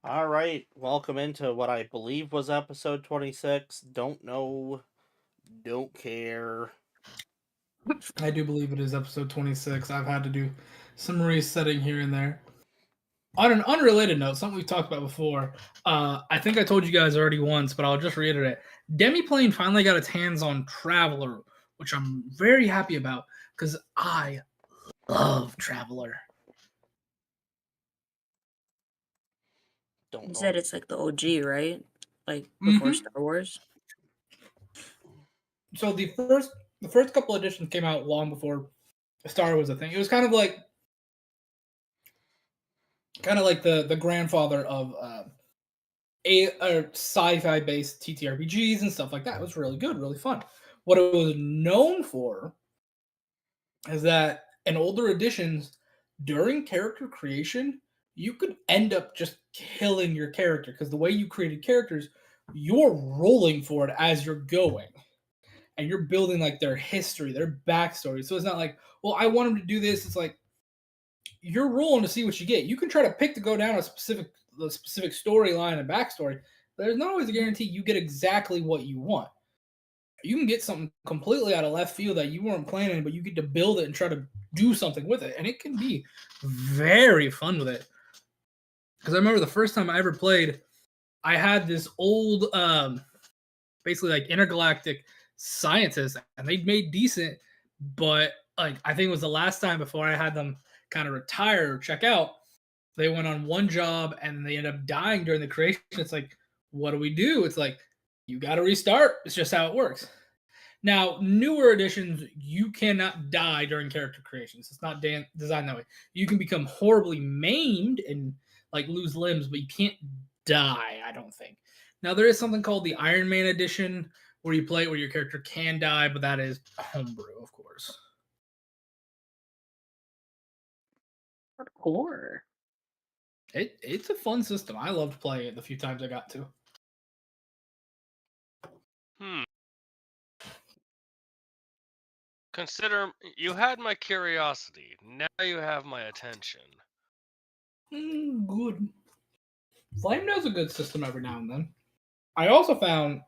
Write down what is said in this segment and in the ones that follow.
All right, welcome into what I believe was episode 26. Don't know, don't care. I do believe it is episode 26. I've had to do some resetting here and there. On an unrelated note, something we've talked about before, I think I told you guys already once, but I'll just reiterate. Demiplane finally got its hands on Traveler, which I'm very happy about because I love Traveler. Don't You know. said it's like the OG, right? Like before Star Wars. So the first couple editions came out long before Star Wars was a thing. It was kind of like the grandfather of sci-fi based TTRPGs and stuff like that. It was really good, really fun. What it was known for is that in older editions, during character creation, you could end up just killing your character because the way you created characters, you're rolling for it as you're going. And you're building like their history, their backstory. So it's not like, well, I want them to do this. It's like you're rolling to see what you get. You can try to pick to go down a specific storyline and backstory, but there's not always a guarantee you get exactly what you want. You can get something completely out of left field that you weren't planning, but you get to build it and try to do something with it, and it can be very fun with it. Because I remember the first time I ever played, I had this old, basically like intergalactic scientist, and they made decent, but like I think it was the last time before I had them kind of retire or check out. They went on one job and they ended up dying during the creation. It's like, what do we do? It's like, you got to restart. It's just how it works. Now, newer editions, you cannot die during character creations. It's not designed that way. You can become horribly maimed and like lose limbs, but you can't die, I don't think. Now, there is something called the Iron Man edition where you play it where your character can die, but that is homebrew, of course. Hardcore. It's a fun system. I loved playing it the few times I got to. Consider you had my curiosity. Now you have my attention. Good. Flame does a good system every now and then. I also found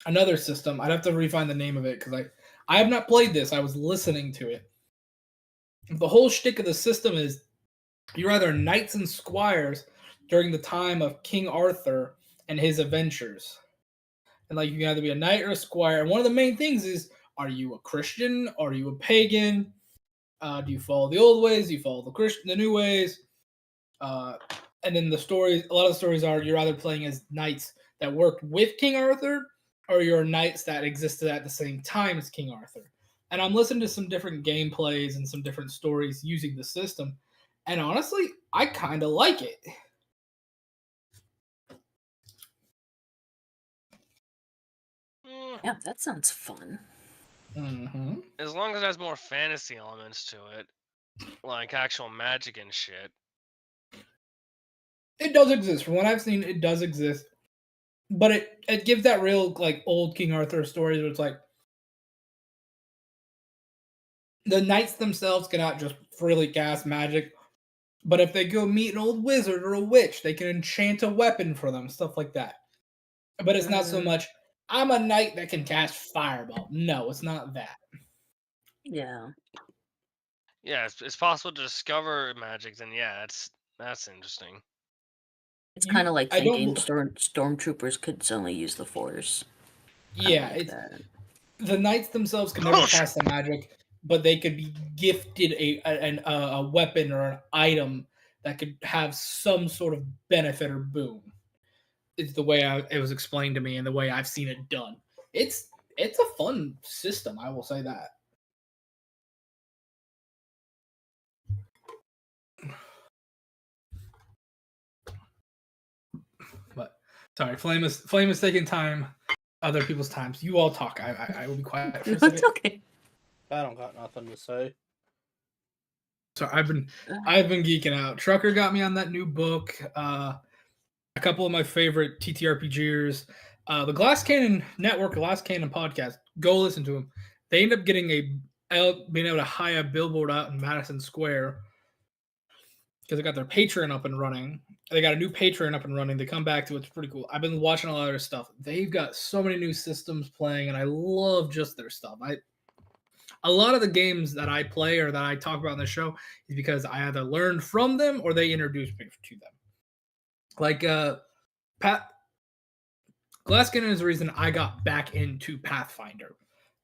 another system. I'd have to refine the name of it because I have not played this. I was listening to it. The whole shtick of the system is you're either knights and squires during the time of King Arthur and his adventures. And like you can either be a knight or a squire. And one of the main things is, are you a Christian? Are you a pagan? Do you follow the old ways? Do you follow the new ways? And then the stories, a lot of the stories are you're either playing as knights that worked with King Arthur, or you're knights that existed at the same time as King Arthur. And I'm listening to some different gameplays and some different stories using the system. And honestly, I kind of like it. Yeah, that sounds fun. Mm-hmm. As long as it has more fantasy elements to it, like actual magic and shit. It does exist. From what I've seen, it does exist. But it gives that real like old King Arthur stories where it's like the knights themselves cannot just freely cast magic. But if they go meet an old wizard or a witch, they can enchant a weapon for them, stuff like that. But it's not so much, I'm a knight that can cast fireball. No, it's not that. Yeah. Yeah, it's possible to discover magic. Then yeah, that's interesting. It's kind of like I don't thinking bel- stormtroopers could only use the Force. Yeah, Like it's that. the knights themselves can never cast the magic, but they could be gifted a weapon or an item that could have some sort of benefit or boon. It's the way it was explained to me and the way I've seen it done. It's a fun system, I will say that. But sorry, Flame is taking time, other people's times. You all talk. I will be quiet for a second. It's okay. I don't got nothing to say. So I've been geeking out. Trucker got me on that new book. A couple of my favorite TTRPGers. The Glass Cannon Network, Glass Cannon podcast. Go listen to them. They end up getting being able to hire a billboard out in Madison Square because they got their Patreon up and running. They got a new Patreon up and running. They come back to it. It's pretty cool. I've been watching a lot of their stuff. They've got so many new systems playing, and I love just their stuff. A lot of the games that I play or that I talk about in the show is because I either learned from them or they introduced me to them. Like Glasskin is the reason I got back into Pathfinder.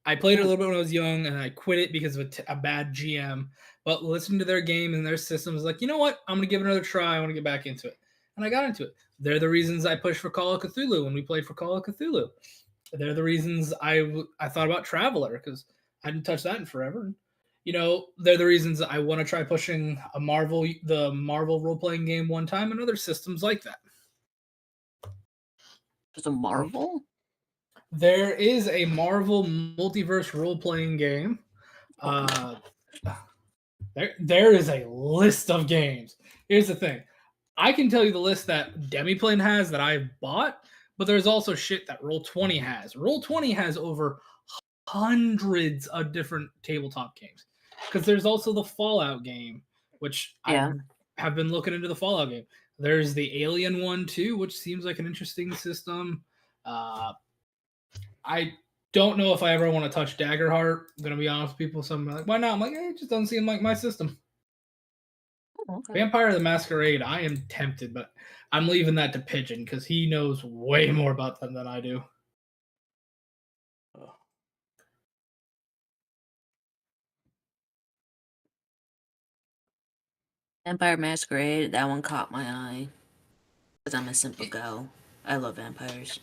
I played it a little bit when I was young, and I quit it because of a bad GM. But listening to their game and their systems, like, you know what? I'm going to give it another try. I want to get back into it. And I got into it. They're the reasons I pushed for Call of Cthulhu when we played for Call of Cthulhu. They're the reasons I thought about Traveler, because I hadn't touched that in forever. You know, they're the reasons I want to try pushing the Marvel role-playing game one time and other systems like that. There's a Marvel? There is a Marvel multiverse role-playing game. There is a list of games. Here's the thing. I can tell you the list that Demiplane has that I've bought, but there's also shit that Roll20 has. Roll20 has over hundreds of different tabletop games. Because there's also the Fallout game, which I have been looking into the Fallout game. There's the Alien one too, which seems like an interesting system. I don't know if I ever want to touch Daggerheart. I'm gonna be honest with people. Some are like, why not? I'm like, it just doesn't seem like my system. Okay. Vampire the Masquerade, I am tempted, but I'm leaving that to Pigeon because he knows way more about them than I do. Vampire Masquerade, that one caught my eye. Because I'm a simple girl. I love vampires.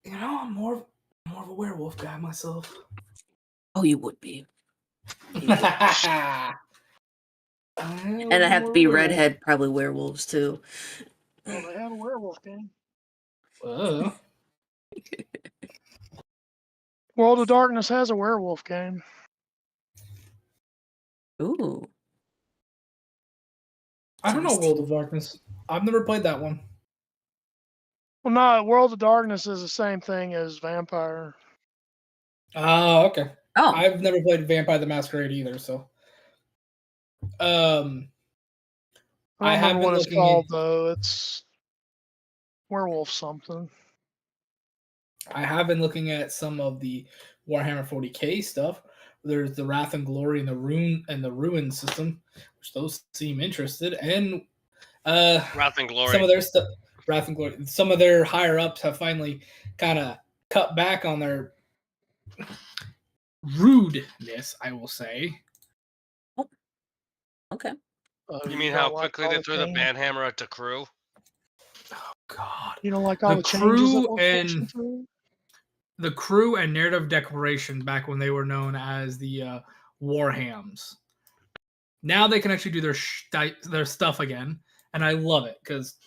You know, I'm more of a werewolf guy myself. Oh, you would be. And I have to be redhead, probably werewolves too. Well, they have a werewolf game. World of Darkness has a werewolf game. Ooh. I don't know World of Darkness. I've never played that one. Well, no, World of Darkness is the same thing as Vampire. Oh, okay. Oh. I've never played Vampire the Masquerade either, so. I have been what it's called, though. It's werewolf something. I have been looking at some of the Warhammer 40K stuff. There's the Wrath and Glory and the Ruin system, which those seem interested. And Wrath and Glory. Some of their stuff, Wrath and Glory. Some of their higher ups have finally kind of cut back on their rudeness, I will say. Oh. Okay. You mean how quickly they threw the banhammer at the crew? Oh God! You don't like all the changes the crew and Narrative Declaration back when they were known as the Warhams. Now they can actually do their stuff again, and I love it because,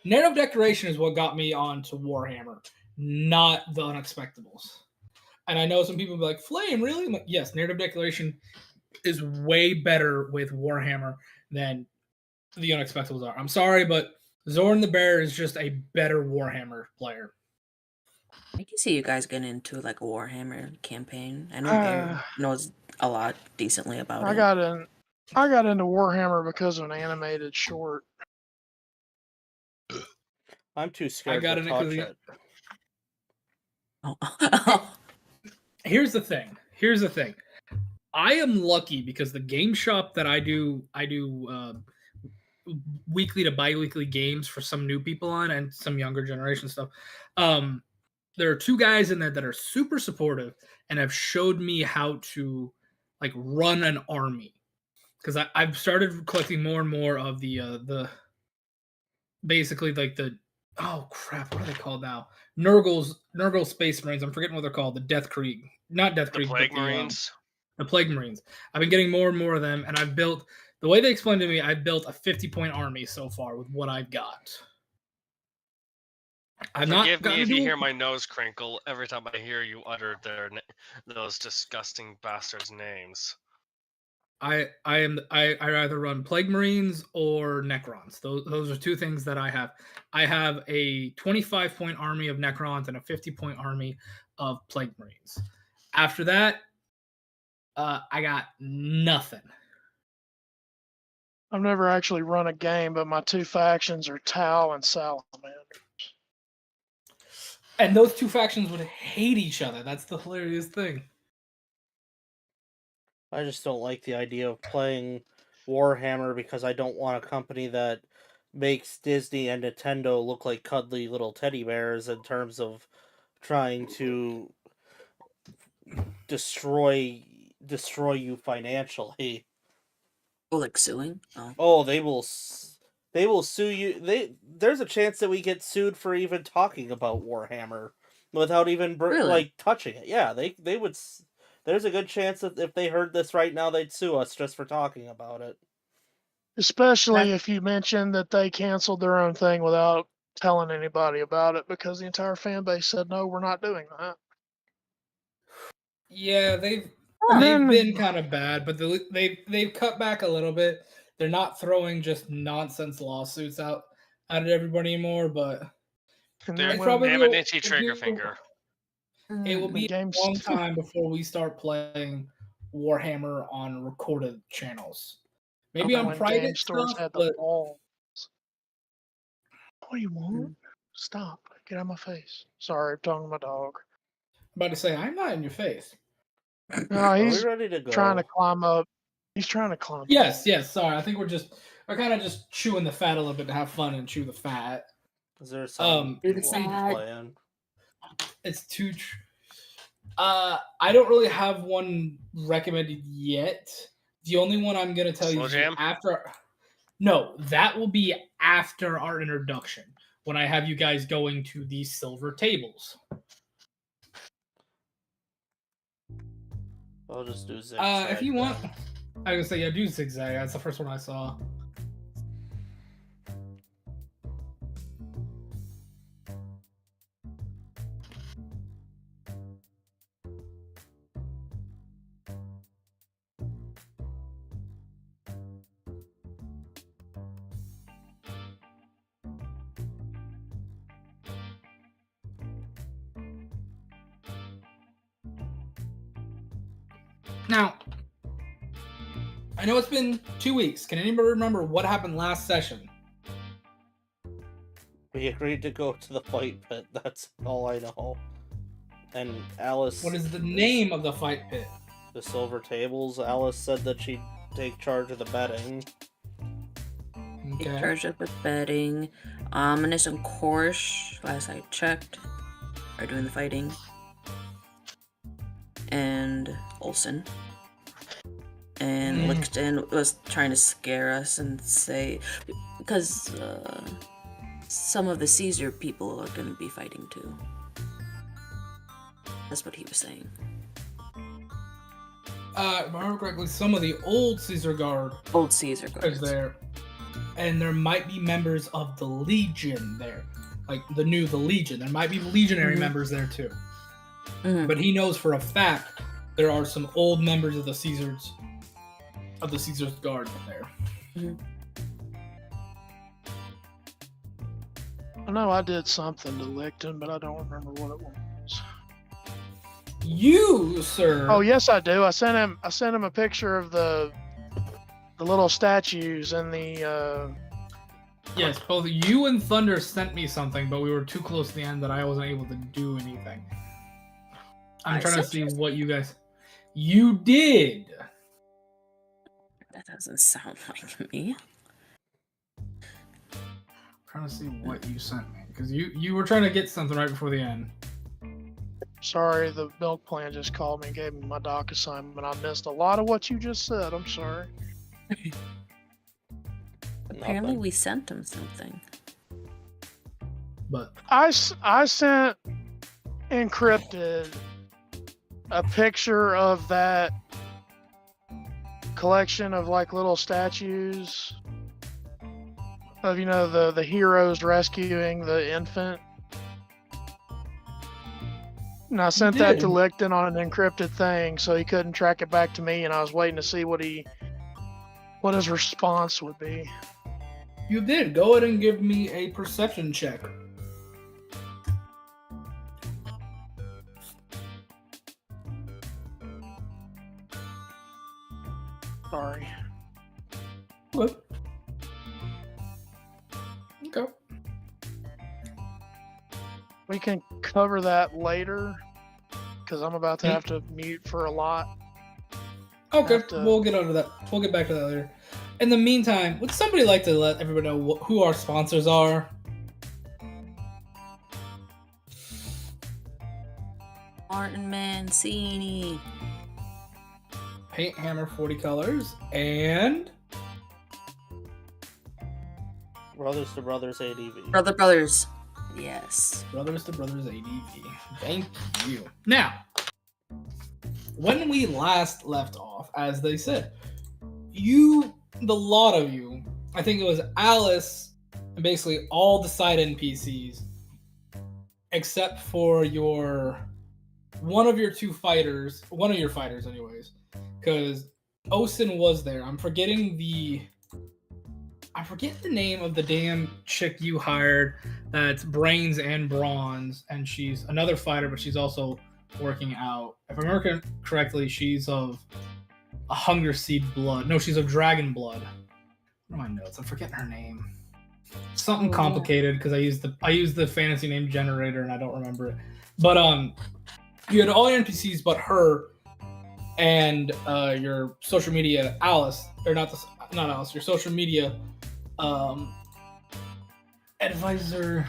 Narrative Declaration is what got me onto Warhammer, not the Unexpectables. And I know some people will be like, Flame, really? I'm like, yes, Narrative Declaration is way better with Warhammer than the Unexpectables are. I'm sorry, but Zorn the Bear is just a better Warhammer player. I can see you guys getting into like a Warhammer campaign. I know Aaron knows a lot decently about it. I got into Warhammer because of an animated short. I'm too scared to touch it. Oh. Here's the thing. I am lucky because the game shop that I do weekly to bi-weekly games for some new people on and some younger generation stuff. There are two guys in there that are super supportive and have showed me how to like run an army. Because I've started collecting more and more of the basically like the oh crap, what are they called now? Nurgle Space Marines. I'm forgetting what they're called. The Death Krieg. Not Death Krieg, the Plague Marines. The Plague Marines. I've been getting more and more of them, and I've built the way they explained to me, I've built a 50-point army so far with what I've got. Forgive me if you hear my nose crinkle every time I hear you utter those disgusting bastards' names. I either run Plague Marines or Necrons. Those are two things that I have. I have a 25-point army of Necrons and a 50-point army of Plague Marines. After that, I got nothing. I've never actually run a game, but my two factions are Tau and Salamander. And those two factions would hate each other. That's the hilarious thing. I just don't like the idea of playing Warhammer because I don't want a company that makes Disney and Nintendo look like cuddly little teddy bears in terms of trying to destroy you financially. Oh, like suing? Oh, they will sue you. There's a chance that we get sued for even talking about Warhammer without even Really? touching it. Yeah, they would. There's a good chance that if they heard this right now, they'd sue us just for talking about it. Especially if you mention that they canceled their own thing without telling anybody about it, because the entire fan base said, no, we're not doing that. Yeah, they've then- been kind of bad, but they've cut back a little bit. They're not throwing just nonsense lawsuits out at everybody anymore, but They it have probably an will- itchy trigger finger. It will be a game's long time before we start playing Warhammer on recorded channels. Maybe on when private game stores stuff, had the but balls. What do you want? Stop. Get out of my face. Sorry, I'm talking to my dog. I'm about to say, I'm not in your face. No, Are we he's ready to go? trying to climb up. He's trying to climb up. Yes, sorry. I think we're kind of just chewing the fat a little bit to have fun and chew the fat. Is there some Do the fat. plan? It's too. I don't really have one recommended yet. The only one I'm gonna tell you Slow is Jam? after. No, that will be after our introduction when I have you guys going to the silver tables. I'll just do zigzag. If you want, then. I was gonna say do zigzag. That's the first one I saw. Now, I know it's been 2 weeks. Can anybody remember what happened last session? We agreed to go to the fight pit. That's all I know. And Alice. What is the name of the fight pit? The silver tables. Alice said that she'd take charge of the betting. Take Okay. charge of the betting. Ominous and Korish, last I checked, are doing the fighting. And Olsen. And Lixton was trying to scare us and say, because some of the Caesar people are going to be fighting too. That's what he was saying. If I remember correctly, some of the old Caesar Guard Old Caesar is guards. there, and there might be members of the Legion there, like the Legion. There might be legionary members there too. But he knows for a fact there are some old members of the Caesar's Guard there. I know I did something to Licton, but I don't remember what it was. You, sir. Oh yes, I do. I sent him a picture of the little statues and the. Yes, both you and Thunder sent me something, but we were too close to the end that I wasn't able to do anything. I'm trying to see what you guys. You did. That doesn't sound like me. I'm trying to see what you sent me because you were trying to get something right before the end. Sorry, the milk plan just called me and gave me my doc assignment. I missed a lot of what you just said. I'm sorry. Apparently, we sent him something. But I sent encrypted a picture of that collection of like little statues of the heroes rescuing the infant. And I sent that to Licton on an encrypted thing, so he couldn't track it back to me, and I was waiting to see what his response would be. you did. Go ahead and give me a perception check. Sorry. What? We can cover that later, because I'm about to have to mute for a lot. Okay, we'll get onto that. We'll get back to that later. In the meantime, would somebody like to let everybody know who our sponsors are? Martin Mancini. Paint Hammer 40 Colors and Brothers to Brothers ADV. Brothers. Yes. Brothers to Brothers ADV. Thank you. Now, when we last left off, as they said, the lot of you, I think it was Alice and basically all the side NPCs, except for one of your fighters anyways, because Osen was there. I forget the name of the damn chick you hired that's brains and bronze, and she's another fighter, but she's also working out. If I remember correctly, she's of a Hunger Seed blood. No, she's of Dragon blood. What are my notes? I'm forgetting her name. Something complicated because I used the fantasy name generator and I don't remember it. But you had all your NPCs but her and your social media Alice, or not Alice, your social media advisor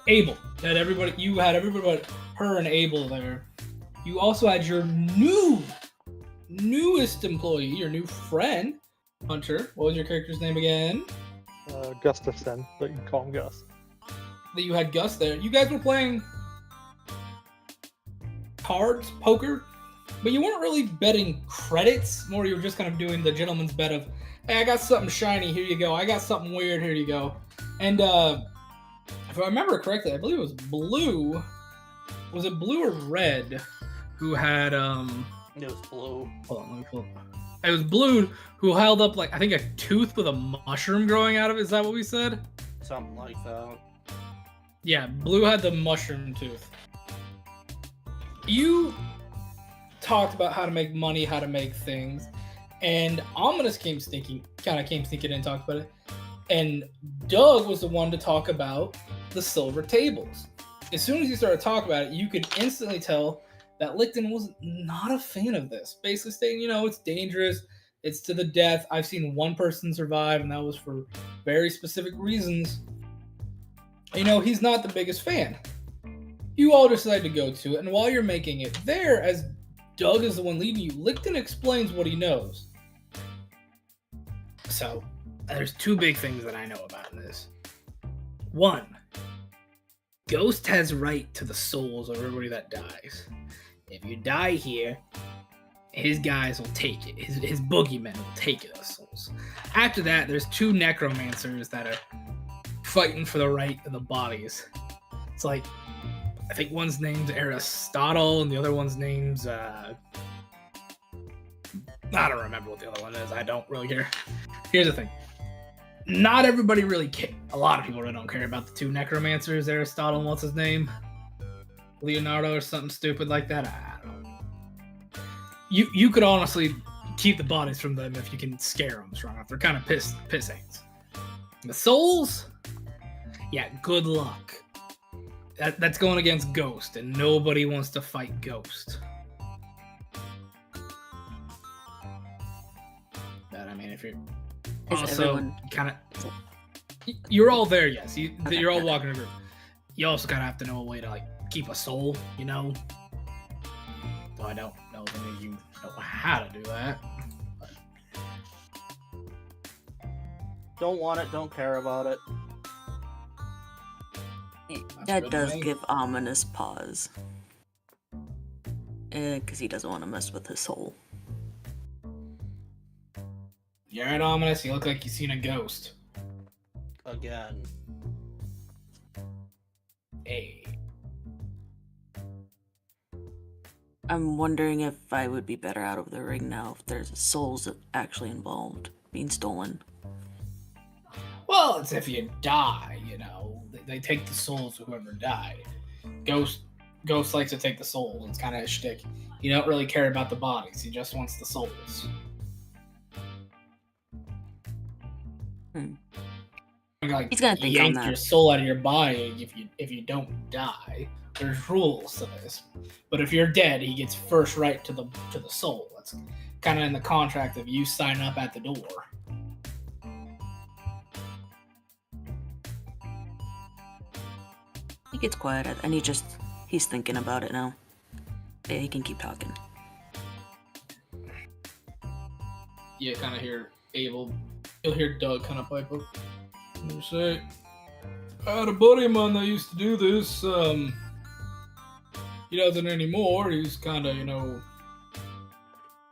Abel. You had everybody but her and Abel there. You also had your newest employee, your new friend, Hunter. What was your character's name again? Gustafson, but you can call him Gus. That you had Gus there. You guys were playing cards, poker, but you weren't really betting credits. More, you were just kind of doing the gentleman's bet of, hey, I got something shiny, here you go. I got something weird, here you go. And if I remember correctly, I believe it was Blue. Was it Blue or Red who had It was Blue. Hold on, let me pull it. It was Blue who held up, like, I think a tooth with a mushroom growing out of it. Is that what we said? Something like that. Yeah, Blue had the mushroom tooth. You talked about how to make money, how to make things, and Ominous came sneaking in and talked about it. And Doug was the one to talk about the silver tables. As soon as you started talking about it, you could instantly tell that Licton was not a fan of this. Basically saying, it's dangerous, it's to the death. I've seen one person survive, and that was for very specific reasons. He's not the biggest fan. You all decide to go to it, and while you're making it there, as Doug is the one leading you, Licton explains what he knows. So, there's two big things that I know about this. One, Ghost has right to the souls of everybody that dies. If you die here, his guys will take it. His boogeymen will take the souls. After that, there's two necromancers that are fighting for the right of the bodies. It's like, I think one's name's Aristotle and the other one's name's I don't remember what the other one is. I don't really care. Here's the thing. Not everybody really cares. A lot of people really don't care about the two necromancers, Aristotle and what's his name? Leonardo or something stupid like that. I don't know. You could honestly keep the bodies from them if you can scare them strong enough. They're kind of piss ants. The souls? Yeah, good luck. That's going against Ghost, and nobody wants to fight Ghost. But I mean, if you're also kind of, you're all there, yes. You're all walking a group. You also kind of have to know a way to keep a soul, Though I don't know if any of you know how to do that. But. Don't want it, don't care about it. That does give Ominous pause. Because he doesn't want to mess with his soul. You're right, Ominous. You look like you've seen a ghost. Again. Hey. I'm wondering if I would be better out of the ring now if there's souls actually involved being stolen. Well, it's if you die, They take the souls of whoever died. Ghost likes to take the souls. It's kind of a shtick. He don't really care about the bodies. He just wants the souls. like He's gonna think on yank that. your soul out of your body if you don't die. There's rules to this. But if you're dead, he gets first right to the soul. That's kind of in the contract of you sign up at the door. He gets quiet and he's thinking about it now. Yeah, he can keep talking. You kind of hear Abel. You'll hear Doug kind of pipe up. You say, I had a buddy of mine that used to do this. He doesn't anymore. He's kind of, and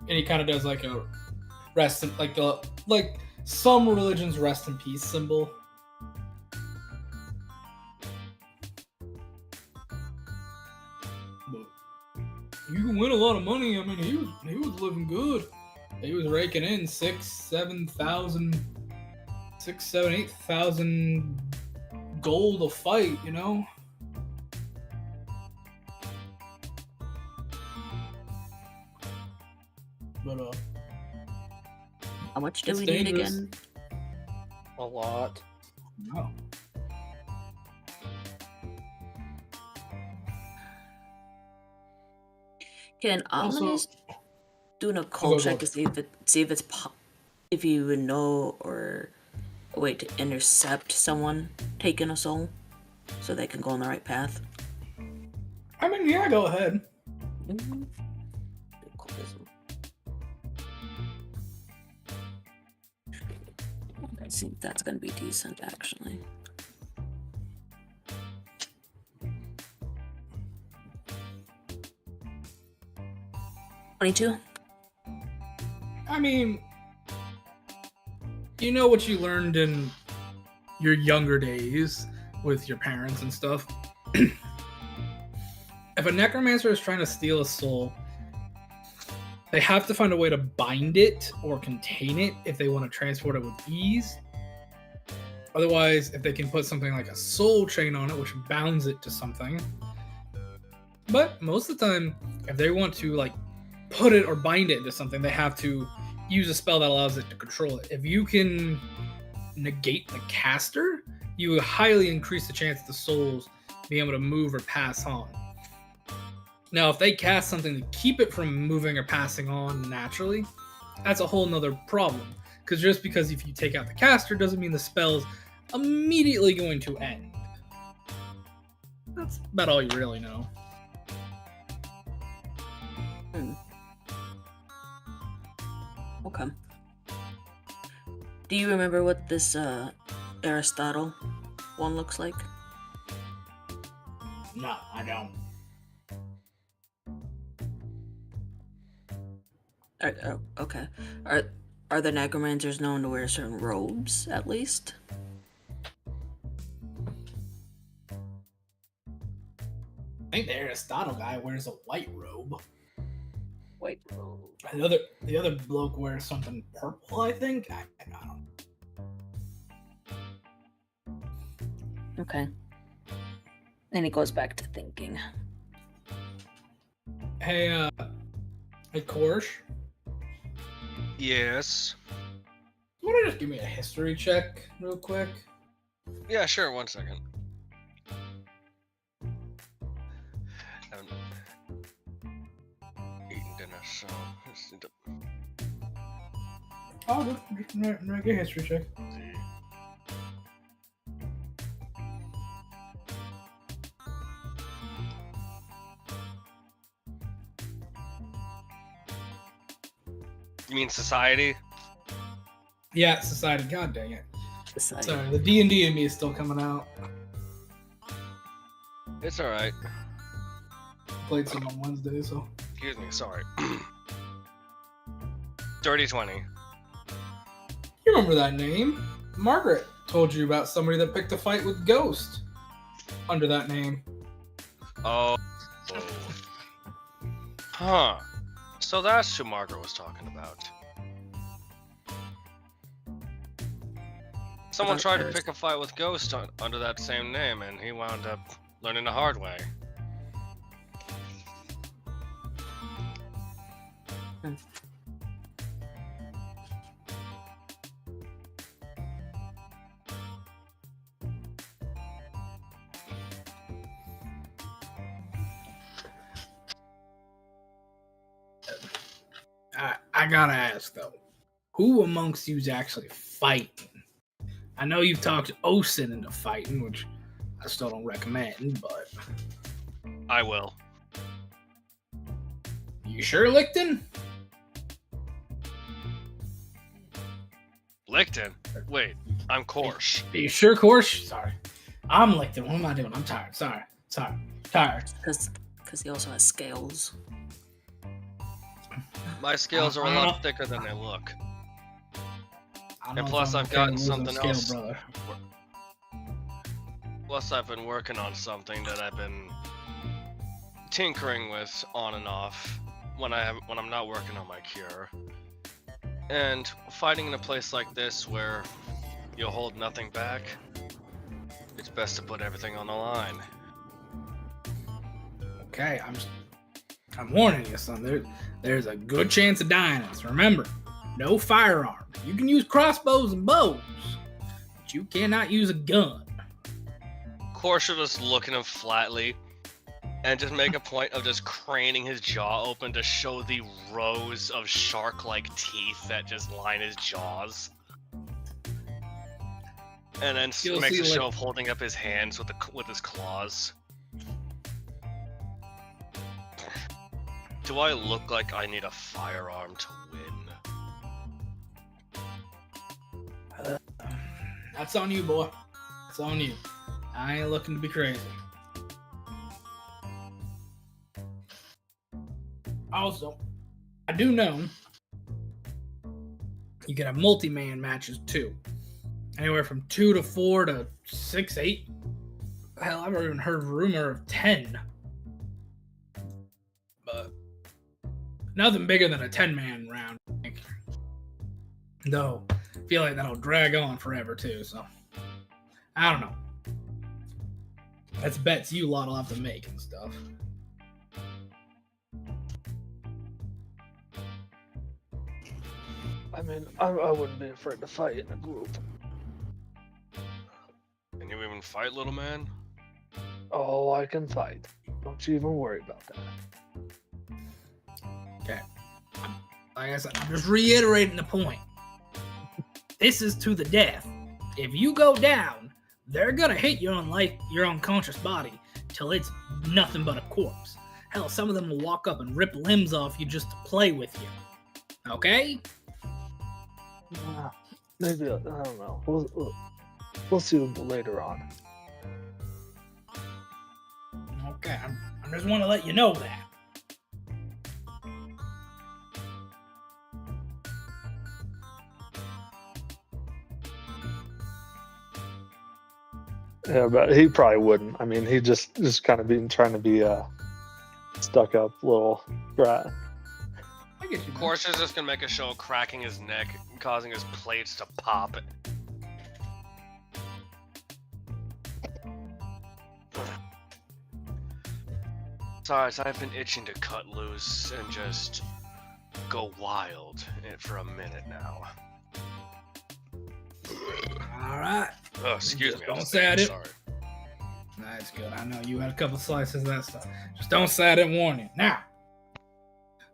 he kind of does like a rest in, like some religions rest in peace symbol. But you can win a lot of money. I mean, he was living good. He was raking in 8,000 gold a fight, But How much do It's we need dangerous. again? A lot. no. Can Also- Ominous do an occult go, check go. to see if you would know or a way to intercept someone taking a soul so they can go on the right path? I mean, yeah, go ahead. Mhm. Occultism. I think that's gonna be decent, actually. $22. I mean, you know what you learned in your younger days with your parents and stuff. If a necromancer is trying to steal a soul, they have to find a way to bind it or contain it if they want to transport it with ease. Otherwise, if they can put something like a soul chain on it, which bounds it to something. But most of the time, if they want to like put it or bind it into something, they have to use a spell that allows it to control it. If you can negate the caster, you highly increase the chance of the souls being able to move or pass on. Now, if they cast something to keep it from moving or passing on naturally, that's a whole nother problem. Because just because if you take out the caster doesn't mean the spell's immediately going to end. That's about all you really know. Okay. Do you remember what this Aristotle one looks like? No, I don't. Okay. Are the necromancers known to wear certain robes, at least? I think the Aristotle guy wears a white robe. White robe. The other bloke wears something purple, I think. I don't. Okay. Then he goes back to thinking. Hey, Korsh, Yes. you want to just give me a history check real quick? Yeah, sure. 1 second. Haven't eaten dinner, so just need to Oh, just make a history check. see. You mean society? Yeah, society. God dang it. Decide. Sorry, the D&D in me is still coming out. It's alright. Played some on Wednesday, so. Excuse me, sorry. Dirty 20. You remember that name? Margaret told you about somebody that picked a fight with Ghost under that name. Oh. Huh. So that's who Margaret was talking about. Someone tried to pick a fight with Ghost under that same name, and he wound up learning the hard way. I gotta ask though, who amongst you's actually fighting? I know you've talked Osin into fighting, which I still don't recommend, but I will. you sure, Licton? Licton? Wait, I'm Korsh. Are you sure, Korsh? Sorry. I'm Licton. What am I doing? I'm tired. Sorry. Tired. Because he also has scales. My scales are a lot thicker than they look. And plus, I've gotten something else. Brother. Plus, I've been working on something that I've been tinkering with on and off when I'm not working on my cure. And fighting in a place like this where you'll hold nothing back, it's best to put everything on the line. Okay, I'm warning you, son. There's a good chance of dying in this. Remember, no firearm. You can use crossbows and bows, but you cannot use a gun. Korsh will just look at him flatly and just make a point of just craning his jaw open to show the rows of shark-like teeth that just line his jaws. And then You'll makes a see, show of holding up his hands with his claws. Do I look like I need a firearm to win? That's on you, boy. It's on you. I ain't looking to be crazy. Also, I do know you can have multi-man matches too. Anywhere from 2 to 4 to 6, 8. Hell, I've even heard rumor of 10. But nothing bigger than a 10-man round, I think. Though, I feel like that'll drag on forever too, so I don't know. That's bets you lot will have to make and stuff. I mean, I wouldn't be afraid to fight in a group. Can you even fight, little man? Oh, I can fight. Don't you even worry about that. Okay. Like I said, I'm just reiterating the point. This is to the death. If you go down, they're gonna hit your unconscious body till it's nothing but a corpse. Hell, some of them will walk up and rip limbs off you just to play with you. Okay? Maybe, I don't know. We'll see later on. Okay, I just want to let you know that. Yeah, but he probably wouldn't. I mean, he just kind of trying to be a stuck up little brat. I guess you know. Korsh is just gonna make a show of cracking his neck, causing his plates to pop. Sorry, I've been itching to cut loose and just go wild for a minute now. All right. Oh, excuse Just me. don't I'm just say I saying, didn't- sorry. That's good. I know you had a couple slices of that stuff. Just don't say I didn't warn you. Now,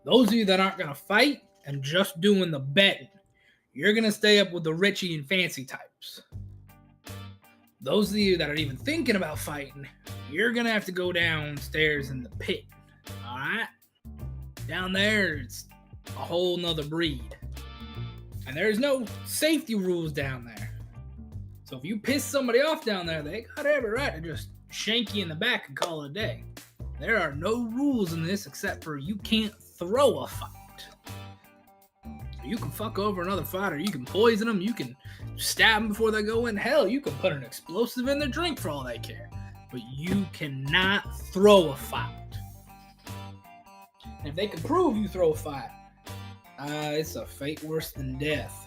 those of you that aren't going to fight and just doing the betting, you're going to stay up with the Richie and fancy types. Those of you that are even thinking about fighting, you're going to have to go downstairs in the pit. All right? Down there, it's a whole nother breed. And there's no safety rules down there. So if you piss somebody off down there, they got every right to just shank you in the back and call it a day. There are no rules in this except for you can't throw a fight. You can fuck over another fighter. You can poison them. You can stab them before they go in. Hell, you can put an explosive in their drink for all they care. But you cannot throw a fight. And if they can prove you throw a fight, it's a fate worse than death.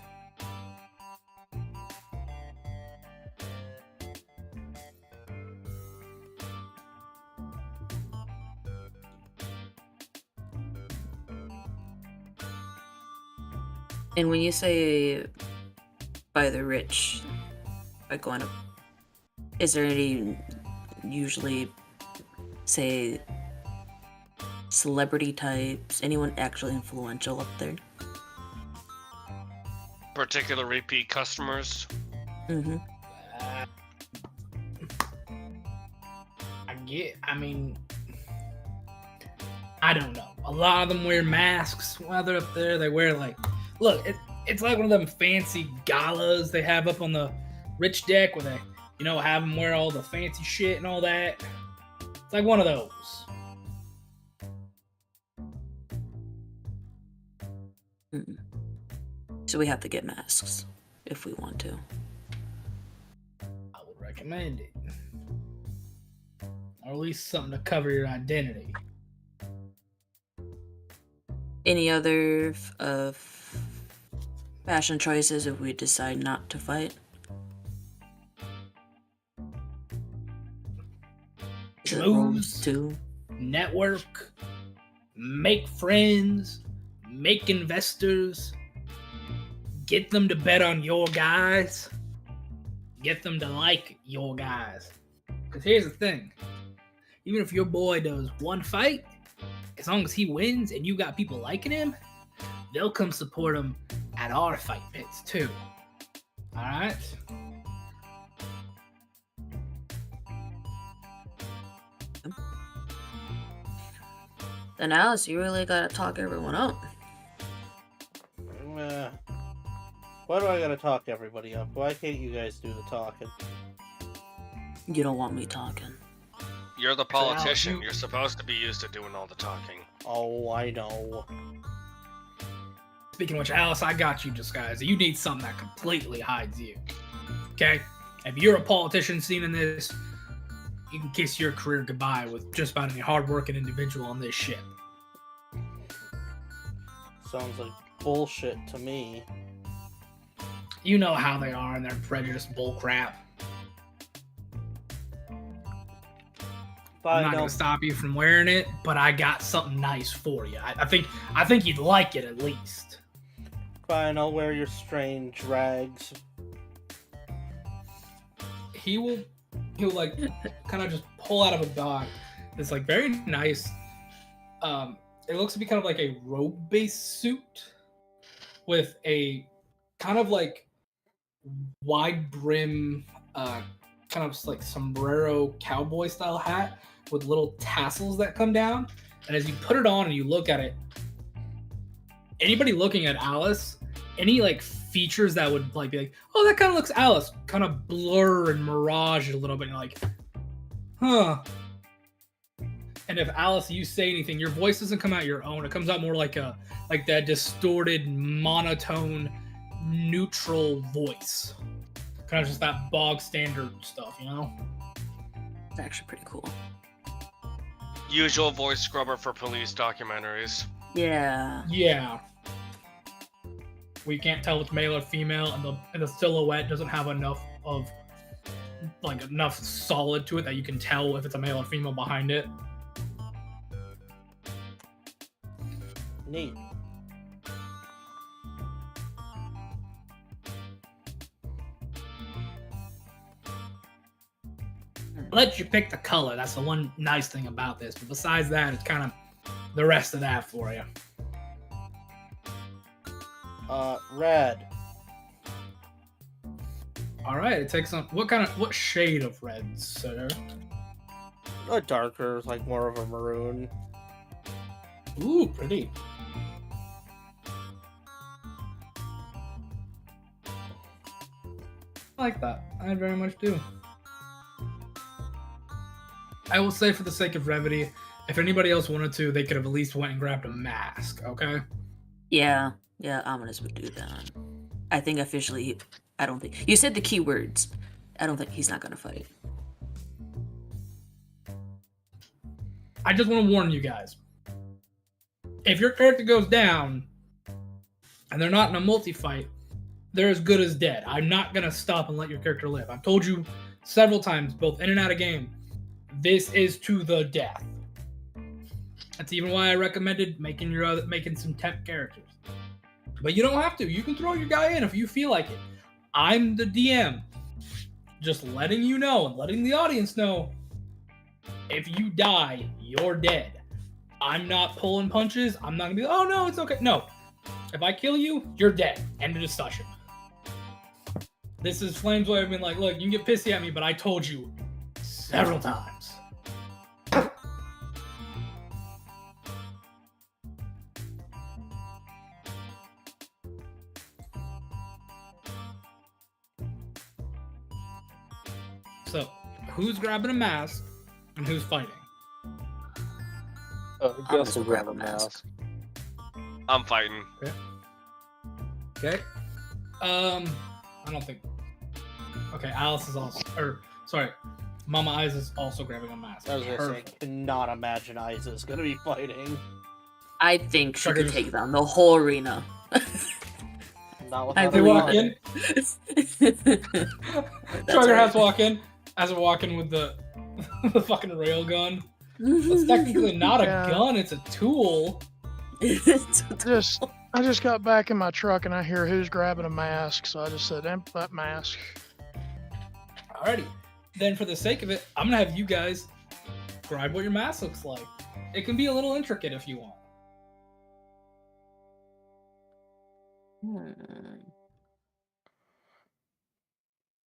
And when you say by the rich, by going up, is there any usually, say, celebrity types, anyone actually influential up there? particular repeat customers? Mm-hmm. I don't know. A lot of them wear masks while they're up there. They wear look, it's like one of them fancy galas they have up on the rich deck where they, have them wear all the fancy shit and all that. It's like one of those. Mm-mm. So we have to get masks if we want to. I would recommend it. Or at least something to cover your identity. Any other fashion choices if we decide not to fight? Choose, too. network, make friends, make investors, get them to bet on your guys, get them to like your guys. Because here's the thing, even if your boy does one fight, as long as he wins and you got people liking him, they'll come support him at our fight pits too. Alright? Then Alice, you really gotta talk everyone up. Why do I gotta talk everybody up? Why can't you guys do the talking? You don't want me talking. You're the politician. You're supposed to be used to doing all the talking. Oh, I know. Speaking of which, Alice, I got you disguised. You need something that completely hides you. Okay? If you're a politician seen in this, you can kiss your career goodbye with just about any hardworking individual on this ship. Sounds like bullshit to me. You know how they are in their prejudiced bullcrap. I'm not gonna stop you from wearing it, but I got something nice for you. I think you'd like it at least. Fine, I'll wear your strange rags. He'll like kind of just pull out of a bag this like very nice. It looks to be kind of like a robe-based suit with a kind of like wide brim, kind of like sombrero cowboy style hat with little tassels that come down. And as you put it on and you look at it, anybody looking at Alice, any like features that would like be like, oh, that kind of looks Alice, kind of blur and mirage it a little bit. And you're like, huh. And if Alice, you say anything, your voice doesn't come out your own. It comes out more like that distorted, monotone, neutral voice. Kind of just that bog standard stuff, you know? It's actually pretty cool. Usual voice scrubber for police documentaries. Yeah. Yeah. We can't tell it's male or female, and the silhouette doesn't have enough solid to it that you can tell if it's a male or female behind it. Neat. Let you pick the color. That's the one nice thing about this. But besides that, it's kind of the rest of that for you. Red. All right, it takes on what shade of red, sir? A darker, like more of a maroon. Ooh, pretty. I like that. I very much do. I will say, for the sake of brevity, if anybody else wanted to, they could have at least went and grabbed a mask, okay? Yeah, Ominous would do that. I think officially, I don't think... You said the keywords. I don't think he's not going to fight. I just want to warn you guys. If your character goes down, and they're not in a multi-fight, they're as good as dead. I'm not going to stop and let your character live. I've told you several times, both in and out of game, this is to the death. That's even why I recommended making some temp characters. But you don't have to. You can throw your guy in if you feel like it. I'm the DM. Just letting you know and letting the audience know, if you die, you're dead. I'm not pulling punches. I'm not going to be, oh no, it's okay. No. If I kill you, you're dead. End of discussion. This is Flame's way of being like, look, you can get pissy at me, but I told you several times. So, who's grabbing a mask and who's fighting? Gus will grab grab a a mask. mask. I'm fighting. Okay. I don't think. Okay, Alice is also, Mama Isa is also grabbing a mask. I was gonna say, I Perfect. cannot imagine Isa's gonna be fighting. I think she could Truckers- take down the whole arena. Not with I that They believe walk gun. in. That's Trucker right. has walk in. As I walk in with the the fucking rail gun. It's technically not a Yeah. gun; it's a tool. I just got back in my truck and I hear who's grabbing a mask, so I just said, "Empty that mask." Alrighty. Then, for the sake of it, I'm gonna have you guys describe what your mask looks like. It can be a little intricate if you want.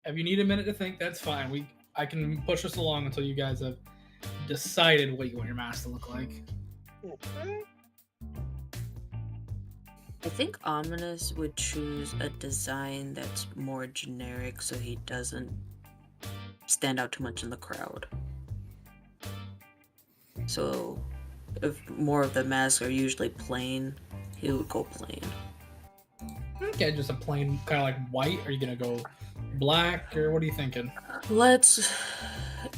If you need a minute to think, that's fine. I can push us along until you guys have decided what you want your mask to look like. I think Ominous would choose a design that's more generic so he doesn't stand out too much in the crowd. So, if more of the masks are usually plain, he would go plain. Okay, just a plain kind of like white. Are you gonna go black, or what are you thinking?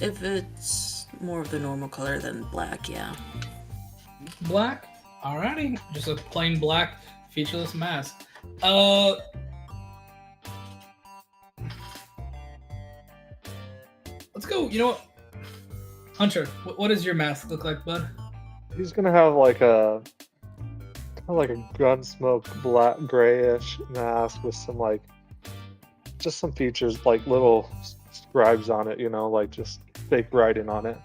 If it's more of the normal color than black, yeah. Black. Alrighty, just a plain black featureless mask. Let's go. You know what, Hunter? What does your mask look like, bud? He's gonna have like a gunsmoke black grayish mask with some just some features like little scribes on it, like just fake writing on it.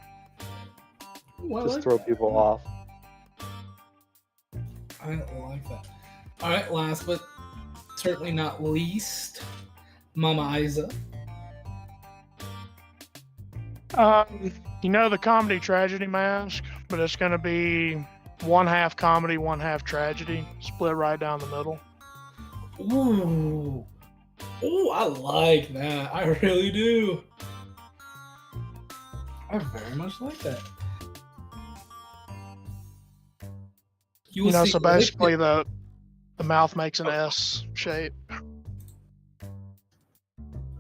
Ooh, I Just like throw that. people off. I like that. All right, last but certainly not least, Mama Isa. The comedy tragedy mask, but it's gonna be one half comedy, one half tragedy, split right down the middle. Ooh, I like that. I really do. I very much like that. You will see So basically the mouth makes an S shape.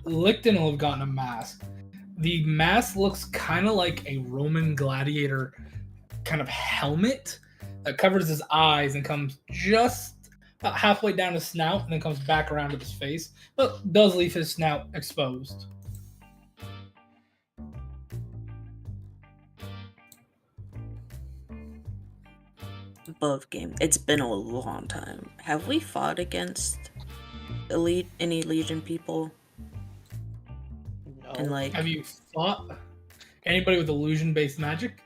Licton will have gotten a mask. The mask looks kind of like a Roman gladiator kind of helmet that covers his eyes and comes just about halfway down his snout and then comes back around to his face, but does leave his snout exposed. Above game. It's been a long time. Have we fought against any Legion people? No. And Have you fought anybody with illusion-based magic?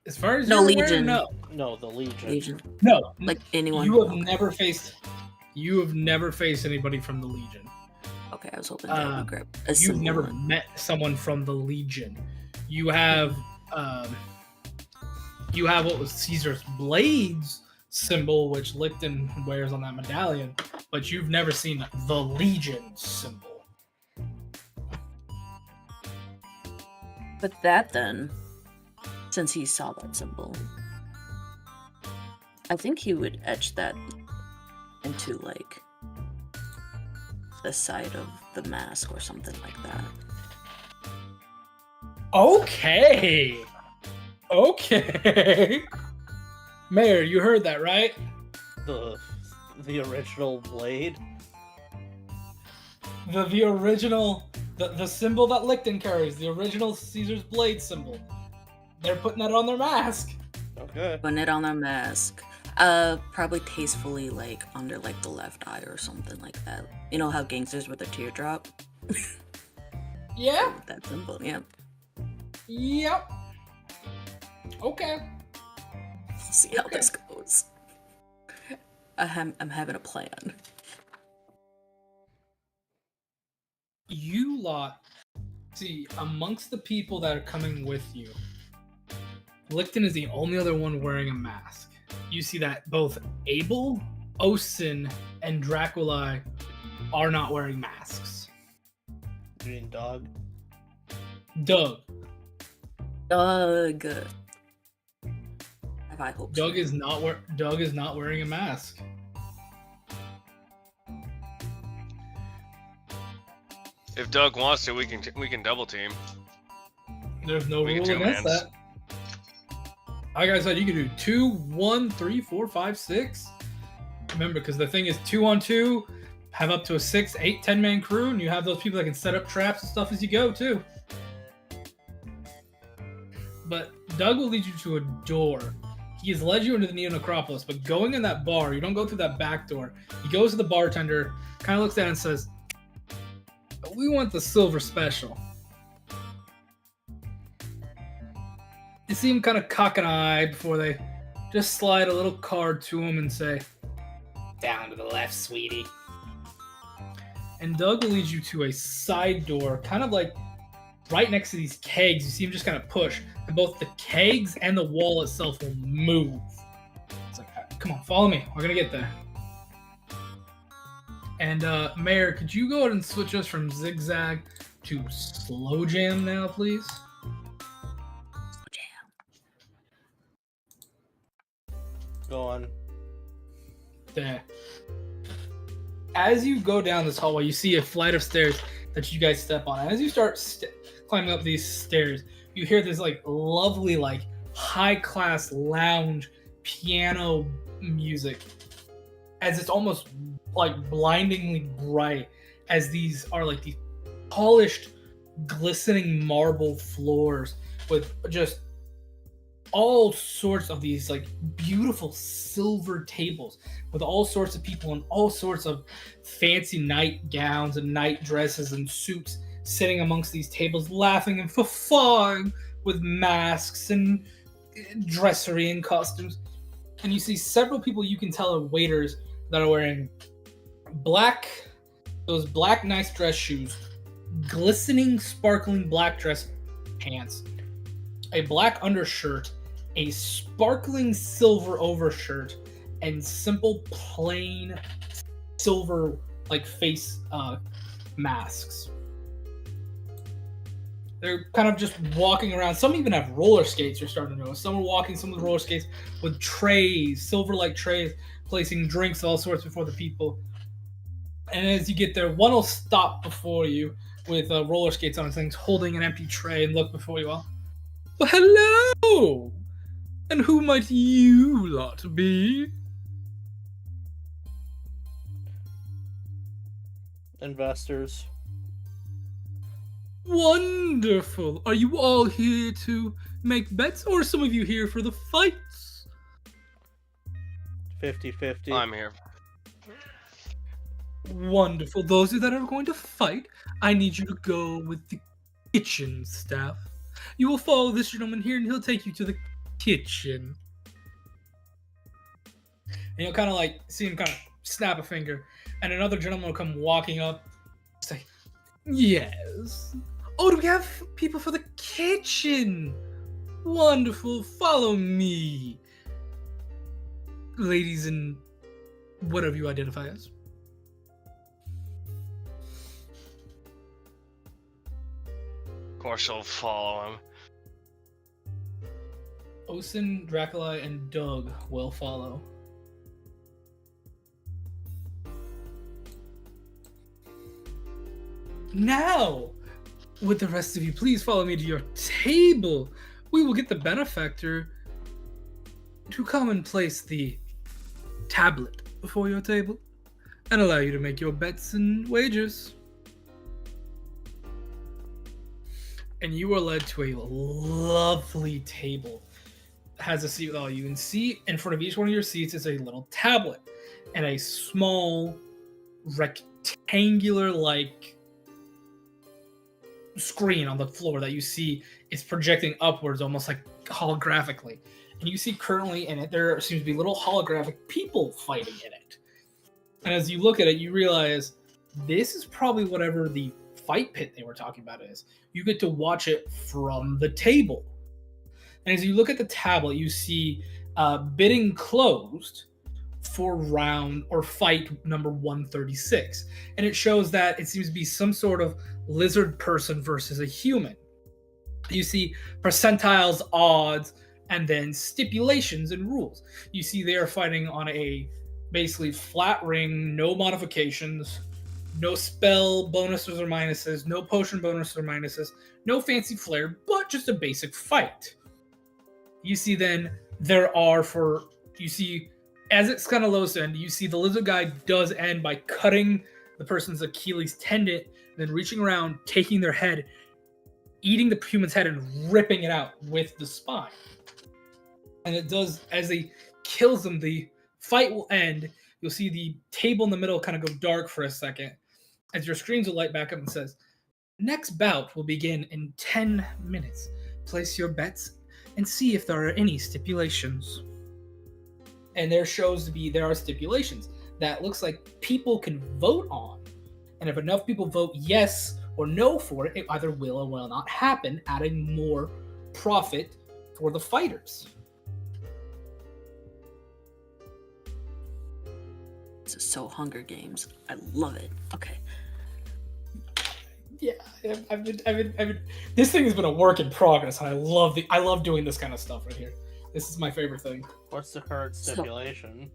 As far as No, you're aware, Legion. No, the Legion. Legion? no. Like anyone? You have Okay. never faced anybody from the Legion. Okay, I was hoping that would grab a You've similar never one. met someone from the Legion. You have what was Caesar's Blades symbol, which Licton wears on that medallion, but you've never seen the Legion symbol. But that then, since he saw that symbol, I think he would etch that into the side of the mask or something like that. Okay. Mayor, you heard that, right? The original blade. The original, the symbol that Licton carries, the original Caesar's Blade symbol. They're putting that on their mask. Okay. Putting it on their mask. Probably tastefully under the left eye or something like that. You know how gangsters with a teardrop? Yeah. With that symbol, yeah. Yep. Okay. We'll see how this goes. I'm having a plan. You lot see amongst the people that are coming with you, Licton is the only other one wearing a mask. You see that both Abel, Osin, and Dracula are not wearing masks. You mean dog? Doug. Doug. Have I hope so. Doug is not wearing a mask. If Doug wants to, we can double team. There's no We rule can against two-mans. that. Like I said, you can do 2, 1, 3, 4, 5, 6. Remember, because the thing is 2 on 2, have up to a 6, 8, 10-man crew, and you have those people that can set up traps and stuff as you go, too. But Doug will lead you to a door. He has led you into the Neo Necropolis, but going in that bar, you don't go through that back door. He goes to the bartender, kind of looks down and says, "We want the silver special." You see him kind of cock an eye before they just slide a little card to him and say, "Down to the left, sweetie." And Doug will lead you to a side door, kind of like right next to these kegs. You see him just kind of push, and both the kegs and the wall itself will move. It's like, come on, follow me. We're going to get there. And Mayor, could you go ahead and switch us from zigzag to slow jam now, please? Go on. There. As you go down this hallway, you see a flight of stairs that you guys step on. As you start climbing up these stairs, you hear this like lovely, like high-class lounge piano music, as it's almost like blindingly bright, as these are like these polished, glistening marble floors with just all sorts of these like beautiful silver tables with all sorts of people in all sorts of fancy nightgowns and night dresses and suits sitting amongst these tables, laughing and faffawing with masks and dressery and costumes. And you see several people you can tell are waiters that are wearing those black nice dress shoes, glistening, sparkling black dress pants, a black undershirt, a sparkling silver overshirt, and simple plain silver like face masks. They're kind of just walking around. Some even have roller skates, you're starting to notice. Some are walking some with roller skates with trays, silver-like trays, placing drinks of all sorts before the people. And as you get there, one will stop before you with roller skates on his things, holding an empty tray, and look before you all. Well, hello! And who might you lot be? Investors. Wonderful. Are you all here to make bets, or are some of you here for the fights? 50-50. I'm here. Wonderful. Those of you that are going to fight, I need you to go with the kitchen staff. You will follow this gentleman here, and he'll take you to the kitchen. And you'll kind of like see him kind of snap a finger, and another gentleman will come walking up, say, "Yes. Oh, do we have people for the kitchen? Wonderful. Follow me, ladies and whatever you identify as." Of course, I'll follow him. Osin, Dracula, and Doug will follow. Now, would the rest of you please follow me to your table? We will get the benefactor to come and place the tablet before your table and allow you to make your bets and wagers. And you are led to a lovely table. It has a seat with all you can see. In front of each one of your seats is a little tablet and a small rectangular-like screen on the floor that you see is projecting upwards almost like holographically. And you see currently in it, there seems to be little holographic people fighting in it. And as you look at it, you realize this is probably whatever the fight pit they were talking about is. You get to watch it from the table. And as you look at the tablet, you see bidding closed for round or fight number 136. And it shows that it seems to be some sort of lizard person versus a human. You see percentiles, odds, and then stipulations and rules. You see they are fighting on a basically flat ring, no modifications, no spell bonuses or minuses, no potion bonuses or minuses, no fancy flair, but just a basic fight. You see then as it's kind of low to end, you see the lizard guy does end by cutting the person's Achilles tendon, then reaching around, taking their head, eating the human's head and ripping it out with the spine. And it does, as he kills them, the fight will end. You'll see the table in the middle kind of go dark for a second as your screens will light back up and says, next bout will begin in 10 minutes. Place your bets and see if there are any stipulations. And there are stipulations that looks like people can vote on. And if enough people vote yes or no for it, it either will or will not happen, adding more profit for the fighters. This is so Hunger Games. I love it. Okay. Yeah, I've been. This thing has been a work in progress, and I love doing this kind of stuff right here. This is my favorite thing. What's the current stipulation?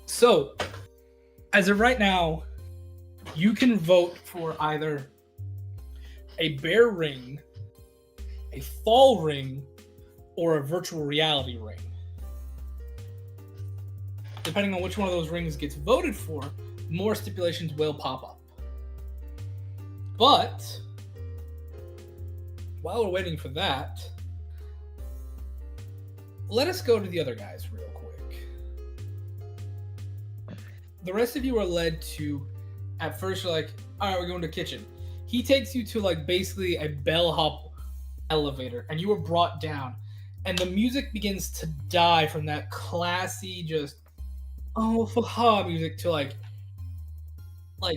So, as of right now, you can vote for either a bear ring, a fall ring, or a virtual reality ring. Depending on which one of those rings gets voted for, more stipulations will pop up. But while we're waiting for that, let us go to the other guys real quick. The rest of you are led to, at first you're like, all right, we're going to the kitchen. He takes you to like basically a bellhop elevator, and you are brought down, and the music begins to die from that classy, just music to like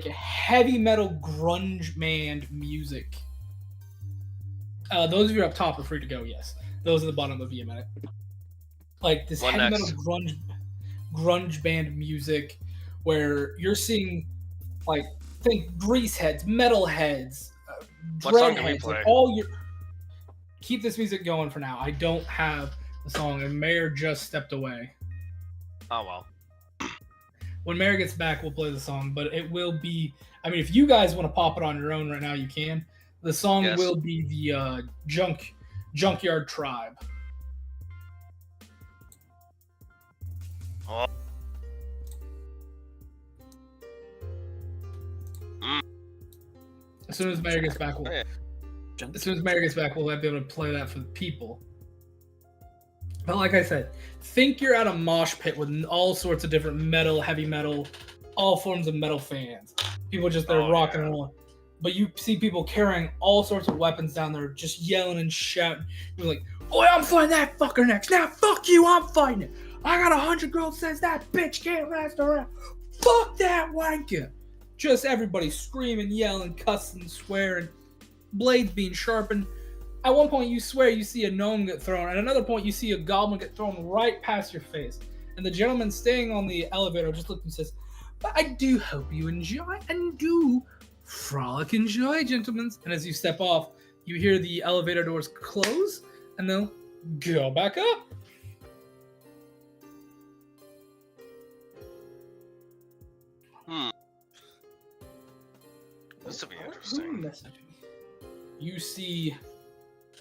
heavy metal grunge band music. Those of you up top are free to go. Yes, those at the bottom will be a minute. Like this heavy metal grunge band music, where you're seeing like think grease heads, metal heads, What song do we dreadheads, play? like all your. Keep this music going for now. I don't have the song, and Mayor just stepped away. Oh well. When Mayor gets back, we'll play the song, but it will be. I mean, if you guys want to pop it on your own right now, you can. The song Yes. will be the Junkyard Tribe. Oh. As soon as Mayor gets back, Oh, yeah. we'll be able to play that for the people. But like I said, think you're at a mosh pit with all sorts of different metal, heavy metal, all forms of metal fans. People just there rocking and rolling. But you see people carrying all sorts of weapons down there, just yelling and shouting. You're like, "Oi, I'm fighting that fucker next. Now, fuck you, I'm fighting it. I got 100 girls says that bitch can't last around. Fuck that wanker." Just everybody screaming, yelling, cussing, swearing, blades being sharpened. At one point, you swear you see a gnome get thrown. At another point, you see a goblin get thrown right past your face. And the gentleman staying on the elevator just looks and says, "But I do hope you enjoy and do frolic enjoy, gentlemen." And as you step off, you hear the elevator doors close and they'll go back up. This would be interesting. You see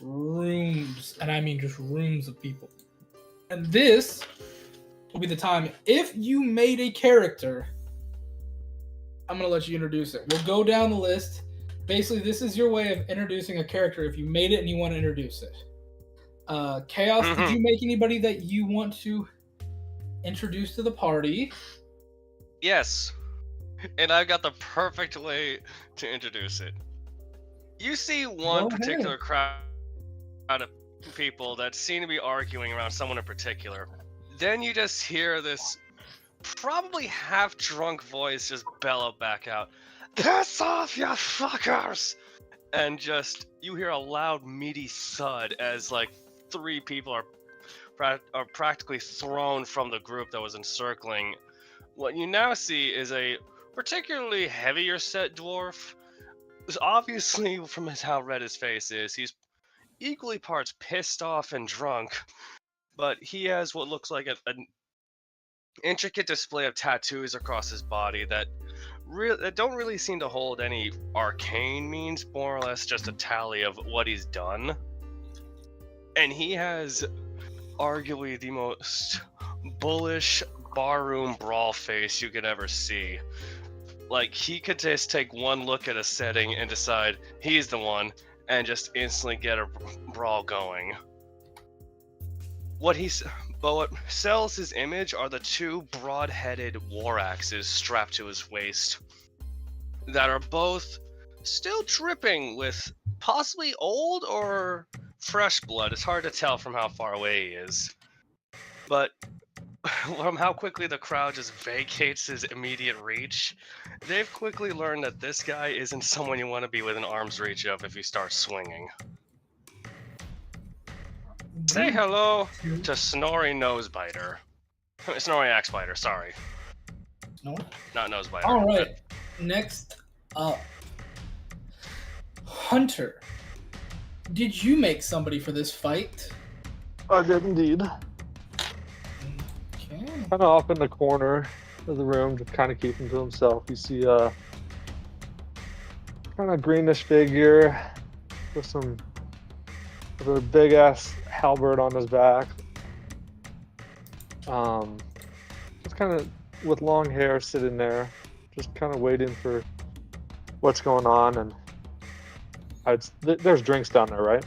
rooms, and I mean just rooms of people. And this will be the time. If you made a character, I'm going to let you introduce it. We'll go down the list. Basically, this is your way of introducing a character if you made it and you want to introduce it. Chaos, did you make anybody that you want to introduce to the party? Yes. And I've got the perfect way to introduce it. You see one Go particular ahead. crowd of people that seem to be arguing around someone in particular. Then you just hear this probably half-drunk voice just bellow back out. Piss off, you fuckers! And just, you hear a loud, meaty thud as, like, 3 people are practically thrown from the group that was encircling. What you now see is a particularly heavier set dwarf. Obviously, from how red his face is, he's equally parts pissed off and drunk, but he has what looks like an intricate display of tattoos across his body that don't really seem to hold any arcane means, more or less just a tally of what he's done. And he has arguably the most bullish barroom brawl face you could ever see. Like, he could just take one look at a setting and decide he's the one and just instantly get a brawl going. What sells his image are the 2 broad-headed war axes strapped to his waist that are both still dripping with possibly old or fresh blood. It's hard to tell from how far away he is. But from how quickly the crowd just vacates his immediate reach, they've quickly learned that this guy isn't someone you want to be within arm's reach of if you start swinging. Say hello to Snorri Nosebiter. Snorri Axebiter, sorry. No? Not Nosebiter. Alright, next up. Hunter. Did you make somebody for this fight? I did indeed. Okay. Kind of off in the corner of the room, just kind of keeping to himself. You see a kind of greenish figure with a big ass halberd on his back. Just kind of with long hair sitting there, just kind of waiting for what's going on. And there's drinks down there, right?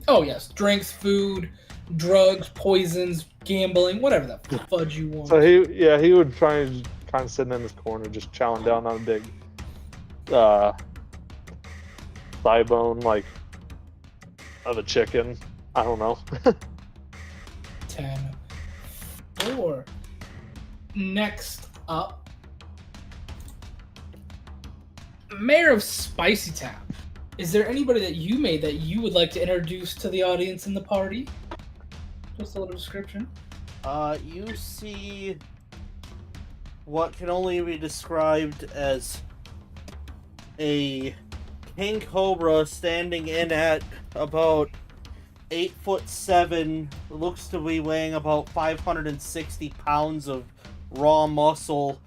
Oh yes, drinks, food, drugs, poisons, gambling, whatever the fudge you want. So he would kind of sitting in this corner, just chowing down on a big thigh bone, like of a chicken. I don't know. 10-4. Next up, Mayor of SpicyTown. Is there anybody that you made that you would like to introduce to the audience in the party? Just a little description. You see what can only be described as a king cobra standing in at about 8'7", looks to be weighing about 560 pounds of raw muscle,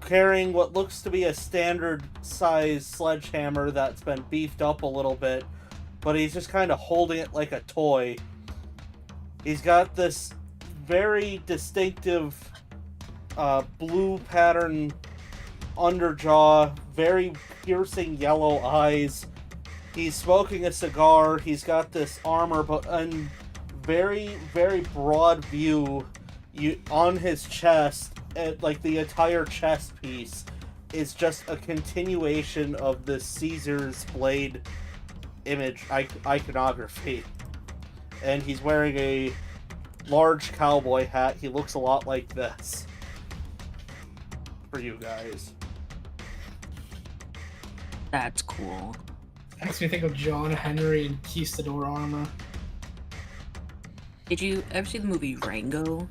carrying what looks to be a standard size sledgehammer that's been beefed up a little bit, but he's just kind of holding it like a toy. He's got this very distinctive blue pattern underjaw, very piercing yellow eyes. He's smoking a cigar. He's got this armor, but in very, very broad view on his chest, like the entire chest piece is just a continuation of the Caesar's blade image iconography. And he's wearing a large cowboy hat. He looks a lot like this. For you guys. That's cool. Makes me think of John Henry and Conquistador armor. Did you ever see the movie Rango?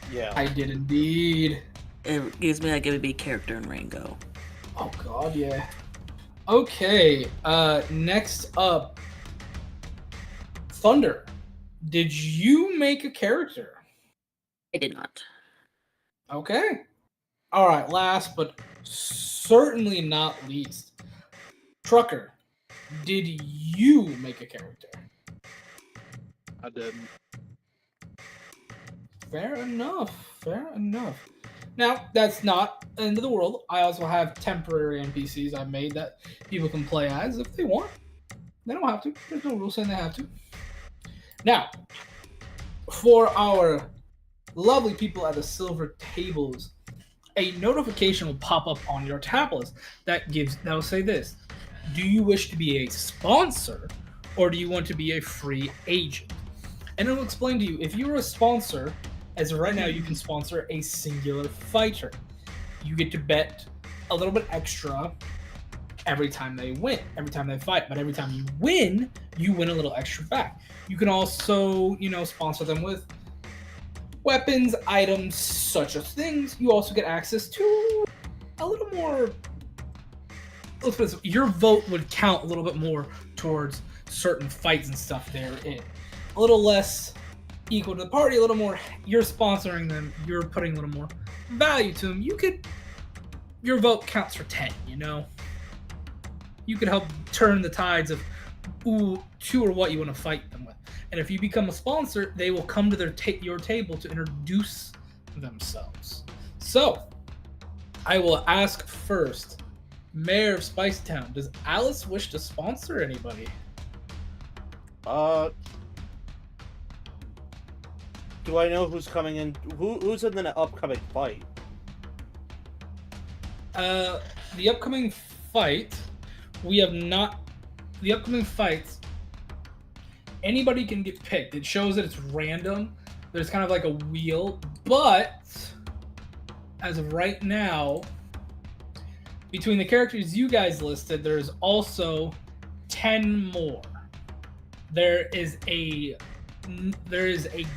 Yeah. I did indeed. It gives me like it would be a character in Rango. Oh god, yeah. Okay, next up, Thunder. Did you make a character? I did not. Okay. Alright, last but certainly not least, Trucker. Did you make a character? I didn't. Fair enough. Fair enough. Now, that's not the end of the world. I also have temporary NPCs I've made that people can play as if they want. They don't have to. There's no rule saying they have to. Now, for our lovely people at the silver tables, a notification will pop up on your tablets that will say this: do you wish to be a sponsor, or do you want to be a free agent? And it'll explain to you, if you're a sponsor, as of right now, you can sponsor a singular fighter. You get to bet a little bit extra every time they win, every time they fight. But every time you win a little extra back. You can also, sponsor them with weapons, items, such as things. You also get access to a little more. Let's put this, your vote would count a little bit more towards certain fights and stuff there. A little less equal to the party, a little more. You're sponsoring them. You're putting a little more value to them. Your vote counts for 10. You could help turn the tides of who or what you want to fight them with. And if you become a sponsor, they will come to your table to introduce themselves. So, I will ask first, Mayor of SpicyTown, does Alice wish to sponsor anybody? Do I know who's coming in? Who's in the upcoming fight? The upcoming fight, we have not. The upcoming fights, anybody can get picked. It shows that it's random. There's kind of like a wheel, but as of right now, between the characters you guys listed, there's also 10 more. There is a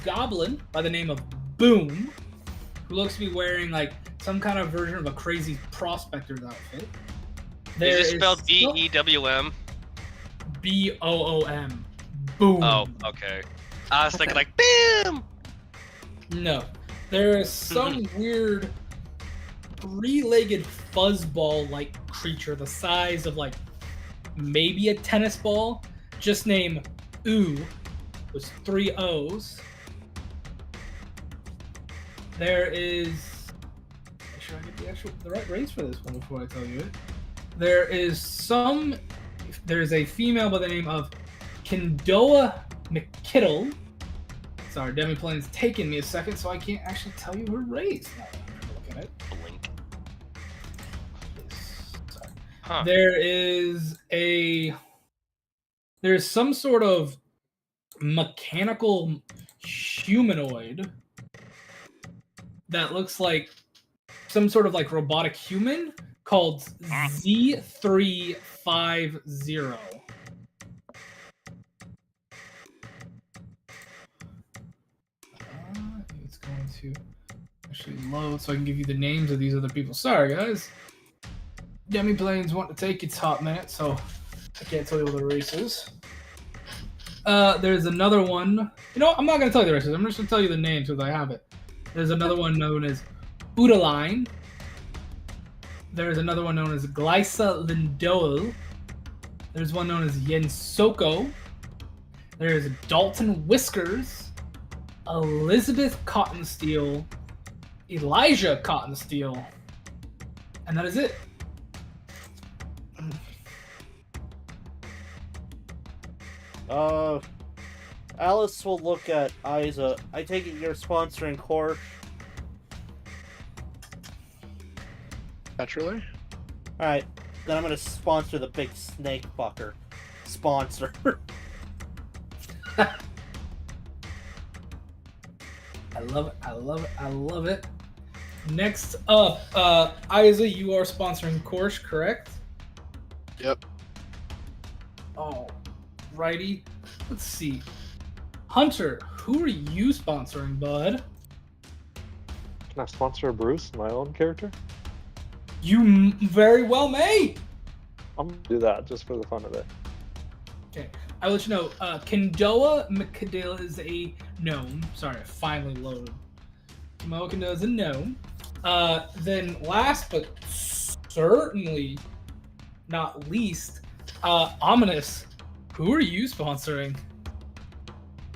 goblin by the name of Boom, who looks to be wearing like some kind of version of a crazy prospector's outfit. Is it spelled B-E-W-M? B-O-O-M. Boom. Oh, okay. I was thinking like, BAM! No. There is some weird three-legged fuzzball-like creature the size of like maybe a tennis ball, just named Ooh, with 3 O's. There is... Make sure I get the right race for this one before I tell you it. There's a female by the name of Kindoa McKittle. Sorry, Demiplane's taken me a second, so I can't actually tell you her race. Now that I'm looking at it. Blink. Sorry. Huh. There's some sort of mechanical humanoid that looks like some sort of like robotic human called Z350. It's going to actually load so I can give you the names of these other people. Sorry, guys. Demiplanes want to take its hot minute, so I can't tell you what the race is. There's another one. I'm not going to tell you the races. I'm just going to tell you the names because I have it. There's another one known as Udaline. There's another one known as Glysa Lindoel. There's one known as Yensoko. There's Dalton Whiskers, Elizabeth Cottonsteel, Elijah Cottonsteel, and that is it. Alice will look at Isa. I take it you're sponsoring Korsh? Naturally. Alright, then I'm gonna sponsor the big snake fucker. Sponsor. I love it. I love it. I love it. Next up, Isa, you are sponsoring Korsh, correct? Yep. Alrighty. Let's see. Hunter, who are you sponsoring, bud? Can I sponsor Bruce, my own character? You very well may. I'm gonna do that just for the fun of it. Okay. I'll let you know. Kindoa McKadale is a gnome. Sorry, I finally loaded. Kindoa McKadale is a gnome. Then last but certainly not least, Ominous. Who are you sponsoring?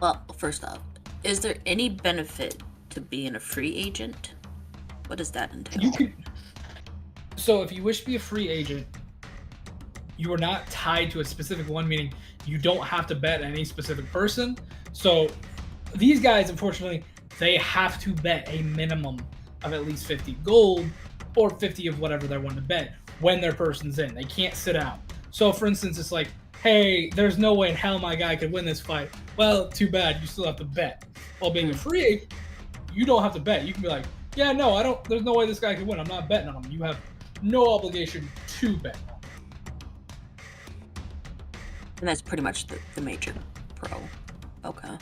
Well, first off, is there any benefit to being a free agent? What does that entail? So if you wish to be a free agent, you are not tied to a specific one, meaning you don't have to bet any specific person. So these guys, unfortunately, they have to bet a minimum of at least 50 gold or 50 of whatever they're wanting to bet when their person's in. They can't sit out. So for instance, it's like, hey, there's no way in hell my guy could win this fight. Well, too bad. You still have to bet. While being a free agent, you don't have to bet. You can be like, yeah, no, I don't. There's no way this guy could win. I'm not betting on him. You have no obligation to bet. And that's pretty much the major pro. Okay.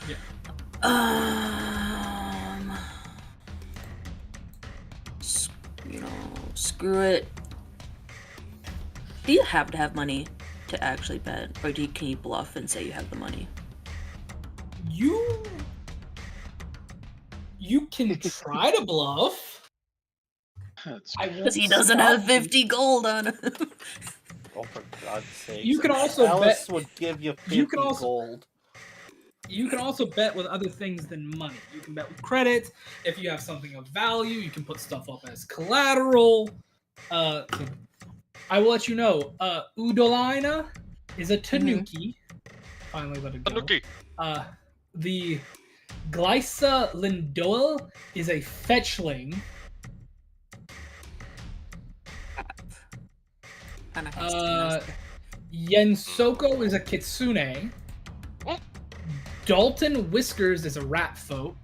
Yeah. Screw it. Do you have to have money to actually bet, or can you bluff and say you have the money? You can try to bluff. Because he doesn't have 50 gold on him. Oh, for God's sake! You can also Alice bet. would give you 50 You can also- gold. You can also bet with other things than money. You can bet with credit. If you have something of value, you can put stuff up as collateral. I will let you know. Udolina is a Tanuki. Finally let it go. Tanuki. The Glysa Lindoel is a fetchling. Kinda hasty. Yensoko is a Kitsune. Dalton Whiskers is a rat folk.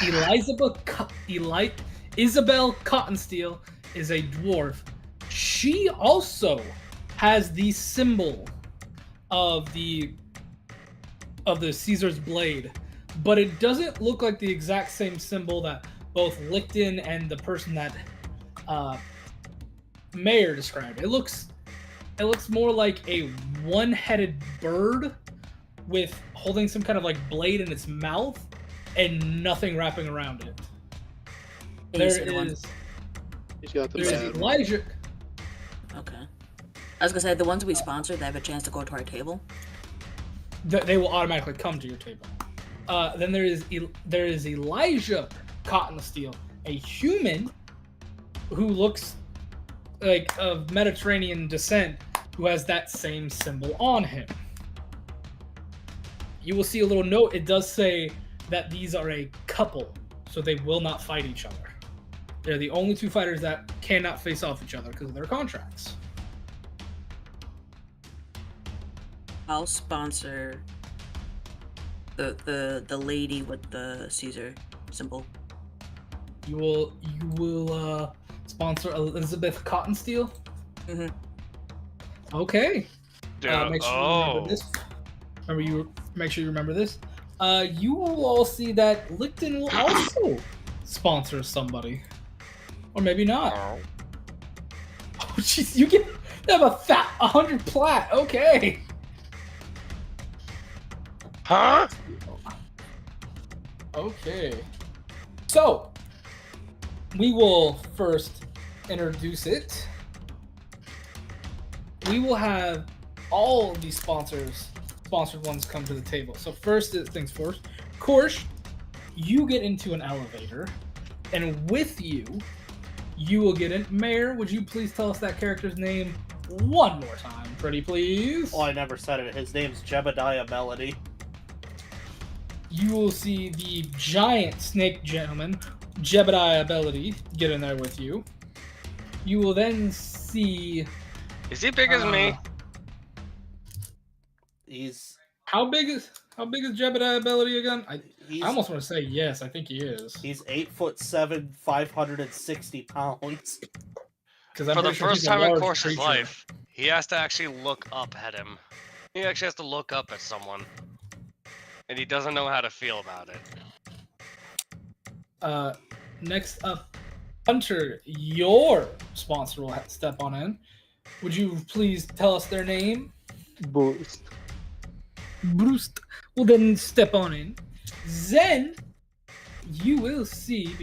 Isabel Cottonsteel is a dwarf. She also has the symbol of the Caesar's blade, but it doesn't look like the exact same symbol that both Licton and the person that Mayor described. It looks more like a one-headed bird with holding some kind of like blade in its mouth and nothing wrapping around it. He's got the There's Elijah. Okay. I was gonna say, the ones we sponsored, they have a chance to go to our table. They will automatically come to your table. Then there is Elijah Cottonsteel, a human who looks like of Mediterranean descent, who has that same symbol on him. You will see a little note. It does say that these are a couple, so they will not fight each other. They're the only two fighters that cannot face off each other because of their contracts. I'll sponsor the lady with the Caesar symbol. You will sponsor Elizabeth Cottonsteel. Mm-hmm. Okay. Dude, Make sure you remember this. Make sure you remember this. You will all see that Licton will also sponsor somebody, or maybe not. Oh, jeez, you have 100 plat. Okay. Huh? Okay. So we will first introduce it. We will have all of these sponsored ones come to the table. So first things first, of course, you get into an elevator, and with you will get in. Mayor, would you please tell us that character's name one more time, pretty please? Oh, I never said it. His name's Jebediah Melody. You will see the giant snake gentleman, Jebediah Ability, get in there with you. You will then see... Is he big as me? He's... How big is Jebediah Ability again? I He's almost want to say yes. I think he is. 8'7", 560 pounds. Because I'm For the pretty sure first he's a time in large Course's creature. life, he has to actually look up at him. He actually has to look up at someone. And he doesn't know how to feel about it. Next up, Hunter, your sponsor will step on in. Would you please tell us their name? Boost. Bruce will then step on in. Then you will see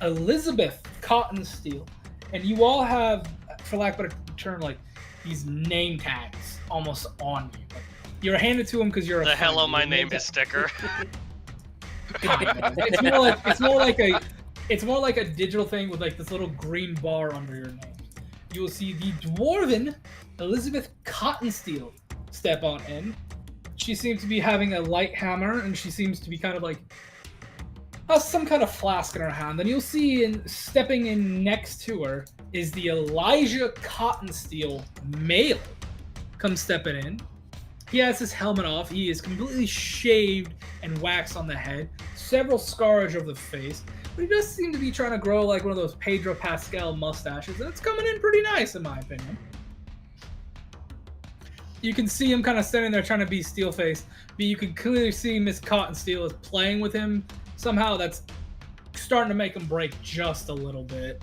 Elizabeth Cottonsteel, and you all have, for lack of a better term, like these name tags almost on you. Like, you're handed to them because you're The a hello, friend. my Your name tag- is sticker. It's more like a digital thing with like this little green bar under your name. You will see the dwarven Elizabeth Cottonsteel step on in. She seems to be having a light hammer, and she seems to be kind of like has some kind of flask in her hand. Then you'll see stepping in next to her is the Elijah Cottonsteel male. Come stepping in. He has his helmet off. He is completely shaved and waxed on the head. Several scars over the face. But he does seem to be trying to grow like one of those Pedro Pascal mustaches, and it's coming in pretty nice, in my opinion. You can see him kind of standing there trying to be steel-faced, but you can clearly see Miss Cottonsteel is playing with him. Somehow that's starting to make him break just a little bit.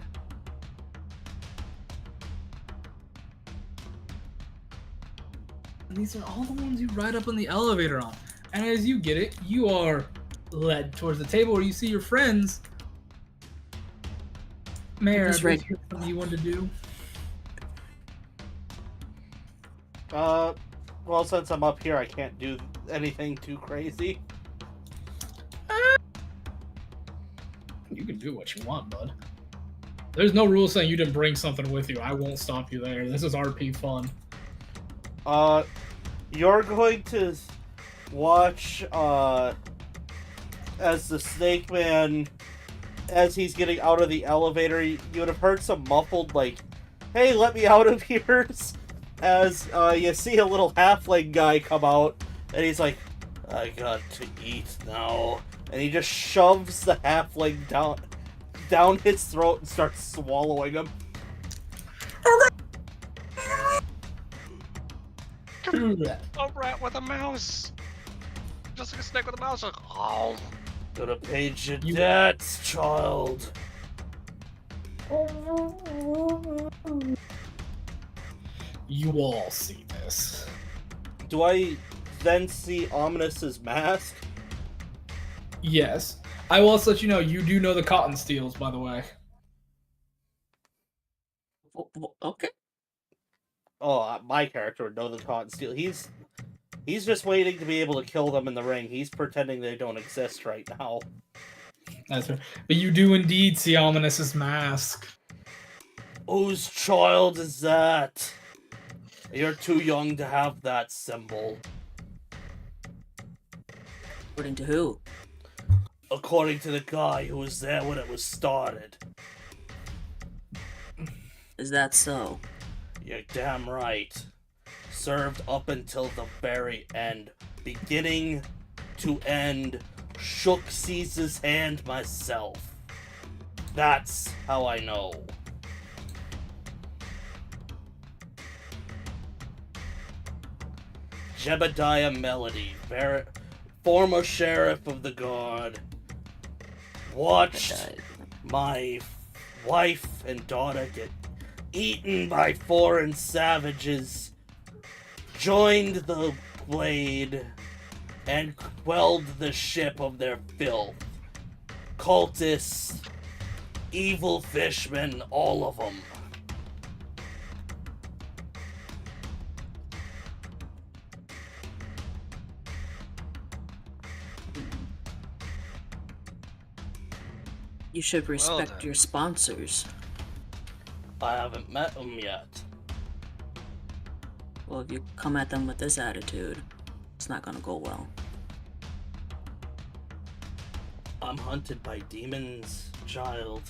And these are all the ones you ride up on the elevator on. And as you get it, you are led towards the table where you see your friends. Mayor, Who's right? something you wanted to do? Well, since I'm up here, I can't do anything too crazy. You can do what you want, bud. There's no rule saying you didn't bring something with you. I won't stop you there. This is RP fun. You're going to watch, as the Snake Man, as he's getting out of the elevator, you would have heard some muffled, like, hey, let me out of here, as, you see a little halfling guy come out, and he's like, I got to eat now, and he just shoves the halfling down his throat and starts swallowing him. A rat with a mouse. Just like a snake with a mouse. Like, oh. Gonna pay your debts, child. You all see this. Do I then see Ominous's mask? Yes. I will also let you know, you do know the cotton steals, by the way. Okay. Oh, my character would know the Cotton Steel. He's just waiting to be able to kill them in the ring. He's pretending they don't exist right now. That's right. But you do indeed see Ominous's mask. Whose child is that? You're too young to have that symbol. According to who? According to the guy who was there when it was started. Is that so? You're damn right. Served up until the very end. Beginning to end. Shook Caesar's hand myself. That's how I know. Jebediah Melody, former sheriff of the guard, watched my wife and daughter get eaten by foreign savages, joined the blade, and quelled the ship of their filth. Cultists, evil fishmen, all of them. You should respect then. your sponsors. I haven't met them yet. Well, if you come at them with this attitude, it's not gonna go well. I'm hunted by demons, child.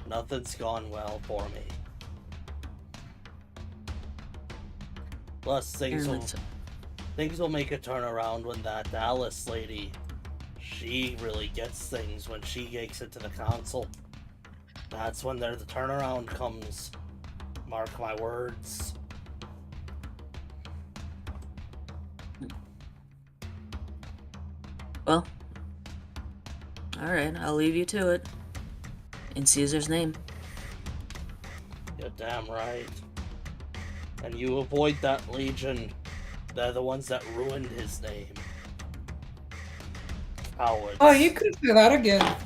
Nothing's gone well for me. Plus, things will make a turnaround when that Alice lady, she really gets things when she makes it to the council. That's when the turnaround comes. Mark my words. Well, alright, I'll leave you to it. In Caesar's name. You're damn right. And you avoid that legion. They're the ones that ruined his name. Cowards. Oh, you couldn't say that again.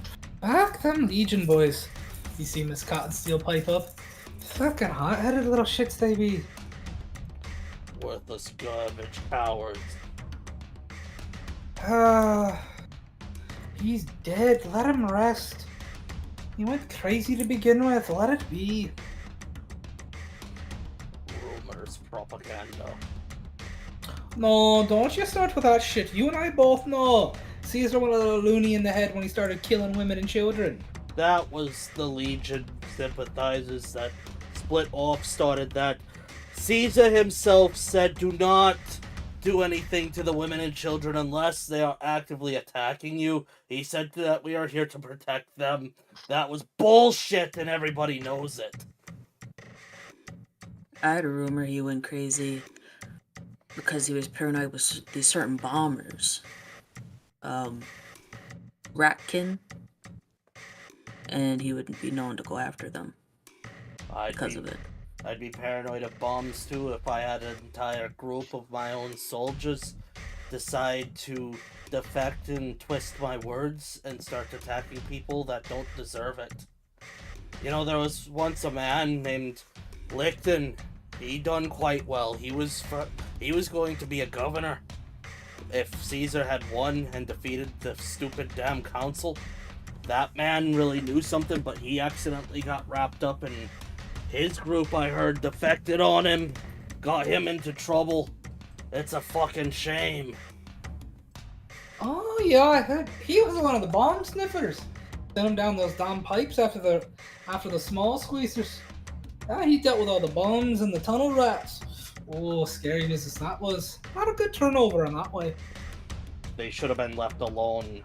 Fuck them Legion boys. You see Miss Cottonsteel pipe up? Fucking hot-headed little shits they be. Worthless garbage cowards. He's dead. Let him rest. He went crazy to begin with. Let it be. Rumors, propaganda. No, don't you start with that shit. You and I both know. Caesar went a little loony in the head when he started killing women and children. That was the Legion sympathizers that split off, started that. Caesar himself said, do not do anything to the women and children unless they are actively attacking you. He said that we are here to protect them. That was bullshit, and everybody knows it. I had a rumor he went crazy because he was paranoid with these certain bombers. Ratkin, and he would be known to go after them because of it. I'd be paranoid of bombs too if I had an entire group of my own soldiers decide to defect and twist my words and start attacking people that don't deserve it. You know, there was once a man named Licton. He done quite well. He was going to be a governor if Caesar had won and defeated the stupid damn council. That man really knew something, but he accidentally got wrapped up in his group, I heard, defected on him, got him into trouble. It's a fucking shame. Oh yeah, I heard he was one of the bomb sniffers. Sent him down those damn pipes after the small squeezers. Yeah, he dealt with all the bombs and the tunnel rats. Oh, scary business that was. Not a good turnover in that way. They should have been left alone.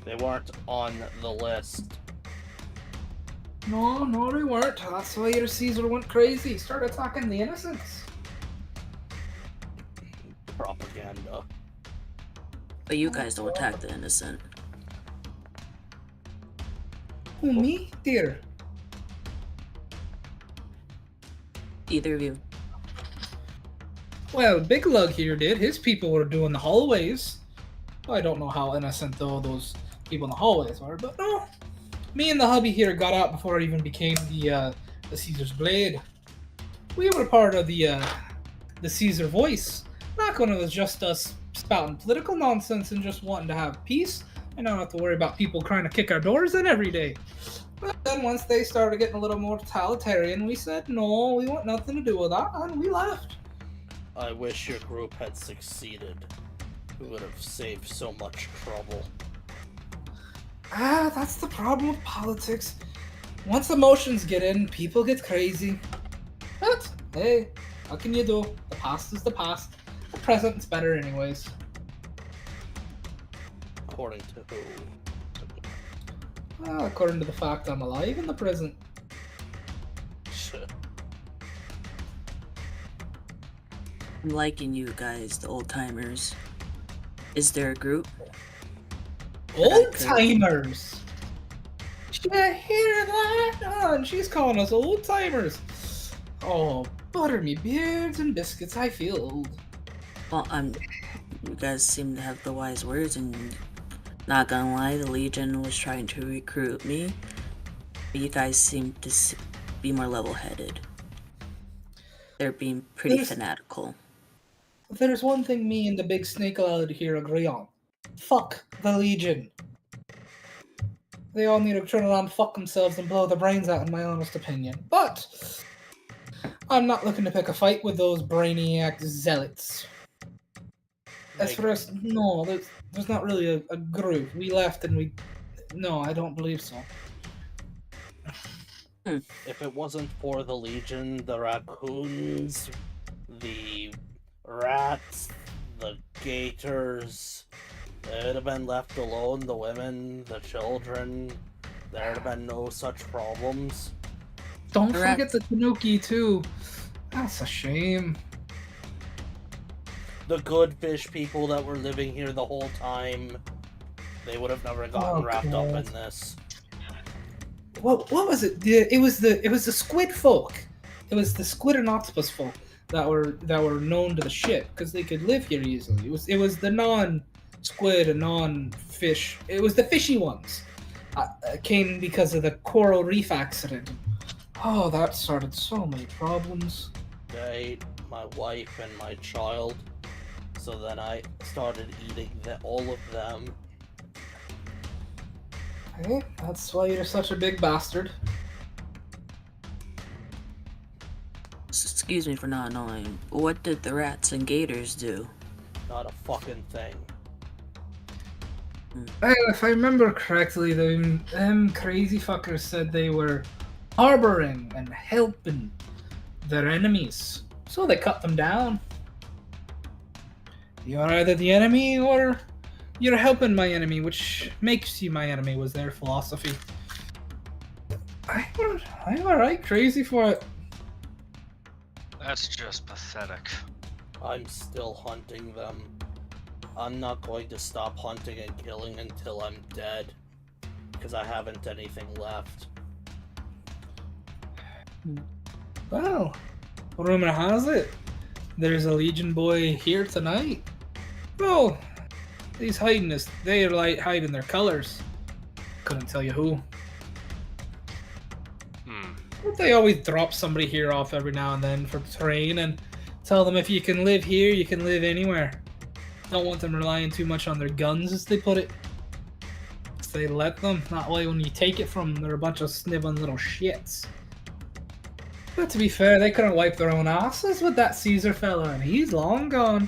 They weren't on the list. No, they weren't. That's why your Caesar went crazy. Started attacking the innocents. Propaganda. But you guys don't attack the innocent. Who, me? Dear. Either of you. Well, Big Lug here did. His people were doing the hallways. I don't know how innocent though those people in the hallways were, but no. Me and the hubby here got out before it even became the Caesar's Blade. We were part of the Caesar Voice. Back when it was just us spouting political nonsense and just wanting to have peace and not have to worry about people trying to kick our doors in every day. But then once they started getting a little more totalitarian, we said, no, we want nothing to do with that, and we left. I wish your group had succeeded. We would have saved so much trouble. That's the problem with politics. Once emotions get in, people get crazy. But, hey, what can you do? The past is the past. The present's better anyways. According to who? Well, according to the fact I'm alive in the present. Shit. I'm liking you guys, the old timers. Is there a group? Old timers! Did you hear that? Oh, and she's calling us old timers. Oh, butter me beards and biscuits, I feel old. Well, you guys seem to have the wise words, and not gonna lie, the Legion was trying to recruit me. But you guys seem to be more level-headed. They're being pretty fanatical. There's one thing me and the big snake allowed here agree on. Fuck the Legion. They all need to turn around, fuck themselves, and blow their brains out, in my honest opinion. But I'm not looking to pick a fight with those brainiac zealots. As for us, no, there's not really a group. We left and we... No, I don't believe so. If it wasn't for the Legion, the raccoons, the rats, the gators, they'd have been left alone, the women, the children, there'd have been no such problems. Don't forget the Tanuki, too. That's a shame. The good fish people that were living here the whole time, they would have never gotten wrapped up in this. What was it? It was the squid folk. It was the squid and octopus folk that were known to the ship because they could live here easily. It was the non-squid and non-fish. It was the fishy ones. Came because of the coral reef accident. Oh, that started so many problems. They ate my wife and my child, so then I started eating all of them. Hey, that's why you're such a big bastard. Excuse me for not knowing. What did the rats and gators do? Not a fucking thing. Well, if I remember correctly, them crazy fuckers said they were harboring and helping their enemies. So they cut them down. You're either the enemy or you're helping my enemy, which makes you my enemy, was their philosophy. I'm alright, crazy for it. That's just pathetic. I'm still hunting them. I'm not going to stop hunting and killing until I'm dead. Because I haven't anything left. Well, rumor has it there's a Legion boy here tonight. Oh, he's hiding this. They're like hiding their colors. Couldn't tell you who. But they always drop somebody here off every now and then for terrain and tell them if you can live here, you can live anywhere. Don't want them relying too much on their guns, as they put it. So they let them. That way, when you take it from them, they're a bunch of sniveling little shits. But to be fair, they couldn't wipe their own asses with that Caesar fella, and he's long gone.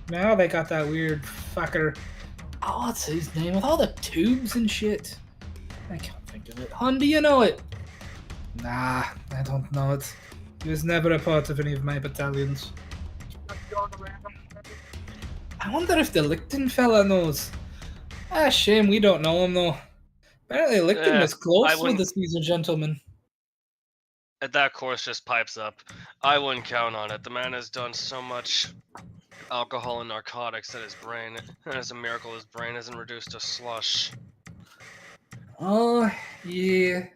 Now they got that weird fucker. Oh, what's his name? With all the tubes and shit. I can't think of it. Hun, do you know it? Nah, I don't know it. He was never a part of any of my battalions. I wonder if the Licton fella knows. Ah, shame we don't know him though. Apparently Licton was close with the Caesar gentleman. That course just pipes up. I wouldn't count on it. The man has done so much alcohol and narcotics that his brain, and it's a miracle his brain isn't reduced to slush. Oh, yeah.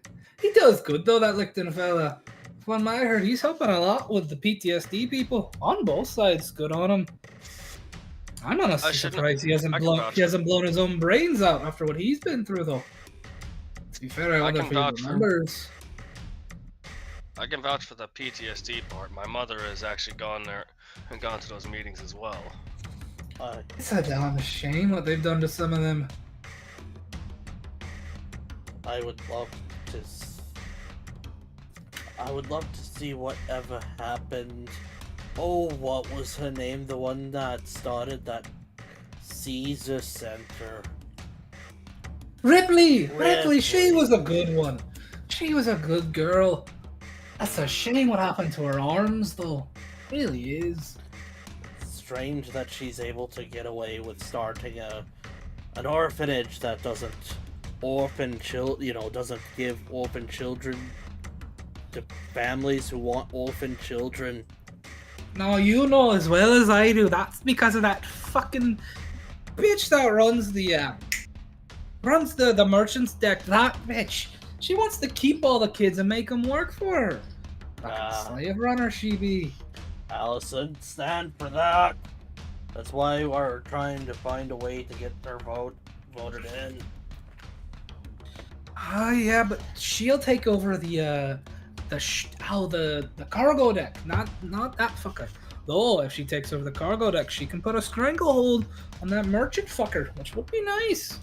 He does good though, that Licton fella. From what I heard, he's helping a lot with the PTSD people. On both sides, good on him. I'm honestly surprised he hasn't blown his own brains out after what he's been through though. To be fair, I wonder if he remembers. I can vouch for the PTSD part. My mother has actually gone there and gone to those meetings as well. It's a damn shame what they've done to some of them. I would love to see whatever happened. Oh, what was her name? The one that started that Caesar Center. Ripley, she was a good one. She was a good girl. That's a shame what happened to her arms, though. It really is. Strange that she's able to get away with starting an orphanage that doesn't doesn't give orphan children to families who want orphan children. Now you know as well as I do. That's because of that fucking bitch that runs the merchant's deck. That bitch. She wants to keep all the kids and make them work for her. Fucking slave runner she be. Allison, stand for that. That's why we're trying to find a way to get their voted in. Oh yeah, but she'll take over the cargo deck. Not that fucker. Though if she takes over the cargo deck, she can put a stranglehold on that merchant fucker, which would be nice.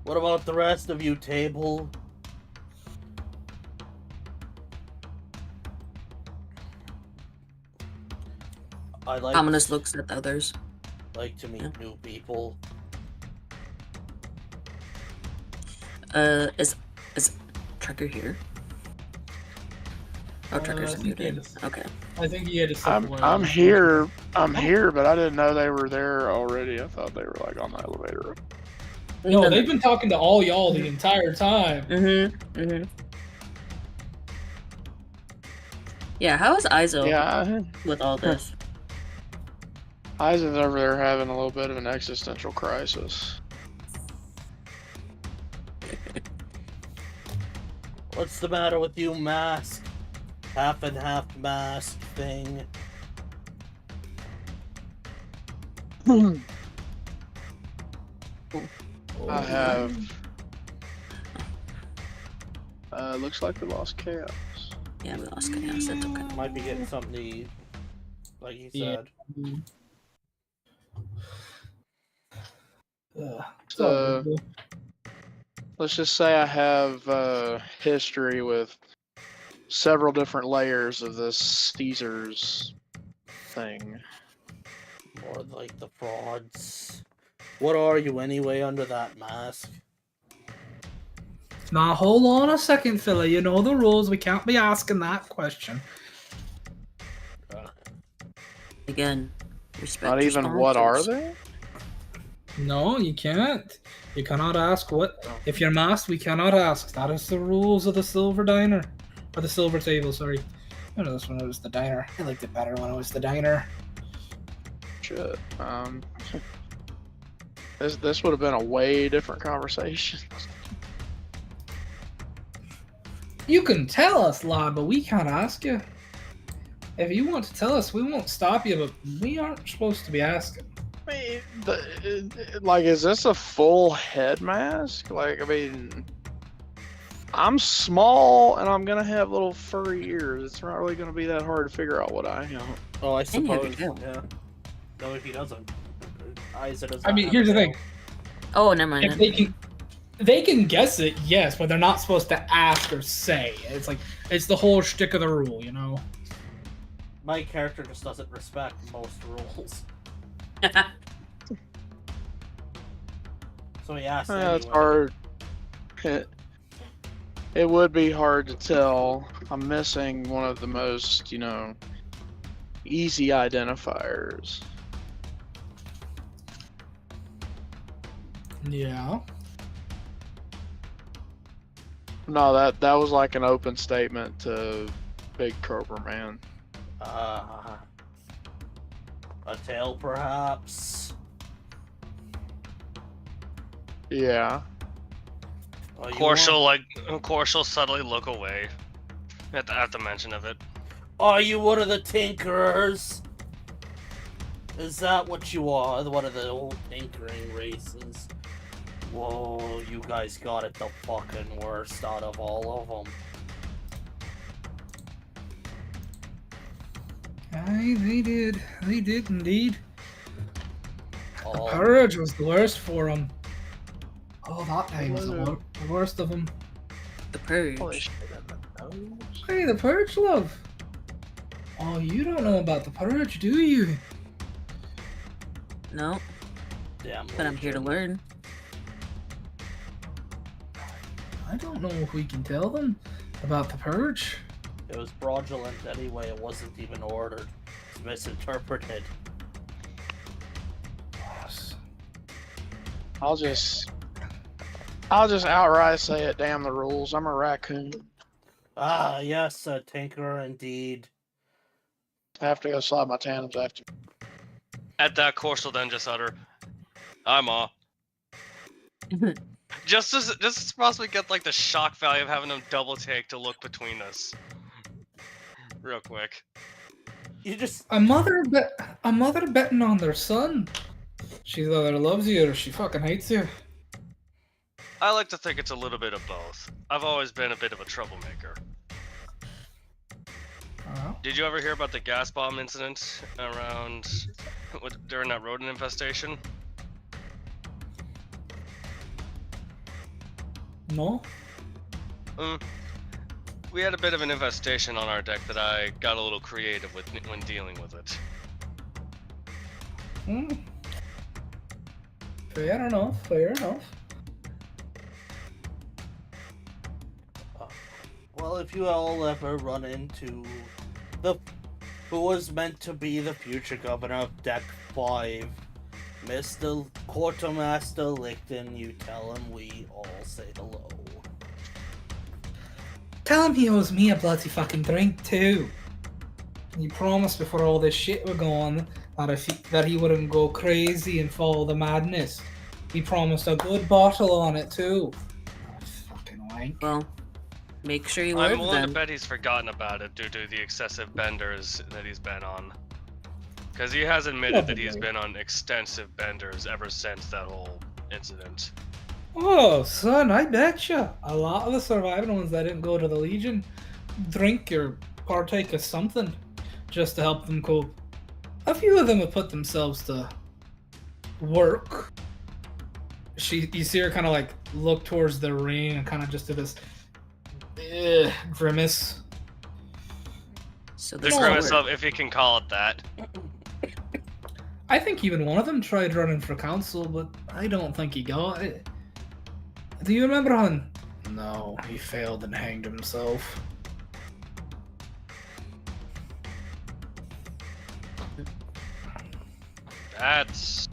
What about the rest of you, Table? Ominous looks at the others. Like to meet new people. Is Trucker here? Oh, Trucker's muted. Okay. I think he had to. I'm here, but I didn't know they were there already. I thought they were like on the elevator. No, they've been talking to all y'all the entire time. Yeah, how is Izo with all this? Izo's over there having a little bit of an existential crisis. What's the matter with you, mask? Half and half mask thing. I have. Looks like we lost Chaos. Yeah, we lost Chaos. That's okay. Might be getting something to eat, like he said. So, let's just say I have history with several different layers of this Caesar's thing. More like the frauds. What are you anyway under that mask? Now hold on a second, fella. You know the rules. We can't be asking that question. Again, respect. Not your even what are sponsors. they? No, you can't. You cannot ask what. If you're masked, we cannot ask. That is the rules of the silver diner. Or the silver table, sorry. I know this one was the diner. I liked it better when it was the diner. Shit. This would have been a way different conversation. You can tell us, lad, but we can't ask you. If you want to tell us, we won't stop you, but we aren't supposed to be asking. I mean, like, is this a full head mask? Like, I mean, I'm small and I'm gonna have little furry ears. It's not really gonna be that hard to figure out what I am. Oh, I And you have a suppose. tail. Yeah. No, if he doesn't. Isaac does I not mean, have here's a the thing. tail. Oh, never mind. If they can guess it, yes, but they're not supposed to ask or say. It's like it's the whole shtick of the rule, you know. My character just doesn't respect most rules. So he asked Yeah, it's anyway. hard. It would be hard to tell. I'm missing one of the most, easy identifiers. Yeah. No, that was like an open statement to Big Cobra Man. A tail, perhaps. Yeah. Oh, you Of course she'll subtly look away at the mention of it. Are you one of the tinkerers? Is that what you are? One of the old tinkering races? Whoa, you guys got it the fucking worst out of all of them. Aye, they did. They did indeed. The Oh, purge was the worst for them. Oh, that time was the worst of them. The purge. Holy shit, in the nose. Hey, the purge, love. Oh, you don't know about the purge, do you? No, damn. but I'm here to learn. I don't know if we can tell them about the purge. It was fraudulent anyway. It wasn't even ordered. It's misinterpreted. Yes. I'll just outright say it. Damn the rules. I'm a raccoon. Ah, yes, a tinkerer indeed. I have to go slide my tandems after. At that, Course will then just utter, "I'm off." just to possibly get like the shock value of having them double take to look between us, real quick. You just A mother betting on their son. She either loves you or she fucking hates you. I like to think it's a little bit of both. I've always been a bit of a troublemaker. Did you ever hear about the gas bomb incident during that rodent infestation? No? We had a bit of an infestation on our deck that I got a little creative with when dealing with it. Fair enough, fair enough. well, if you all ever run into who was meant to be the future governor of Deck 5, Mr. Quartermaster Licton, you tell him we all say hello. Tell him he owes me a bloody fucking drink too. He promised before all this shit were going that he wouldn't go crazy and follow the madness. He promised a good bottle on it too. Fucking wank. Well, make sure you I'm live willing to then. bet he's forgotten about it due to the excessive benders that he's been on. Because he has admitted that he's been on extensive benders ever since that whole incident. Oh, son, I betcha. A lot of the surviving ones that didn't go to the Legion drink or partake of something just to help them cope. A few of them have put themselves to work. You see her kind of like look towards the ring and kind of just do this grimace. So The there's grimace no of, if you can call it that. I think even one of them tried running for council, but I don't think he got it. Do you remember Han? No, he failed and hanged himself. That's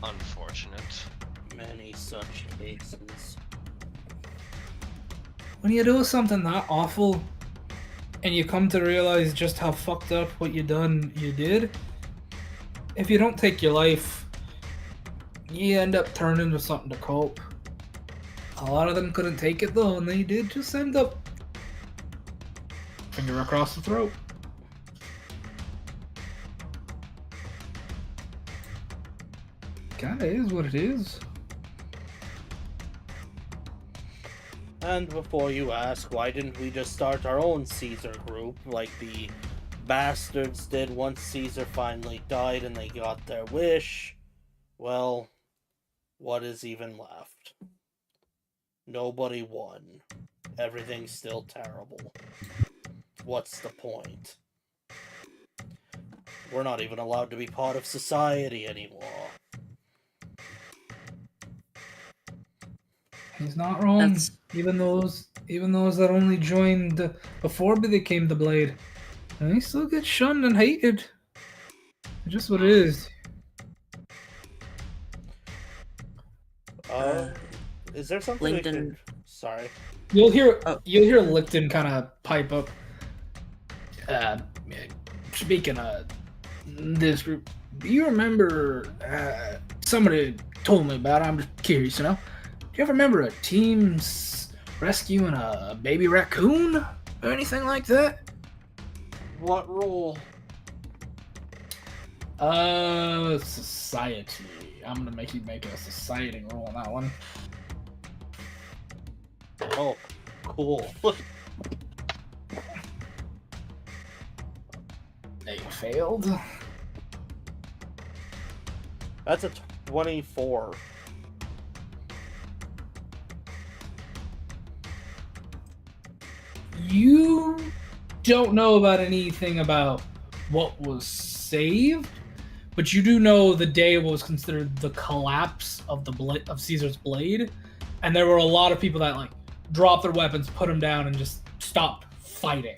unfortunate. Many such cases. When you do something that awful, and you come to realize just how fucked up what you did, if you don't take your life, you end up turning to something to cope. A lot of them couldn't take it though, and they did just end up finger across the throat. Kinda is what it is. And before you ask, why didn't we just start our own Caesar group like the bastards did once Caesar finally died and they got their wish? Well, what is even left? Nobody won. Everything's still terrible. What's the point? We're not even allowed to be part of society anymore. He's not wrong. Even those that only joined before they came to Blade, they still get shunned and hated. It's just what it is. Is there something we LinkedIn. could... Sorry. You'll hear Licton kind of pipe up. Speaking of this group, do you remember somebody told me about it? I'm just curious, you know. Do you ever remember a team rescuing a baby raccoon or anything like that? What role? Society. I'm gonna make you make a society roll on that one. Oh, cool. They failed. That's a 24. You don't know about anything about what was saved, but you do know the day was considered the collapse of of Caesar's blade, and there were a lot of people that like dropped their weapons, put them down, and just stopped fighting.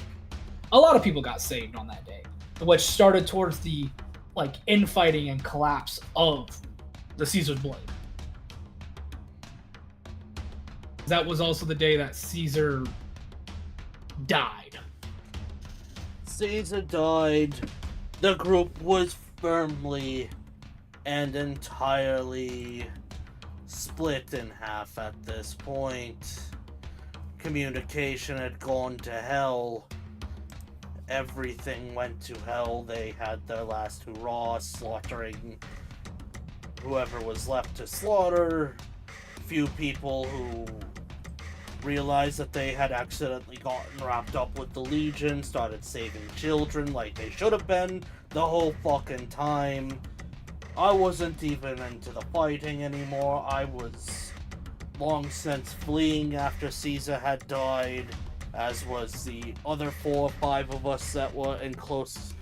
A lot of people got saved on that day, which started towards the like infighting and collapse of the Caesar's blade. That was also the day that Caesar died. Caesar died. The group was firmly and entirely split in half at this point. Communication had gone to hell. Everything went to hell. They had their last hurrah, slaughtering whoever was left to slaughter. Few people who realized that they had accidentally gotten wrapped up with the Legion started saving children like they should have been the whole fucking time. I wasn't even into the fighting anymore. I was long since fleeing after Caesar had died, as was the other 4 or 5 of us that were in close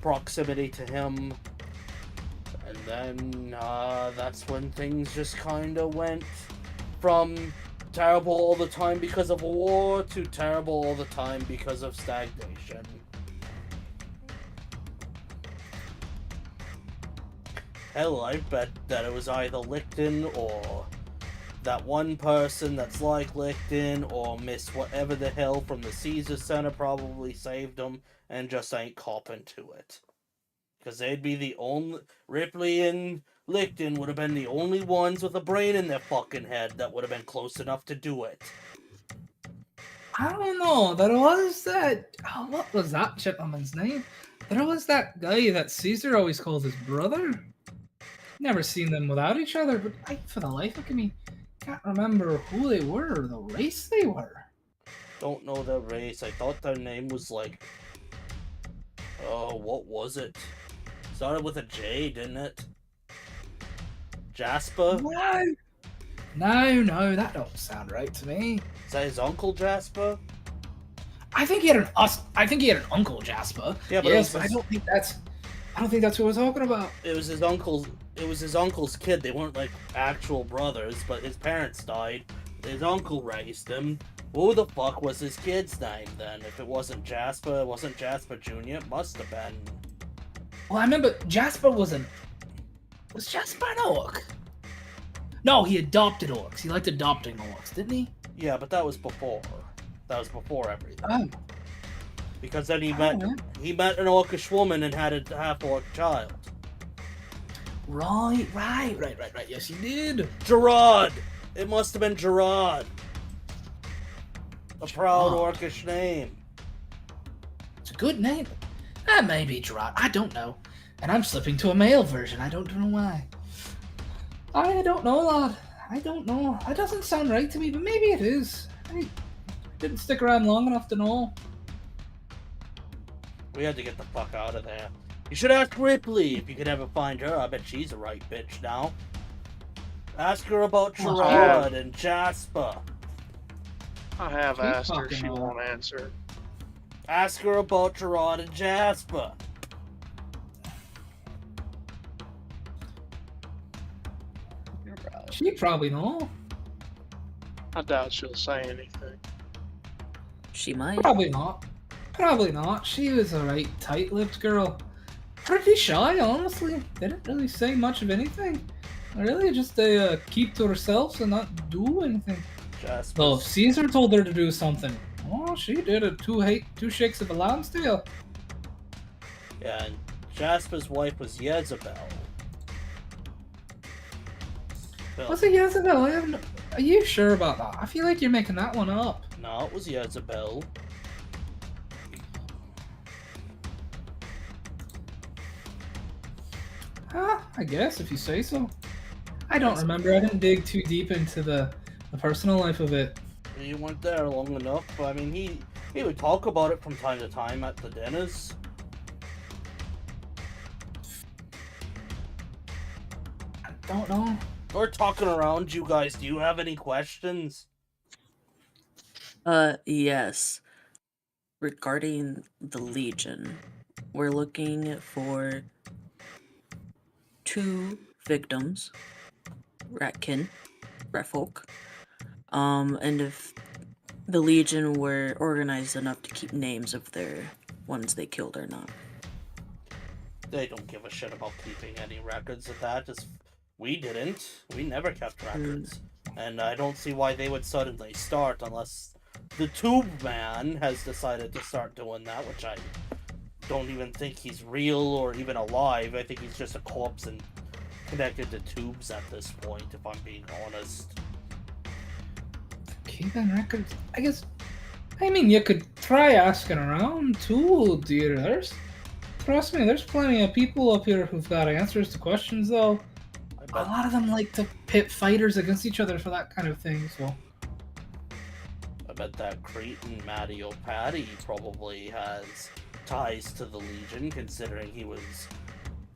proximity to him. And then that's when things just kind of went from terrible all the time because of war to terrible all the time because of stagnation. Hell, I bet that it was either Licton or that one person that's like Licton or Miss whatever the hell from the Caesar Center probably saved them and just ain't copping to it. Because they'd be the only... Ripley and Licton would have been the only ones with a brain in their fucking head that would have been close enough to do it. I don't know. There was that... Oh, what was that gentleman's name? There was that guy that Caesar always called his brother. Never seen them without each other, but for the life of me, can't remember who they were or the race they were. Don't know their race. I thought their name was like... Oh, what was it? Started with a J, didn't it? Jasper? No, that don't sound right to me. Is that his uncle Jasper? I think he had an uncle Jasper. Yeah, but yes, but I don't think that's what we're talking about. It was his uncle's kid. They weren't like actual brothers, but his parents died. His uncle raised him. Who the fuck was his kid's name then? If it wasn't Jasper Jr., it must have been. Well, I remember Jasper was Jasper an orc? No, he adopted orcs. He liked adopting orcs, didn't he? Yeah, but that was before. That was before everything. Oh. Because then he Oh, met yeah. an orcish woman and had a half-orc child. Right. Yes, he did. Gerard! It must have been Gerard. A proud Gerard. orcish name. It's a good name. Maybe Gerard. I don't know. And I'm slipping to a male version. I don't know why. I don't know, lad. I don't know. That doesn't sound right to me, but maybe it is. I didn't stick around long enough to know. We had to get the fuck out of there. You should ask Ripley if you could ever find her. I bet she's a right bitch now. Ask her about Oh, Gerard and Jasper. I have Keep asked her. talking She about won't answer. Ask her about Gerard and Jasper. She probably know. I doubt she'll say anything. She might. Probably not. Probably not. She was a right tight-lipped girl. Pretty shy, honestly. Didn't really say much of anything. Really, just keep to herself and not do anything. Jasper. Though if Caesar told her to do something, oh, she did it. Two shakes of a lamb's tail. Yeah, and Jasper's wife was Jezebel. Was it Jezebel? Are you sure about that? I feel like you're making that one up. No, it was Jezebel. I guess, if you say so. I don't remember. I didn't dig too deep into the personal life of it. You weren't there long enough, but I mean, he would talk about it from time to time at the dinners. I don't know. We're talking around you guys. Do you have any questions? Yes. Regarding the Legion, we're looking for 2 victims, ratkin, ratfolk. And if the Legion were organized enough to keep names of their ones they killed or not. They don't give a shit about keeping any records of that. Just we didn't. We never kept records, and I don't see why they would suddenly start unless the Tube Man has decided to start doing that, which I don't even think he's real or even alive. I think he's just a corpse and connected to tubes at this point, if I'm being honest. Keeping records? I guess. I mean, you could try asking around too, dear. Trust me, there's plenty of people up here who've got answers to questions, though. A lot of them like to pit fighters against each other for that kind of thing, so. I bet that Cretan Matty O'Patty probably has ties to the Legion, considering he was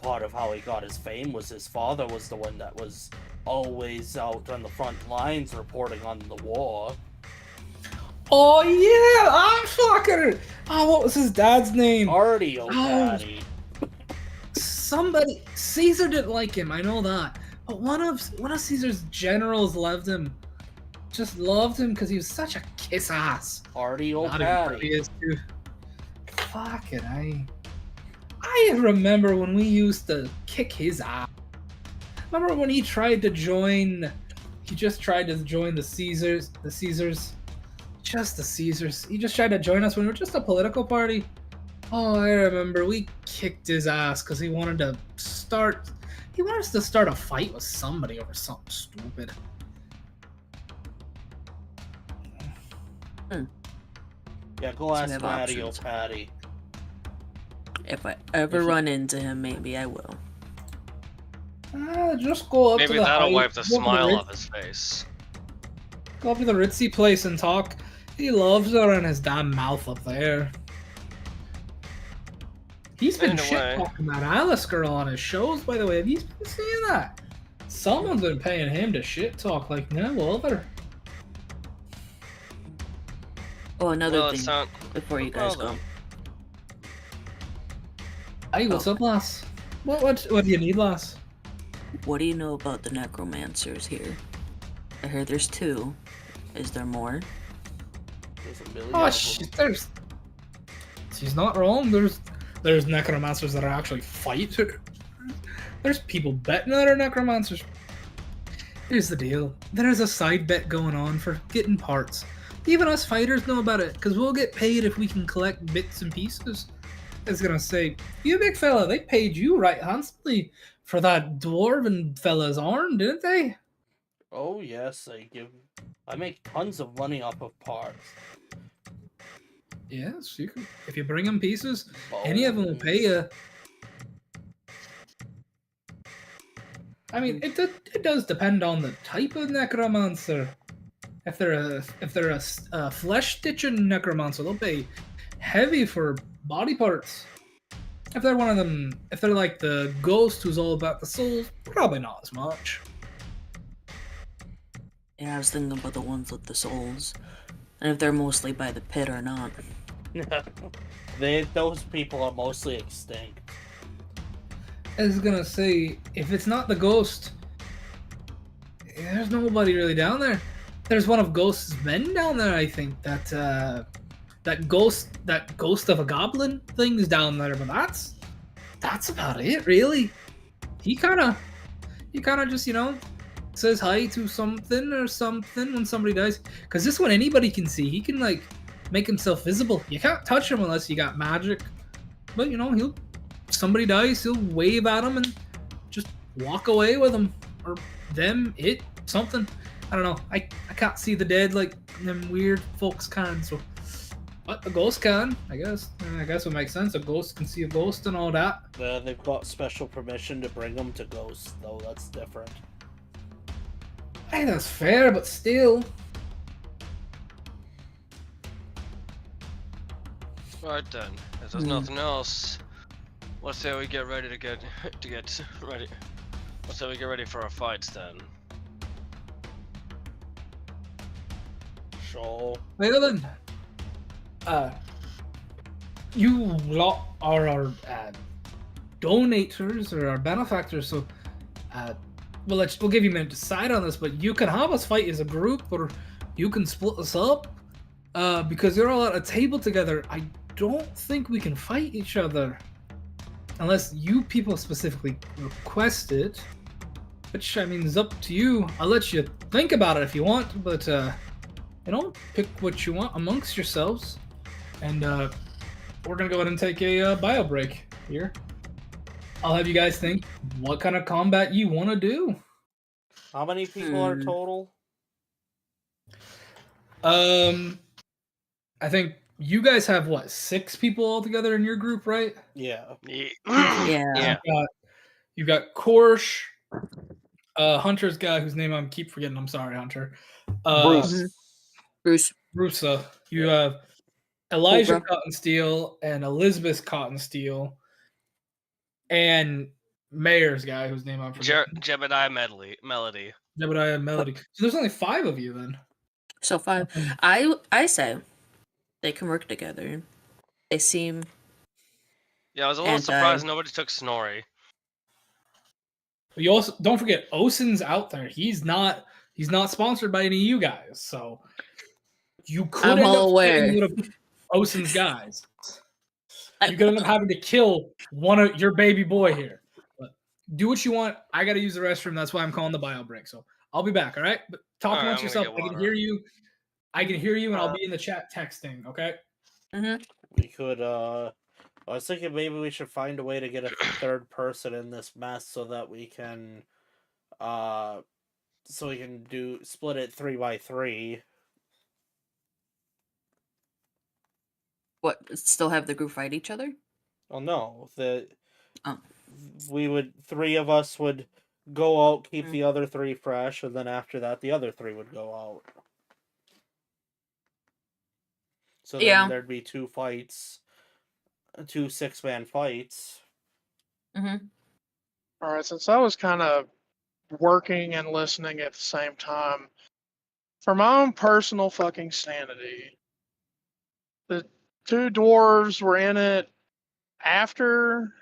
part of how he got his fame. Was his father was the one that was always out on the front lines reporting on the war. Oh yeah, I'm fucking. Oh, what was his dad's name? Artie O'Patty. Somebody. Caesar didn't like him. I know that. But one of Caesar's generals loved him. Just loved him because he was such a kiss ass. Artie Not even O'Patty. he is, too. Fucking I remember when we used to kick his ass. Remember when he tried to join? He just tried to join the Caesars. Just the Caesars. He just tried to join us when we were just a political party. Oh, I remember. We kicked his ass because he wanted us to start a fight with somebody over something stupid. Yeah, go So we ask have Matty options. O'Patty. If I ever run into him, maybe I will. Just go up to Maybe the that'll high- wipe the go up to smile Ritz- off his face. Go up to the ritzy place and talk. He loves her and his damn mouth up there. He's been Anyway. shit talking that Alice girl on his shows, by the way. Have you been seeing that? Someone's been paying him to shit talk like no other. Oh, another Well, thing it's not before you guys go. problem. Hey, what's up, lass? What do you need, lass? What do you know about the necromancers here? I heard there's 2. Is there more? There's a million Oh of shit, them. she's not wrong. There's There's necromancers that are actually fighters. There's people betting that are necromancers. Here's the deal. There's a side bet going on for getting parts. Even us fighters know about it, because we'll get paid if we can collect bits and pieces. I was gonna say, you big fella, they paid you right handsomely for that dwarven fella's arm, didn't they? Oh yes, I make tons of money off of parts. Yes, you can. If you bring them pieces, any of them will pay you. I mean, it does depend on the type of necromancer. If they're a flesh stitching necromancer, they'll pay heavy for body parts. If they're one of them, if they're like the ghost who's all about the souls, probably not as much. Yeah, I was thinking about the ones with the souls, and if they're mostly by the pit or not. Those people are mostly extinct. I was gonna say, if it's not the ghost, there's nobody really down there. There's one of Ghost's men down there, I think. That ghost of a goblin thing is down there, but that's about it, really. He kind of just says hi to something or something when somebody dies. Because this one anybody can see. He can like make himself visible. You can't touch him unless you got magic. But somebody dies, he'll wave at him and just walk away with him or them, something. I don't know. I can't see the dead like them weird folks can. So, but a ghost can, I guess. I guess it makes sense. A ghost can see a ghost and all that. They've got special permission to bring them to ghosts, though. That's different. Hey, that's fair, but still. Right then, if there's nothing else, let's say we get ready to get ready. Let's say we get ready for our fights then. Sure. Well then, you lot are our donators or our benefactors, so we'll give you a minute to decide on this, but you can have us fight as a group, or you can split us up, because you're all at a table together. I don't think we can fight each other unless you people specifically request it, which I mean is up to you. I'll let you think about it if you want, but pick what you want amongst yourselves, and we're gonna go ahead and take a bio break here. I'll have you guys think what kind of combat you want to do. How many people are total? I think you guys have 6 people all together in your group, right? Yeah. Yeah. You've got Korsh, Hunter's guy whose name I keep forgetting. I'm sorry, Hunter. Bruce. Rusa. You have Elijah Cottonsteel and Elizabeth Cottonsteel, and Mayor's guy whose name I'm forgetting. Jebediah Melody. Jebediah Melody. So there's only 5 of you then. So 5. I say they can work together. They seem. Yeah, I was a little surprised nobody took Snorri. You also don't forget Osin's out there. He's not sponsored by any of you guys, so you could I'm end all up aware. fighting one of Osin's guys. You could end up having to kill one of your baby boy here. But do what you want. I got to use the restroom. That's why I'm calling the bio break. So I'll be back. All right. But talk amongst yourself. I can hear you. And I'll be in the chat texting. Okay. We could. I was thinking maybe we should find a way to get a third person in this mess so that we can, split it 3x3. What? Still have the group fight each other? Well, no. 3 of us would go out, keep the other 3 fresh, and then after that, the other 3 would go out. So then there'd be 2 fights, 2 6-man fights. All right, since I was kind of working and listening at the same time, for my own personal fucking sanity, the 2 dwarves were in it after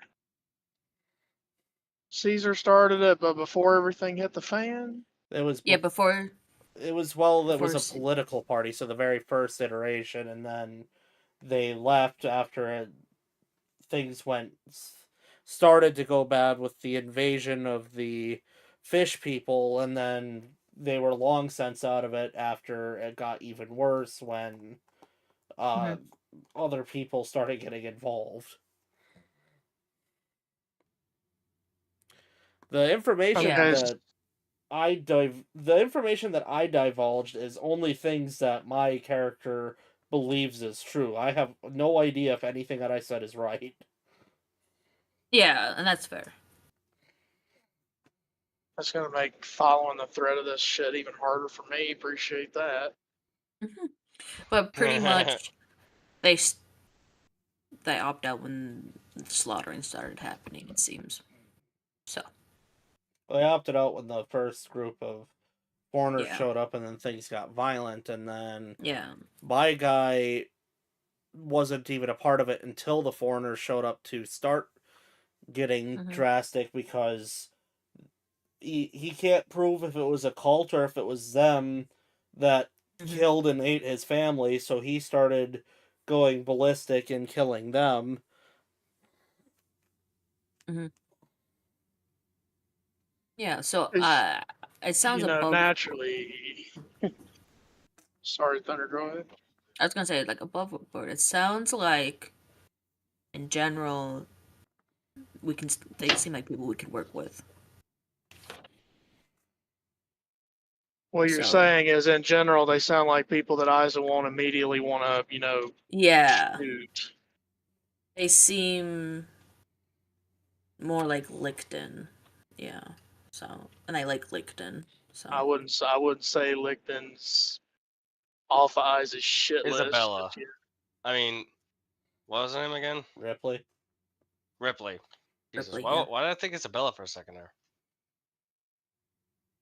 Caesar started it, but before everything hit the fan? It was before. It was it was a political party, so the very first iteration, and then they left after things started to go bad with the invasion of the fish people, and then they were long since out of it after it got even worse when other people started getting involved. The information Yeah. that the information that I divulged is only things that my character believes is true. I have no idea if anything that I said is right. Yeah, and that's fair. That's gonna make following the thread of this shit even harder for me. Appreciate that. But pretty much, they opt out when the slaughtering started happening. It seems. So. I opted out when the first group of foreigners Yeah. showed up, and then things got violent, and then Yeah. my guy wasn't even a part of it until the foreigners showed up to start getting drastic, because he can't prove if it was a cult or if it was them that killed and ate his family, so he started going ballistic and killing them. Yeah, so it sounds above naturally. Sorry, Thunder, go ahead. I was gonna say, like, above board. It sounds like, in general, they seem like people we can work with. What you're saying is, in general, they sound like people that Isa won't immediately want to, yeah, shoot. They seem more like Licton. Yeah. So, and I like Licton. So I wouldn't say Licton's off of Isa's shit Isabella. list. I mean, what was her name again? Ripley. Jesus, Ripley, why did I think Isabella for a second there?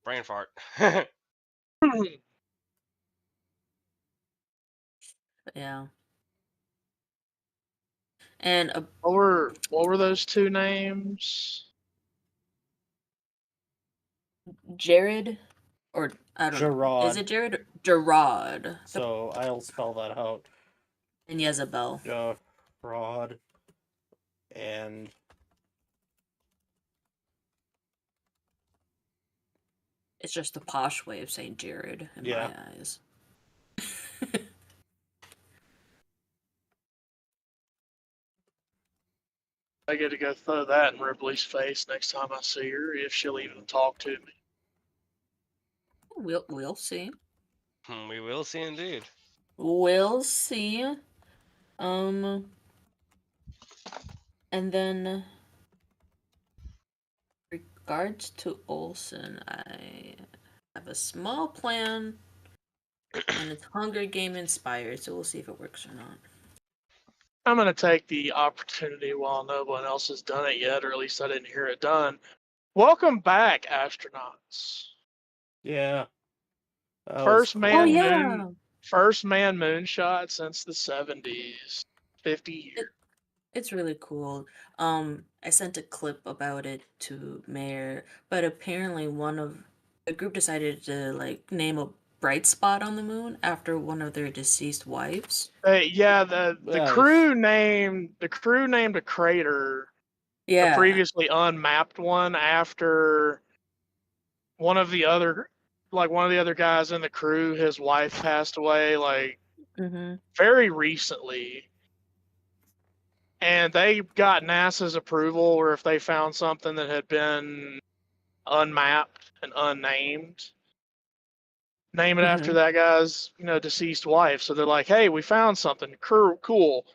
Brain fart. yeah. And what were those two names? Jared, or I don't know. Is it Jared? Or Gerard. So I'll spell that out. And Jezebel. Gerard. And it's just the posh way of saying Jared in my eyes. I get to go throw that in Ripley's face next time I see her, if she'll even talk to me. We'll see. We will see indeed. We'll see. And then regards to Olsen, I have a small plan, and it's Hunger Game inspired, so we'll see if it works or not. I'm going to take the opportunity while no one else has done it yet, or at least I didn't hear it done. Welcome back, astronauts. Yeah. First man moonshot since the 70s. 50 years. It's really cool. I sent a clip about it to Mayor, but apparently the group decided to name a bright spot on the moon after one of their deceased wives. The crew named a crater, a previously unmapped one, after one of the other guys in the crew. His wife passed away very recently, and they got NASA's approval, or if they found something that had been unmapped and unnamed, name it after that guy's deceased wife. So they're like, hey, we found something cool,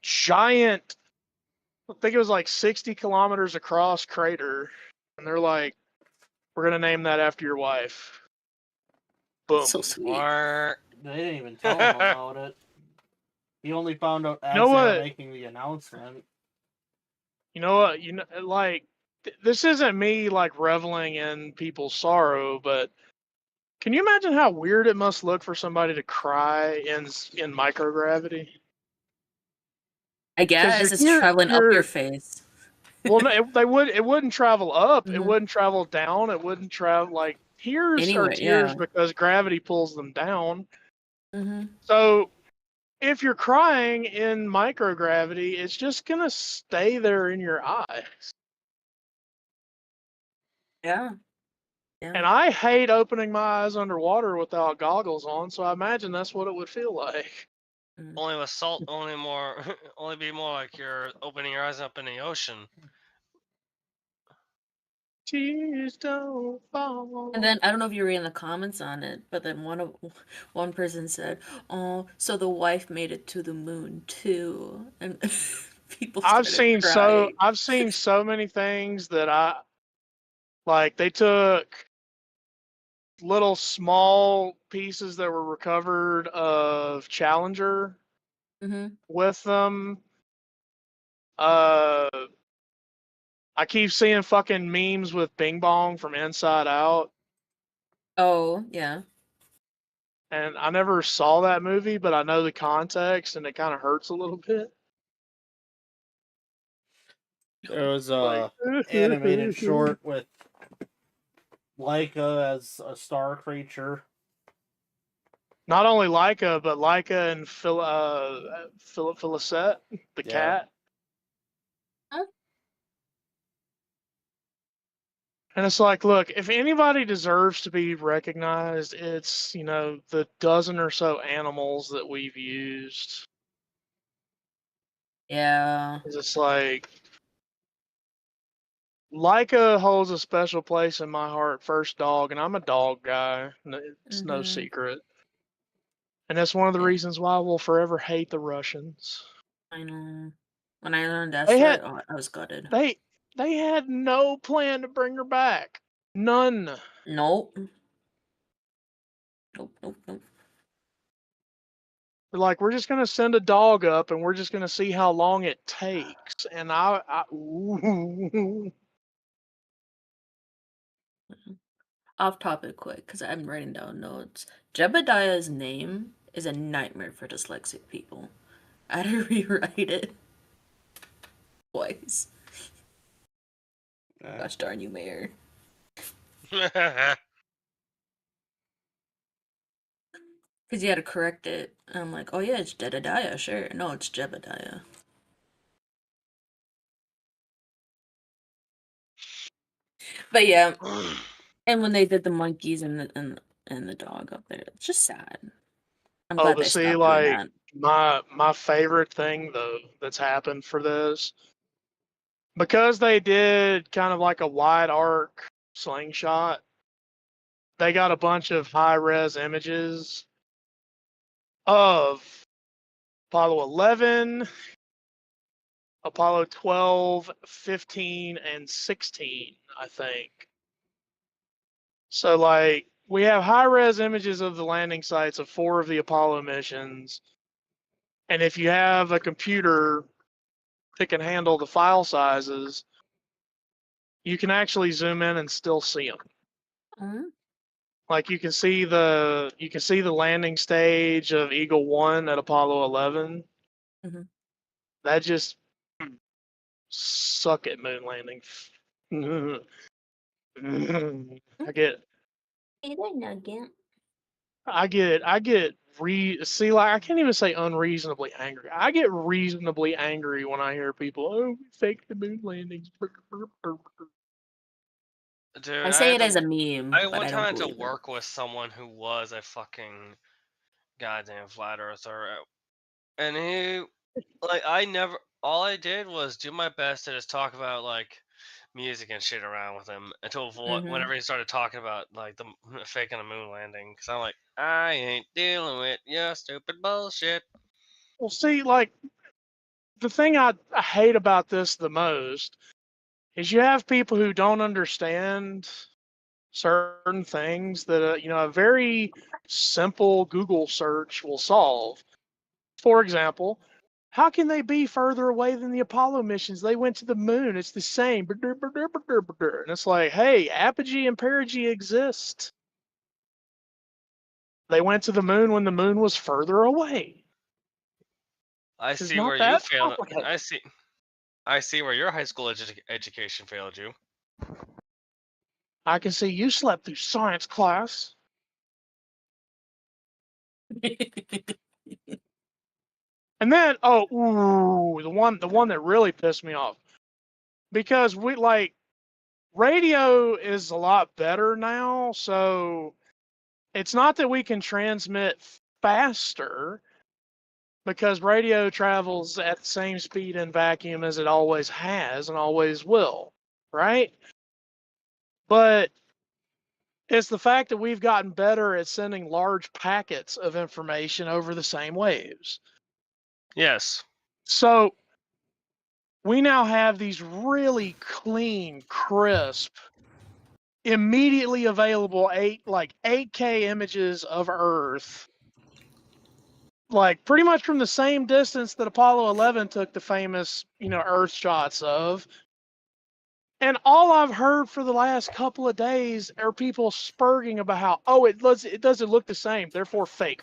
giant, I think it was 60 kilometers across crater, and they're like, we're gonna name that after your wife. Boom. So sweet. They didn't even tell him about it. He only found out as they were making the announcement. You know what? This isn't me reveling in people's sorrow, but can you imagine how weird it must look for somebody to cry in microgravity? I guess it's traveling up your face. Well, no, it wouldn't travel up. It wouldn't travel down. It wouldn't travel tears are tears because gravity pulls them down. So if you're crying in microgravity, it's just gonna stay there in your eyes. Yeah. And I hate opening my eyes underwater without goggles on, so I imagine that's what it would feel like. Only with salt, only more, only be more like you're opening your eyes up in the ocean. Tears don't fall. And then I don't know if you were in the comments on it, but then one person said, "Oh, so the wife made it to the moon too," and people I've started crying. seen so many things that I like. They took little small pieces that were recovered of Challenger Mm-hmm. with them. I keep seeing fucking memes with Bing Bong from Inside Out, Oh, yeah. and I never saw that movie, but I know the context, and it kind of hurts a little bit. There was Like, a animated short with Laika as a star creature. not only Laika, but Laika and Philip Felicette, the Yeah. cat. Huh? And it's like, look, if anybody deserves to be recognized, it's, the dozen or so animals that we've used. Yeah. It's just like, Laika holds a special place in my heart, first dog, and I'm a dog guy. It's no Mm-hmm. secret. And that's one of the Yeah. reasons why we'll forever hate the Russians. I know. When I learned that They story, had I was gutted. they had no plan to bring her back. None. Nope. Nope. Nope. Nope. They're like, we're just gonna send a dog up, and we're just gonna see how long it takes. And ooh. Off topic, quick, because I'm writing down notes. Jebediah's name is a nightmare for dyslexic people. I had to rewrite it twice. Gosh darn you, Mayor. Because you had to correct it. And I'm like, oh yeah, it's Jedediah, sure. No, it's Jebediah. But yeah, and when they did the monkeys and the dog up there, it's just sad. I'm glad But they see, stopped doing like that. my favorite thing though that's happened for this, because they did kind of like a wide arc slingshot. They got a bunch of high res images of Apollo 11, Apollo 12, 15, and 16, I think. So, like, we have high res images of the landing sites of 4 of the Apollo missions. And if you have a computer that can handle the file sizes, you can actually zoom in and still see them. Mm-hmm. Like you can see the landing stage of Eagle 1 at Apollo 11. Mm-hmm. That just suck at moon landing. I get see, like, I can't even say unreasonably angry. I get reasonably angry when I hear people, oh, we faked the moon landings. Dude, I say it as a meme, I but one I time don't had to believe it. work with someone who was a fucking goddamn flat earther, and he, like, all I did was do my best to just talk about like music and shit around with him until Mm-hmm. whenever he started talking about like the faking a moon landing, because I'm like, I ain't dealing with your stupid bullshit. Well, see, like, the thing I hate about this the most is you have people who don't understand certain things that a very simple Google search will solve. For example, how can they be further away than the Apollo missions? They went to the moon. It's the same. And it's like, hey, apogee and perigee exist. They went to the moon when the moon was further away. I It's see where not you that failed. complicated. I see where your high school education failed you. I can see you slept through science class. And then, the one that really pissed me off, because radio is a lot better now, so it's not that we can transmit faster, because radio travels at the same speed in vacuum as it always has and always will, right? But it's the fact that we've gotten better at sending large packets of information over the same waves. Yes. So we now have these really clean, crisp, immediately available 8K images of Earth, like pretty much from the same distance that Apollo 11 took the famous, Earth shots of. And all I've heard for the last couple of days are people spurging about how, it doesn't look the same, therefore fake.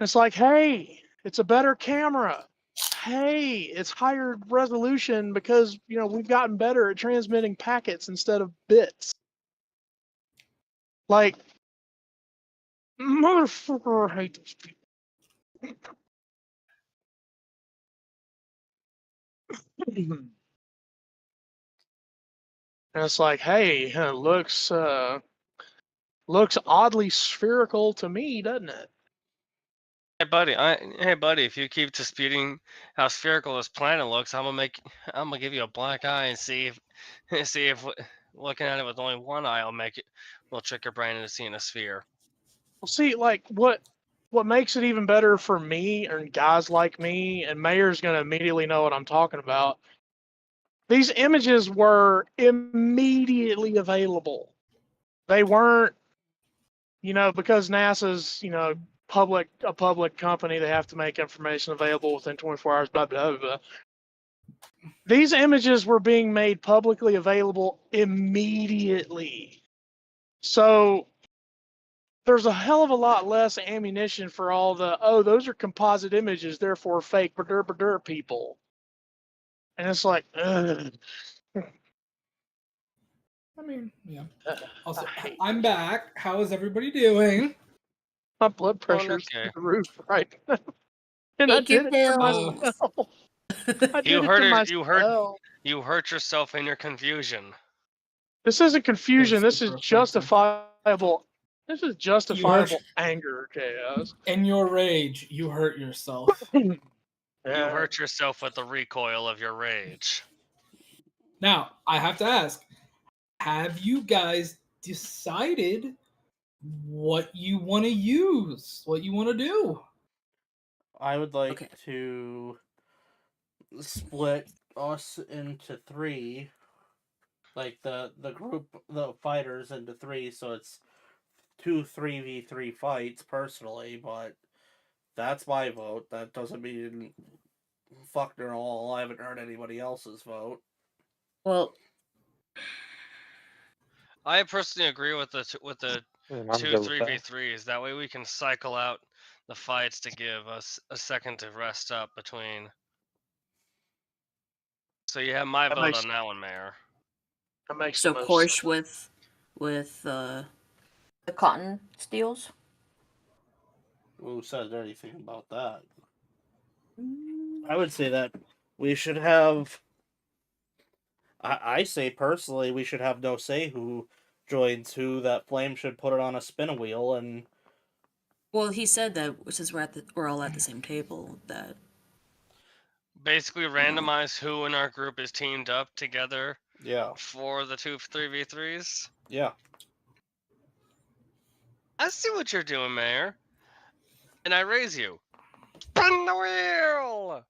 It's like, hey, it's a better camera. Hey, it's higher resolution because, we've gotten better at transmitting packets instead of bits. Like, motherfucker, I hate these people. And it's like, hey, it looks oddly spherical to me, doesn't it? Hey buddy, if you keep disputing how spherical this planet looks, I'm gonna give you a black eye and see if looking at it with only one eye will trick your brain into seeing a sphere. Well, see, like what makes it even better for me and guys like me, and Mayor's gonna immediately know what I'm talking about. These images were immediately available. They weren't, because NASA's, a public company, they have to make information available within 24 hours, blah, blah, blah. These images were being made publicly available immediately. So there's a hell of a lot less ammunition for all those are composite images, therefore fake, people. And it's like, ugh. I mean, yeah. Also, I'm back. How is everybody doing? My blood pressure's okay. through the roof right now. And Take your pills. I did it to myself. You hurt yourself in your confusion. This isn't confusion. Thanks, This is super justifiable. This is justifiable anger, Chaos. In your rage, you hurt yourself. You hurt yourself with the recoil of your rage. Now, I have to ask, have you guys decided what you want to use? What you want to do? I would like to split us into 3, like the group, the fighters into 3, so it's 2 3v3 fights personally, but that's my vote. That doesn't mean fuck they're all. I haven't heard anybody else's vote. Well, I personally agree with the 2 3v3s. That way we can cycle out the fights to give us a second to rest up between. So you have my vote on that one, Mayor. That makes so Korsh with the cotton steels. Who said anything about that? I would say that we should have. I say personally, we should have no say who joins who. That Flame should put it on a spin wheel and. Well, he said that since we're all at the same table, that basically randomize who in our group is teamed up together. Yeah. For the 2 3v3s. Yeah. I see what you're doing, Mayor. And I raise you. Spin the wheel!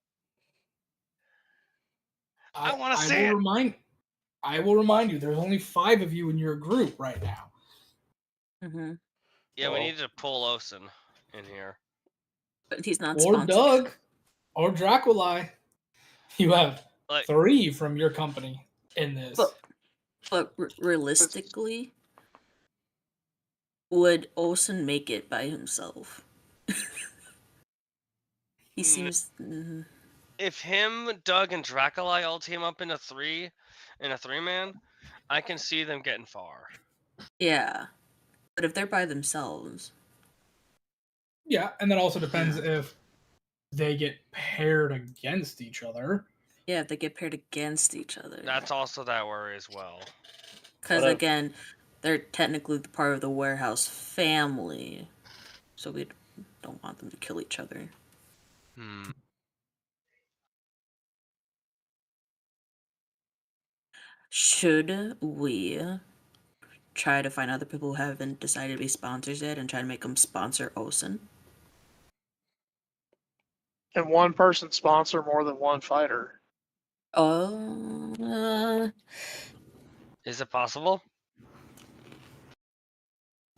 I want to see it. I will remind you, there's only 5 of you in your group right now. Mm-hmm. Yeah, we need to pull Osen in here. But he's not or sponsored. Doug. Or Draculai. You have 3 from your company in this. But realistically, would Olsen make it by himself? He seems. If him, Doug, and Draculai all team up in a 3-man, I can see them getting far. Yeah, but if they're by themselves, Yeah, and that also depends if they get paired against each other. Yeah, if they get paired against each other. That's also that worry as well. Because What if- again, they're technically part of the warehouse family, so we don't want them to kill each other. Hmm. Should we try to find other people who haven't decided to be sponsors yet and try to make them sponsor Olsen? Can one person sponsor more than one fighter? Oh, Is it possible?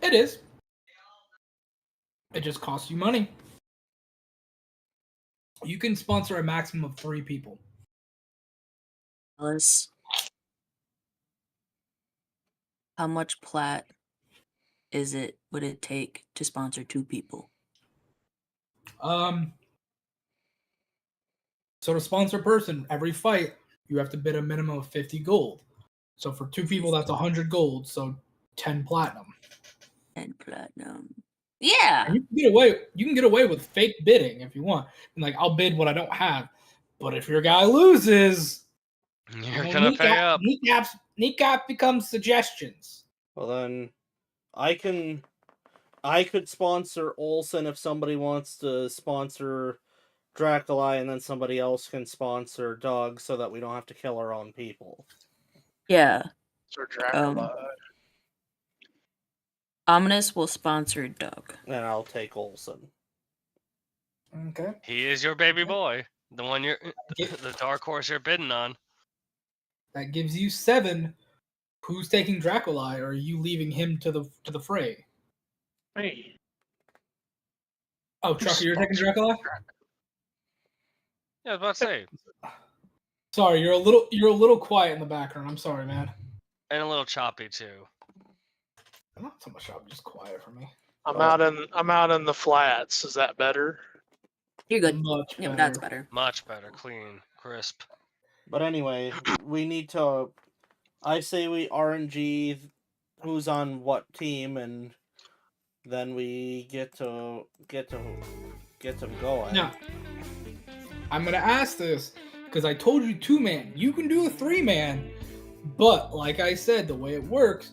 It is. It just costs you money. You can sponsor a maximum of 3 people. Alice, how much plat would it take to sponsor 2 people? So to sponsor a person, every fight, you have to bid a minimum of 50 gold. So for 2 people, that's 100 gold. So 10 platinum. And platinum. Yeah. And you can get away with fake bidding if you want. And like, I'll bid what I don't have. But if your guy loses, You're gonna pay up. Kneecap becomes suggestions. Well then, I could sponsor Olsen if somebody wants to sponsor Dracula, and then somebody else can sponsor Doug so that we don't have to kill our own people. Yeah. So Dracula. Ominous will sponsor Doug. And I'll take Olsen. Okay. He is your baby boy. The one Yeah. the dark horse you're bidding on. That gives you 7. Who's taking Dracula, or are you leaving him to the fray? Me. Oh, Trucker, you're taking Dracula? Yeah, I was about to say. Sorry, you're a little quiet in the background. I'm sorry, man. And a little choppy too. I'm not so much up, just quiet for me. I'm out in the flats. Is that better? You're good. Much Yeah, better. that's better. Much better, clean, crisp. But anyway, we need to. I say we RNG who's on what team, and then we get them going. Now, I'm gonna ask this because I told you 2-man. You can do a 3-man, but like I said, the way it works,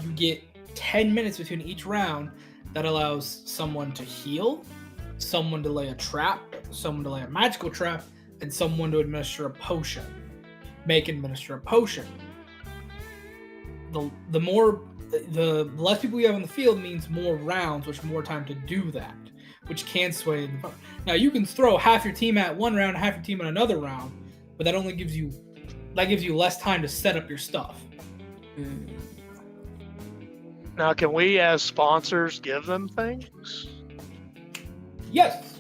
you get 10 minutes between each round. That allows someone to heal, someone to lay a trap, someone to lay a magical trap, and someone to administer a potion. Administer a potion. The less people you have on the field means more rounds, which more time to do that, which can sway the vote. Now you can throw half your team at one round, half your team at another round, but that only gives you less time to set up your stuff. Now, can we as sponsors give them things? Yes.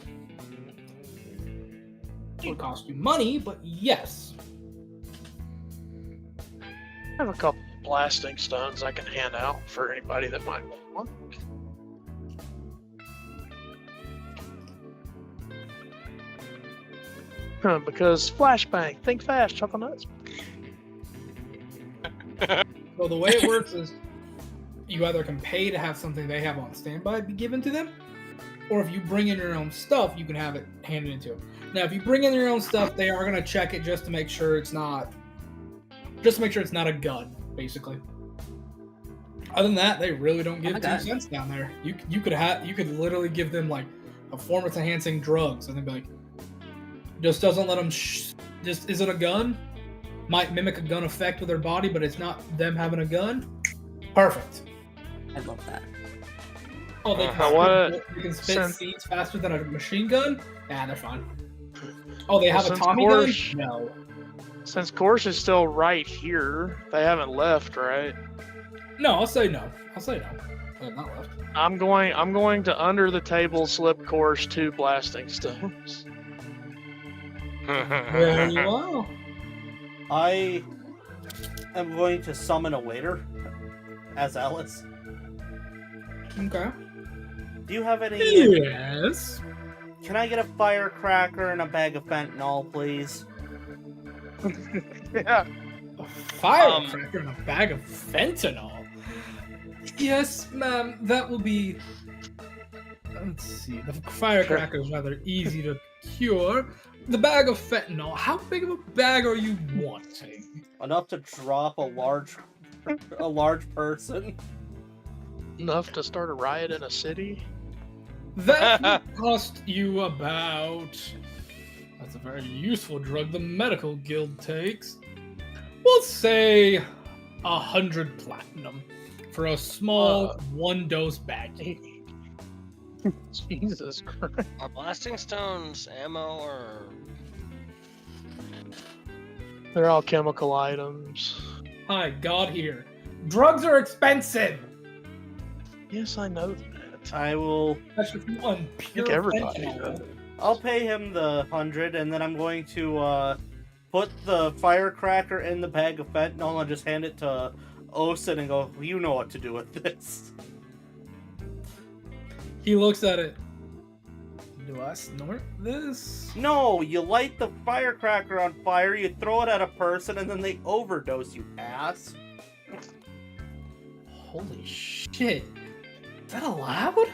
It would cost you money, but yes. I have a couple blasting stones I can hand out for anybody that might want one. Because flashbang, think fast, chuckle nuts. So the way it works is you either can pay to have something they have on standby be given to them, or if you bring in your own stuff, you can have it handed into them. Now, if you bring in your own stuff, they are going to check it just to make sure it's not a gun, basically. Other than that, they really don't give 2 cents down there. You could literally give them like performance enhancing drugs, and they'd be like, just doesn't let them. Just is it a gun? Might mimic a gun effect with their body, but it's not them having a gun. Perfect. I love that. Oh, they can spit seeds faster than a machine gun? Nah, they're fine. Oh, they have a Tommy gun? No. Since Gorsh is still right here, they haven't left, right? No, I'll say no. They have not left. I'm going to under the table slip Gorsh 2 blasting stones. Very well. I am going to summon a waiter as Alice. Okay. Do you have any? Yes. Can I get a firecracker and a bag of fentanyl, please? Yeah. A firecracker and a bag of fentanyl. Yes, ma'am. That will be Let's see. The firecracker is rather easy to cure. The bag of fentanyl. How big of a bag are you wanting? Enough to drop a large person. Enough to start a riot in a city? That would cost you about. That's a very useful drug the medical guild takes. We'll say 100 platinum for a small 1-dose baggie. Jesus Christ. Are blasting stones ammo or? They're all chemical items. Hi, God here. Drugs are expensive. Yes, I know that. I will. Especially if you want I pure think everybody fentanyl. does. I'll pay him the 100, and then I'm going to put the firecracker in the bag of fentanyl and just hand it to Osen and go, you know what to do with this. He looks at it. Do I snort this? No, you light the firecracker on fire, you throw it at a person, and then they overdose, you ass. Holy shit. Is that allowed?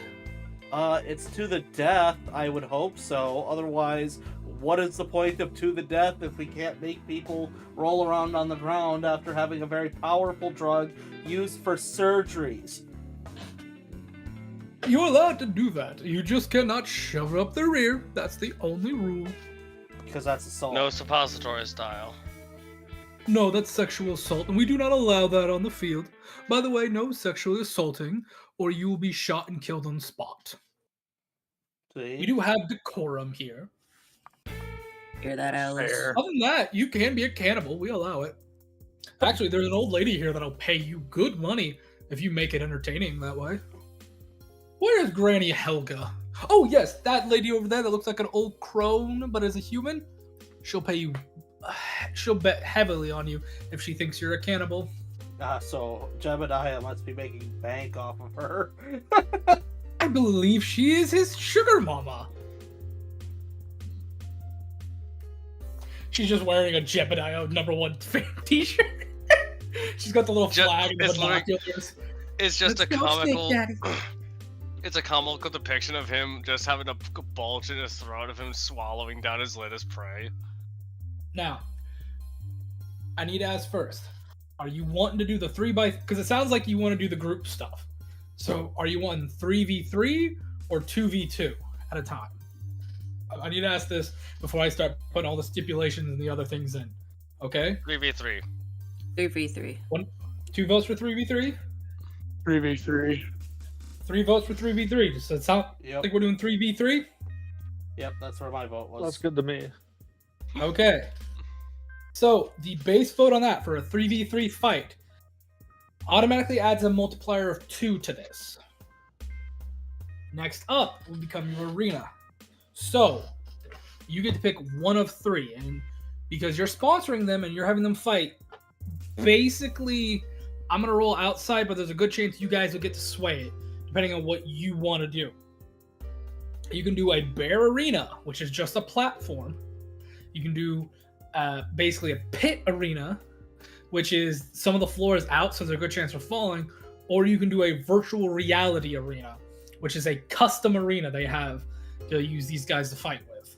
It's to the death, I would hope so. Otherwise, what is the point of to the death if we can't make people roll around on the ground after having a very powerful drug used for surgeries? You're allowed to do that. You just cannot shove it up the rear. That's the only rule. Because that's assault. No suppository style. No, that's sexual assault, and we do not allow that on the field. By the way, no sexually assaulting, or you will be shot and killed on the spot. See? We do have decorum here. Hear that, Alice? Fair. Other than that, you can be a cannibal. We allow it. Actually, there's an old lady here that'll pay you good money if you make it entertaining that way. Where is Granny Helga? Oh, yes, that lady over there that looks like an old crone but is a human. She'll pay you. She'll bet heavily on you if she thinks you're a cannibal. So Jebediah must be making bank off of her. I believe she is his sugar mama. She's just wearing a Jebediah #1 fan t-shirt. She's got the little flag and the it's literally- binoculars. It's just Let's a go, Snake comical. Daddy. It's a comical depiction of him just having a bulge in his throat of him swallowing down his latest prey. Now, I need to ask first. Are you wanting to do the 3x... Because it sounds like you want to do the group stuff. So, are you wanting 3v3 or 2v2 at a time? I need to ask this before I start putting all the stipulations and the other things in. Okay? 3v3. 3v3. 2 votes for 3v3? 3v3. 3 votes for 3v3. Does that sound Yep. like we're doing 3v3? Yep, that's where my vote was. That's good to me. Okay. So, the base vote on that for a 3v3 fight automatically adds a multiplier of 2 to this. Next up will become your arena. So, you get to pick one of 3, and because you're sponsoring them and you're having them fight, basically, I'm going to roll outside, but there's a good chance you guys will get to sway it, depending on what you want to do. You can do a bear arena, which is just a platform. You can do basically a pit arena, which is some of the floor is out, so there's a good chance of falling. Or you can do a virtual reality arena, which is a custom arena they have to use these guys to fight with.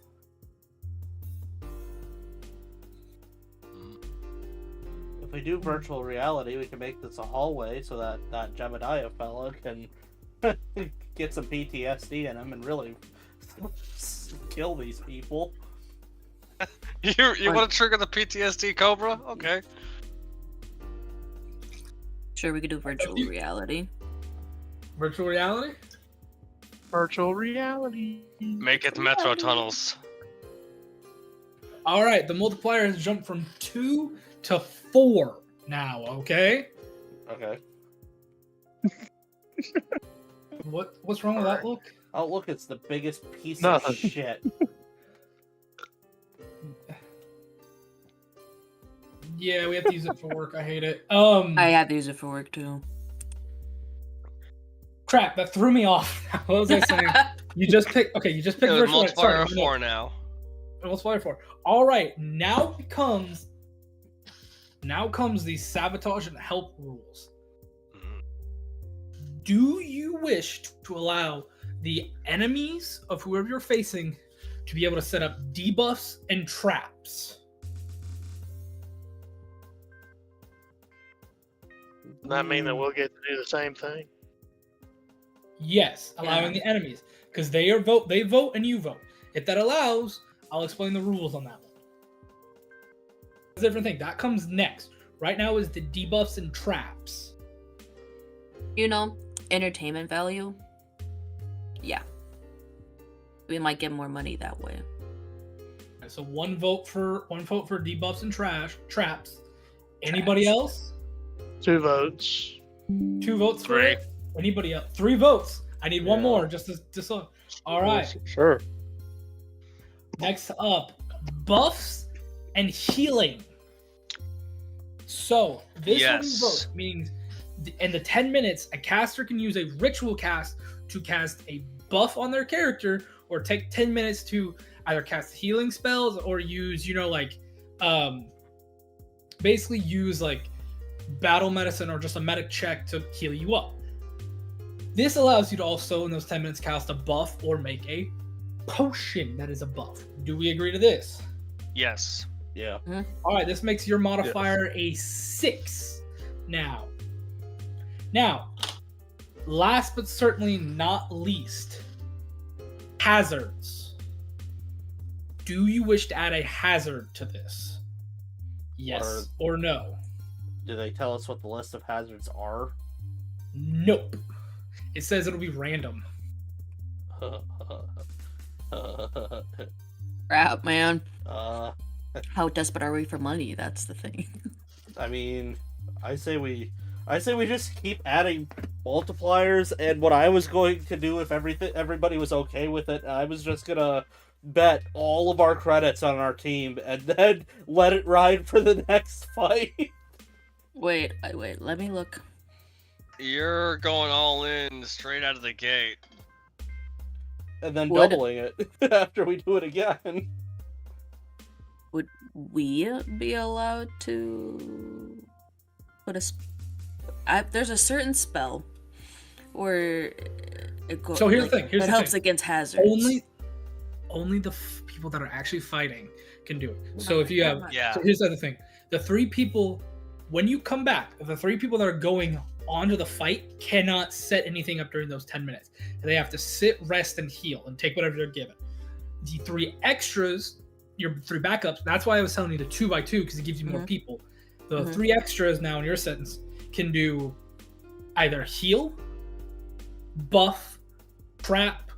If we do virtual reality, we can make this a hallway so that that Jebediah fella can get some PTSD in him and really kill these people. You want to trigger the PTSD Cobra? Okay. Sure, we could do virtual reality. Virtual reality? Virtual reality. Make it metro tunnels. All right, the multiplier has jumped from 2 to 4 now, okay? Okay. What's wrong with that look? Oh, look, it's the biggest piece Nothing. of shit. Yeah, we have to use it for work. I hate it. I have to use it for work too. Crap, that threw me off. What was I saying? You just picked virtual. Multiplier of Sorry, 4 now. Multiplier 4. All right, now comes the sabotage and help rules. Do you wish to allow the enemies of whoever you're facing to be able to set up debuffs and traps. Does that mean that we'll get to do the same thing? Yes, allowing the enemies, because they vote and you vote. If that allows, I'll explain the rules on that one. It's a different thing. That comes next. Right now is the debuffs and traps. You know, entertainment value. Yeah. We might get more money that way. So one vote for debuffs and traps. Anybody else? 2 votes. 2 votes for 3. it. Anybody else? 3 votes. I need one Yeah. more just so. All right. Sure. Next up, buffs and healing. So this Yes. vote means in the 10 minutes, a caster can use a ritual cast to cast a buff on their character, or take 10 minutes to either cast healing spells or use, basically use like battle medicine or just a medic check to heal you up. This allows you to also in those 10 minutes cast a buff or make a potion that is a buff. Do we agree to this? Yes. Yeah. All right, this makes your modifier a 6 now. Now, last but certainly not least, hazards. Do you wish to add a hazard to this? Yes or no? Do they tell us what the list of hazards are? Nope. It says it'll be random. Crap, man. uh, How desperate are we for money? That's the thing. I mean, I say we just keep adding multipliers. And what I was going to do if everybody was okay with it, I was just gonna bet all of our credits on our team and then let it ride for the next fight. Wait, let me look. You're going all in straight out of the gate. And then Would- doubling it after we do it again. Would we be allowed to put there's a certain spell where it goes. So here's the thing. Here's it the helps thing. against hazards. Only the people that are actually fighting can do it. So if you have, Yeah. so here's the other thing: the 3 people, when you come back, the 3 people that are going onto the fight cannot set anything up during those 10 minutes. They have to sit, rest, and heal, and take whatever they're given. The 3 extras, your 3 backups. That's why I was telling you the 2x2 because it gives you more people. The 3 extras now in your sentence can do either heal, buff, trap,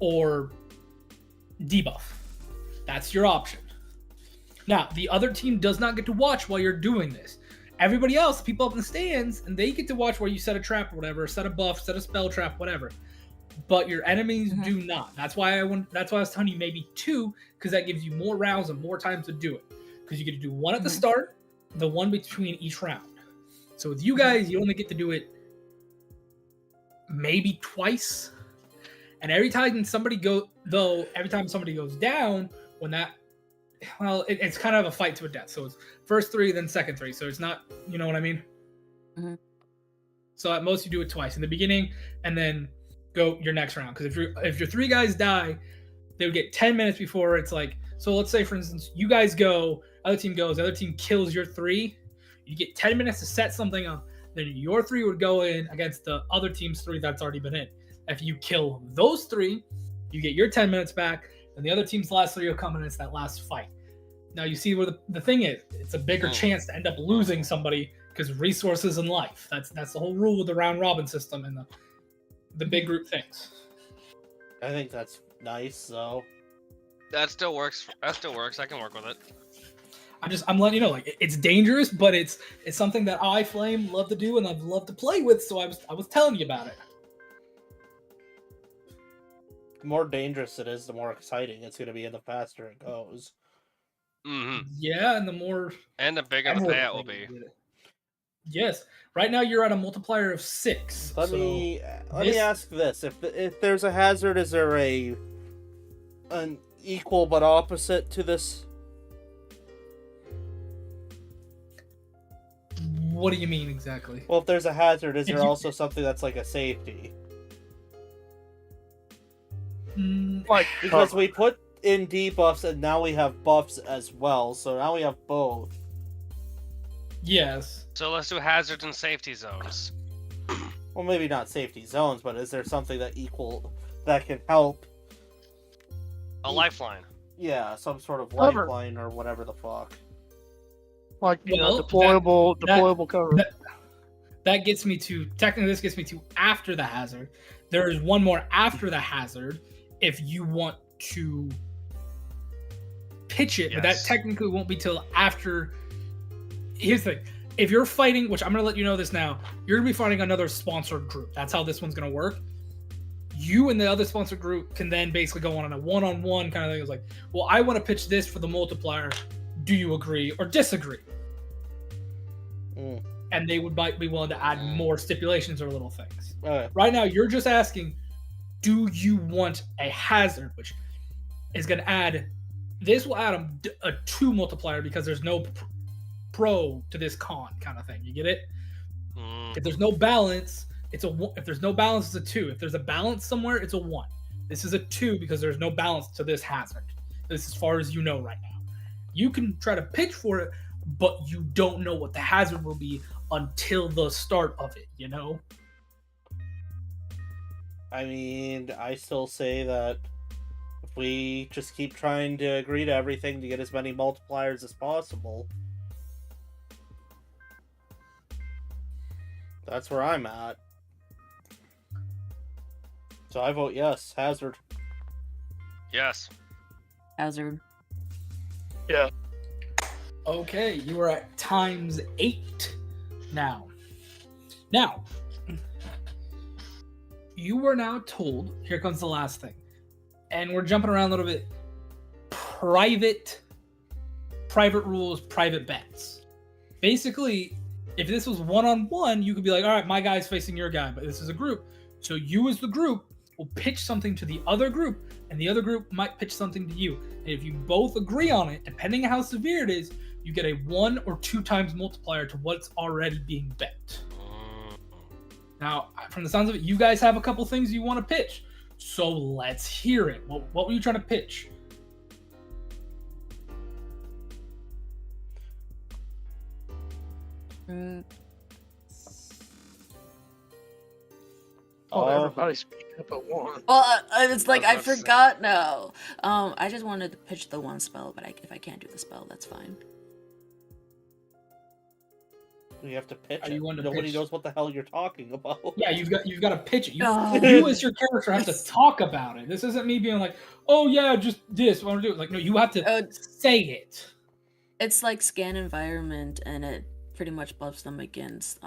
or debuff. That's your option. Now, the other team does not get to watch while you're doing this. Everybody else, people up in the stands, and they get to watch where you set a trap or whatever, set a buff, set a spell trap, whatever. But your enemies do not. That's why I was telling you maybe 2, because that gives you more rounds and more time to do it. Because you get to do 1 at the start, the 1 between each round. So with you guys, you only get to do it maybe twice. And every time somebody goes down, when that, well, it's kind of a fight to a death. So it's first 3, then second 3. So it's not, you know what I mean? Mm-hmm. So at most you do it twice in the beginning, and then go your next round. Because if your 3 guys die, they would get 10 minutes before it's like. So let's say, for instance, you guys go, other team goes, the other team kills your 3. You get 10 minutes to set something up. Then your 3 would go in against the other team's 3 that's already been in. If you kill those 3, you get your 10 minutes back, and the other team's last 3 will come in. It's that last fight. Now you see where the thing is. It's a bigger chance to end up losing somebody because resources and life. That's the whole rule with the round robin system and the big group things. I think that's nice. So That still works. I can work with it. I'm letting you know, like, it's dangerous, but it's something that I Flame love to do and I've loved to play with. So I was telling you about it. the more dangerous it is, the more exciting it's going to be, and the faster it goes. Mm-hmm. Yeah, and the more And the bigger the everyone payout will plays be. with it. Yes. Right now you're at a multiplier of 6. Let so me this- ask this: if there's a hazard, is there an equal but opposite to this? What do you mean exactly? Well, if there's a hazard, is If there you- also something that's like a safety? Like Because cover. we put in debuffs and now we have buffs as well, so now we have both. Yes. So let's do hazards and safety zones. Well, maybe not safety zones, but is there something that can help? A lifeline. Yeah, some sort of Cover. lifeline or whatever the fuck. Like, you know, Well, deployable cover. That gets me to, technically this gets me to after the hazard. There is one more after the hazard if you want to pitch it, but that Yes. technically won't be till after. Here's the thing. If you're fighting, which I'm going to let you know this now, you're going to be fighting another sponsored group. That's how this one's going to work. You and the other sponsored group can then basically go on a one-on-one kind of thing. It's like, well, I want to pitch this for the multiplier. Do you agree or disagree? Mm. And they would be willing to add more stipulations or little things. Okay. Right now, you're just asking, do you want a hazard, which is going to add, this will add a 2 multiplier because there's no pro to this con kind of thing. You get it? If there's no balance, it's a 1. If there's no balance, it's a 2. If there's a balance somewhere, it's a 1. This is a 2 because there's no balance to this hazard. This is as far as you know right now. You can try to pitch for it, but you don't know what the hazard will be until the start of it, you know? I mean, I still say that if we just keep trying to agree to everything to get as many multipliers as possible, that's where I'm at. So I vote yes. Hazard. Yes. Hazard. Yeah. Okay, you are at times 8 now. Now, you were now told, here comes the last thing, and we're jumping around a little bit, private rules, private bets. Basically, if this was one-on-one, you could be like, all right, my guy's facing your guy, but this is a group. So you as the group will pitch something to the other group, and the other group might pitch something to you. And if you both agree on it, depending on how severe it is, you get a 1 or 2 times multiplier to what's already being bet. Now, from the sounds of it, you guys have a couple things you want to pitch. So let's hear it. What were you trying to pitch? Oh, everybody speak up at once. Well, it's like I I was about to say. forgot now. I just wanted to pitch the one spell, but if I can't do the spell, that's fine. We have to pitch Are it. you wanting to Nobody pitch? knows what the hell you're talking about. Yeah, you've got to pitch it. Oh. You as your character have to talk about it. This isn't me being like, oh yeah, just this. I want to do it. Like, no, you have to say it. It's like scan environment, and it pretty much buffs them against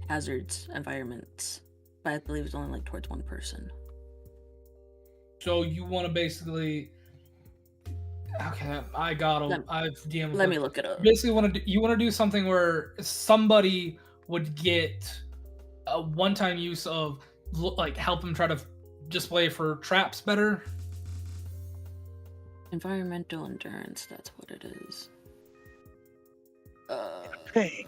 hazards environments. But I believe it's only like towards one person. So you want to basically, okay, I got them. I've DM'd. Let me look it up. Basically, you want to do something where somebody would get a one-time use of like help them try to display for traps better. Environmental endurance, that's what it is. Ping.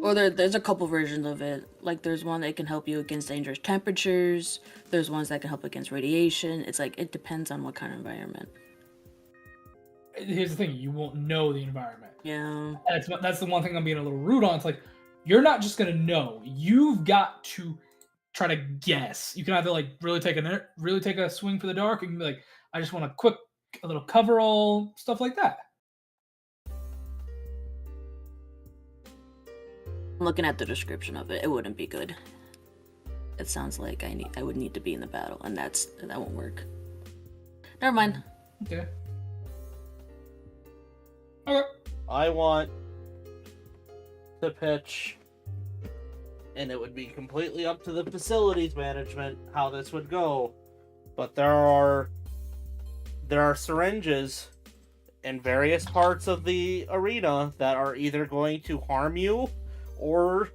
Well, there's a couple versions of it. Like, there's one that can help you against dangerous temperatures. There's ones that can help against radiation. It's like, it depends on what kind of environment. Here's the thing, you won't know the environment. Yeah. That's the one thing I'm being a little rude on. It's like, you're not just going to know. You've got to try to guess. You can either like really take a swing for the dark, and you can be like, I just want a little coverall, stuff like that. I'm looking at the description of it. It wouldn't be good. It sounds like I would need to be in the battle, and that won't work. Never mind. Okay. I want to pitch, and it would be completely up to the facilities management how this would go. But there are syringes in various parts of the arena that are either going to harm you or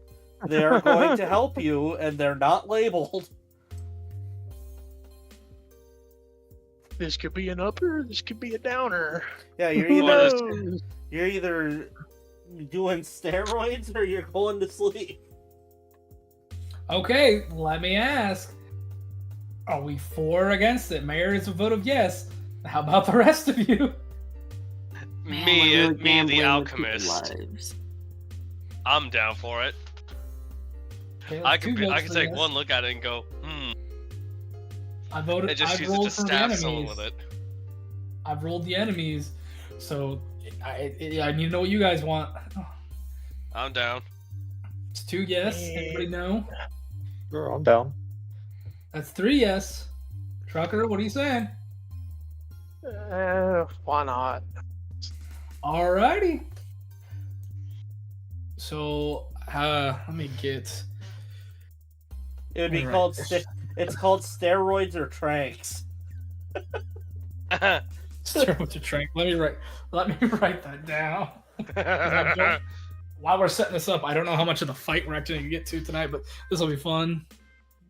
they're going to help you, and they're not labeled. This could be an upper, this could be a downer. Yeah, Who you're knows? either doing steroids or you're going to sleep. Okay, let me ask. Are we for or against it? Mayor is a vote of yes. How about the rest of you? Man, Me, we're really the gambling with people's alchemist. lives. I'm down for it. Okay, I that's two can votes for take yes. one look at it and go, I voted. and just I've use it rolled to for the stab someone enemies. with it. I've rolled the enemies, so I need to know what you guys want. I'm down. It's 2 yes. Anybody know? Sure, I'm down. That's 3 yes. Trucker, what are you saying? Why not? Alrighty. So, let me get. It would be Alright. called. It's called steroids or tranks. Start with the trank. Let me write that down. While we're setting this up, I don't know how much of the fight we're actually gonna get to tonight, but this will be fun.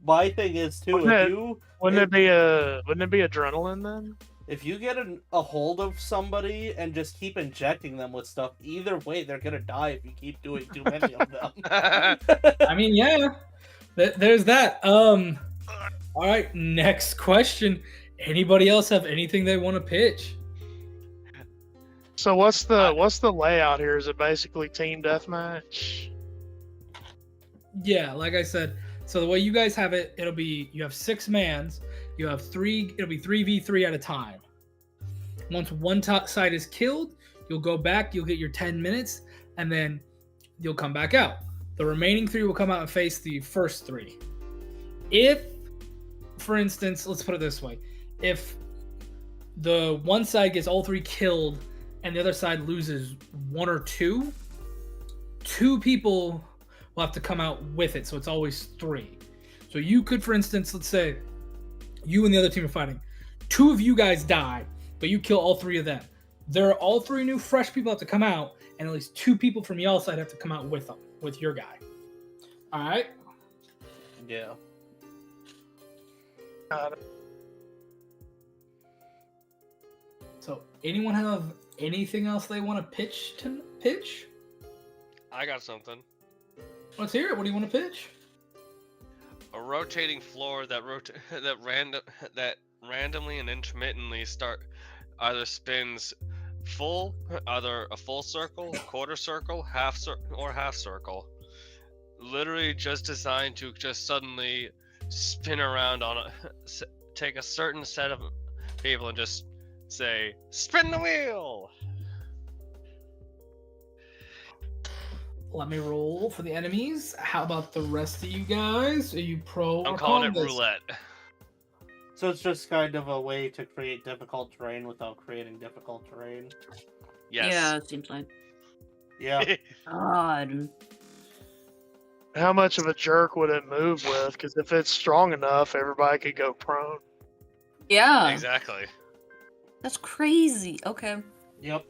My thing is too. Wouldn't it be adrenaline then? If you get a hold of somebody and just keep injecting them with stuff, either way they're gonna die if you keep doing too many of them. I mean, yeah, there's that. All right, next question. Anybody else have anything they want to pitch? So what's the layout here? Is it basically team deathmatch? Yeah, like I said, so the way you guys have it, it'll be you have 6 mans. You have 3. It'll be 3v3 at a time. Once one side is killed, you'll go back. You'll get your 10 minutes, and then you'll come back out. The remaining 3 will come out and face the first 3. If, for instance, let's put it this way: if the one side gets all 3 killed and the other side loses 1 or 2, 2 people will have to come out with it. So it's always 3. So you could, for instance, let's say you and the other team are fighting. 2 of you guys die, but you kill all 3 of them. There are all 3 new fresh people have to come out, and at least 2 people from y'all side have to come out with them, with your guy. All right? Yeah. Got it. So anyone have anything else they want to pitch? I got something. Let's hear it. What do you want to pitch? A rotating floor that randomly and intermittently either spins either a full circle, quarter circle, half circle. Literally just designed to just suddenly spin around take a certain set of people and just say, spin the wheel! Let me roll for the enemies. How about the rest of you guys? Are you pro? I'm or calling con it this? roulette. So it's just kind of a way to create difficult terrain without creating difficult terrain. Yes. Yeah, it seems like. Yeah. God. How much of a jerk would it move with? Because if it's strong enough, everybody could go prone. Yeah. Exactly. That's crazy. Okay. Yep.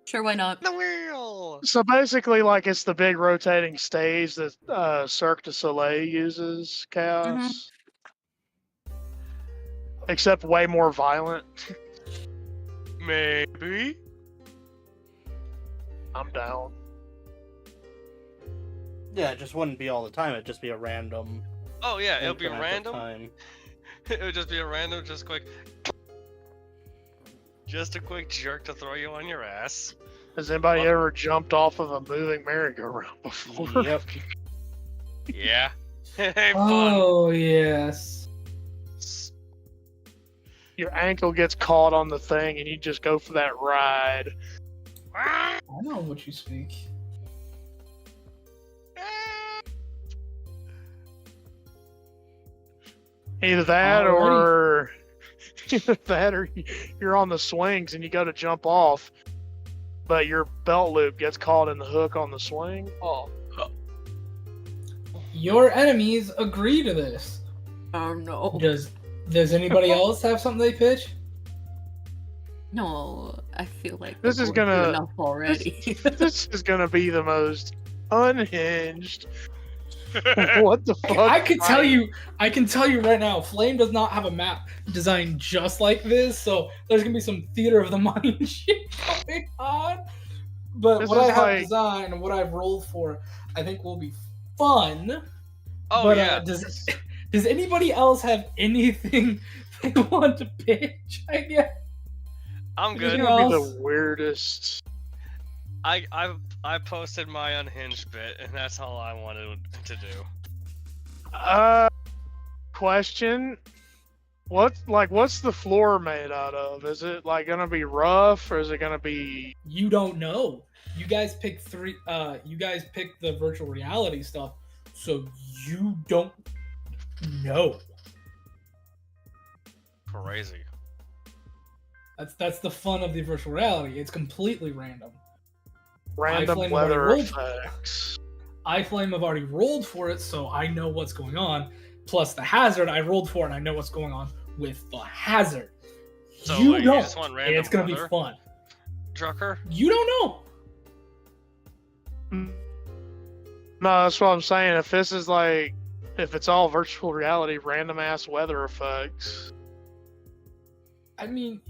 Sure, why not? The wheel! So basically, like it's the big rotating stage that Cirque du Soleil uses, Chaos. Except way more violent. Maybe. I'm down. Yeah, it just wouldn't be all the time. It'd just be a random. Oh yeah, it'll be increment of random. time. It would just be a random, just quick. Just a quick jerk to throw you on your ass. Has anybody ever jumped off of a moving merry-go-round before? Yep. Yeah. It ain't Oh yes. fun. Your ankle gets caught on the thing and you just go for that ride. I know what you speak. Either that Alrighty. or you're on the swings and you go to jump off, but your belt loop gets caught in the hook on the swing. Oh. Your enemies agree to this. Oh no. Does anybody else have something they pitch? No, I feel like This we're is going through gonna- enough already. This is gonna be the most unhinged. What the fuck? I can tell you right now, Flame does not have a map designed just like this, so there's gonna be some theater of the mind shit going on. But This what I is have like- designed and what I've rolled for, I think will be fun. Oh but yeah. does Does anybody else have anything they want to pitch? I guess. I'm It's good. Anything gonna be else? the weirdest. I posted my unhinged bit, and that's all I wanted to do. Question. What's the floor made out of? Is it like gonna be rough, or is it gonna be? You don't know. You guys pick three. You guys pick the virtual reality stuff, so you don't know. Crazy. That's the fun of the virtual reality. It's completely random. Random iFlame weather already rolled. effects. iFlame have already rolled for it, so I know what's going on. Plus the hazard I rolled for, and I know what's going on with the hazard. So you wait, don't. you just want and random it's gonna weather? be fun. Drucker? You don't know. No, that's what I'm saying. If this is like, if it's all virtual reality, random ass weather effects. I mean,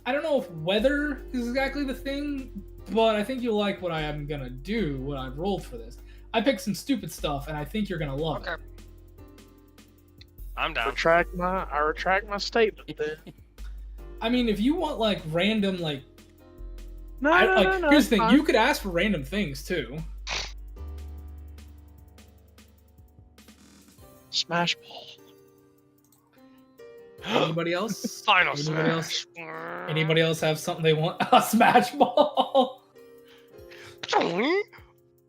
I don't know if weather is exactly the thing, but I think you'll like what I am gonna do. What I've rolled for this. I picked some stupid stuff, and I think you're gonna love Okay. it. I'm down. I retract my statement then. I mean, if you want like random, like, No, no. here's the thing: fine. you could ask for random things too. Smash ball. Anybody else? Final Anybody else? smash. Anybody else have something they want? A smash ball. You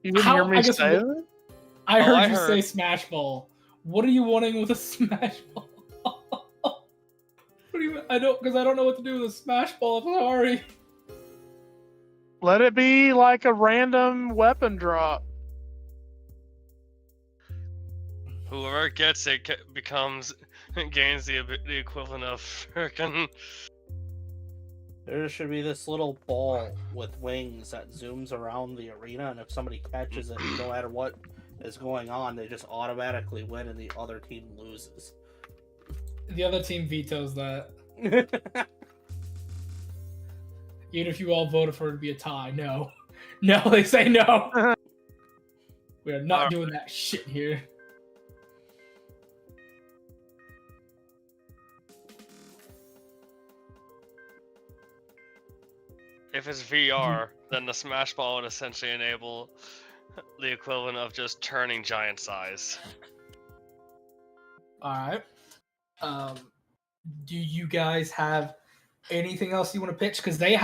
didn't How- hear me I guess say what- that? I Oh, heard I you heard. say smash ball. What are you wanting with a smash ball? What do you? I don't know what to do with a smash ball. I'm sorry. Let it be like a random weapon drop. Whoever gets it gains the equivalent of frickin' There should be this little ball with wings that zooms around the arena, and if somebody catches it, no matter what is going on, they just automatically win and the other team loses. The other team vetoes that. Even if you all voted for it to be a tie, no. No, they say no. We are not doing that shit here. If it's VR, then the Smash Ball would essentially enable the equivalent of just turning giant size. Alright. Do you guys have anything else you want to pitch? Because they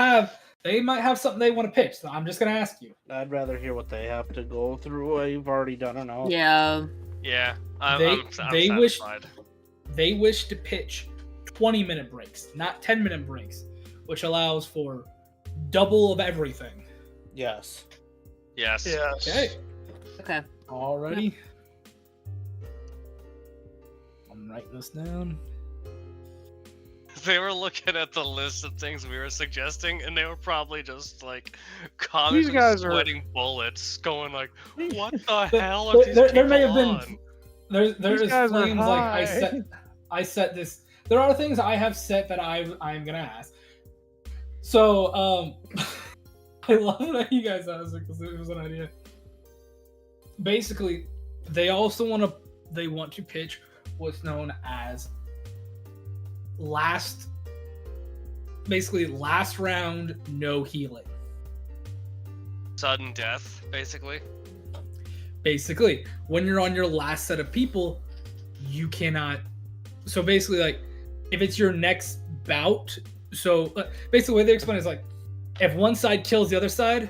might have something they want to pitch. So I'm just gonna ask you. I'd rather hear what they have to go through. I've already done enough. Yeah. Yeah, They- I'm they wish- satisfied. They wish to pitch 20-minute breaks, not 10-minute breaks, which allows for double of everything. Yes. Yes. Yes. Okay. Okay. Alrighty. I'm writing this down. They were looking at the list of things we were suggesting, and they were probably just like comically guys are- sweating bullets, going like, "What the hell are these There people may have been on?" there's These guys are flames like high. I set this. There are things I have set that I'm gonna ask. So I love that you guys asked it because it was an idea. Basically, they want to pitch what's known as last round, no healing. Sudden death, basically. Basically, when you're on your last set of people, you cannot. So basically, like, if it's your next bout, so basically, the way they explain it is like, if one side kills the other side,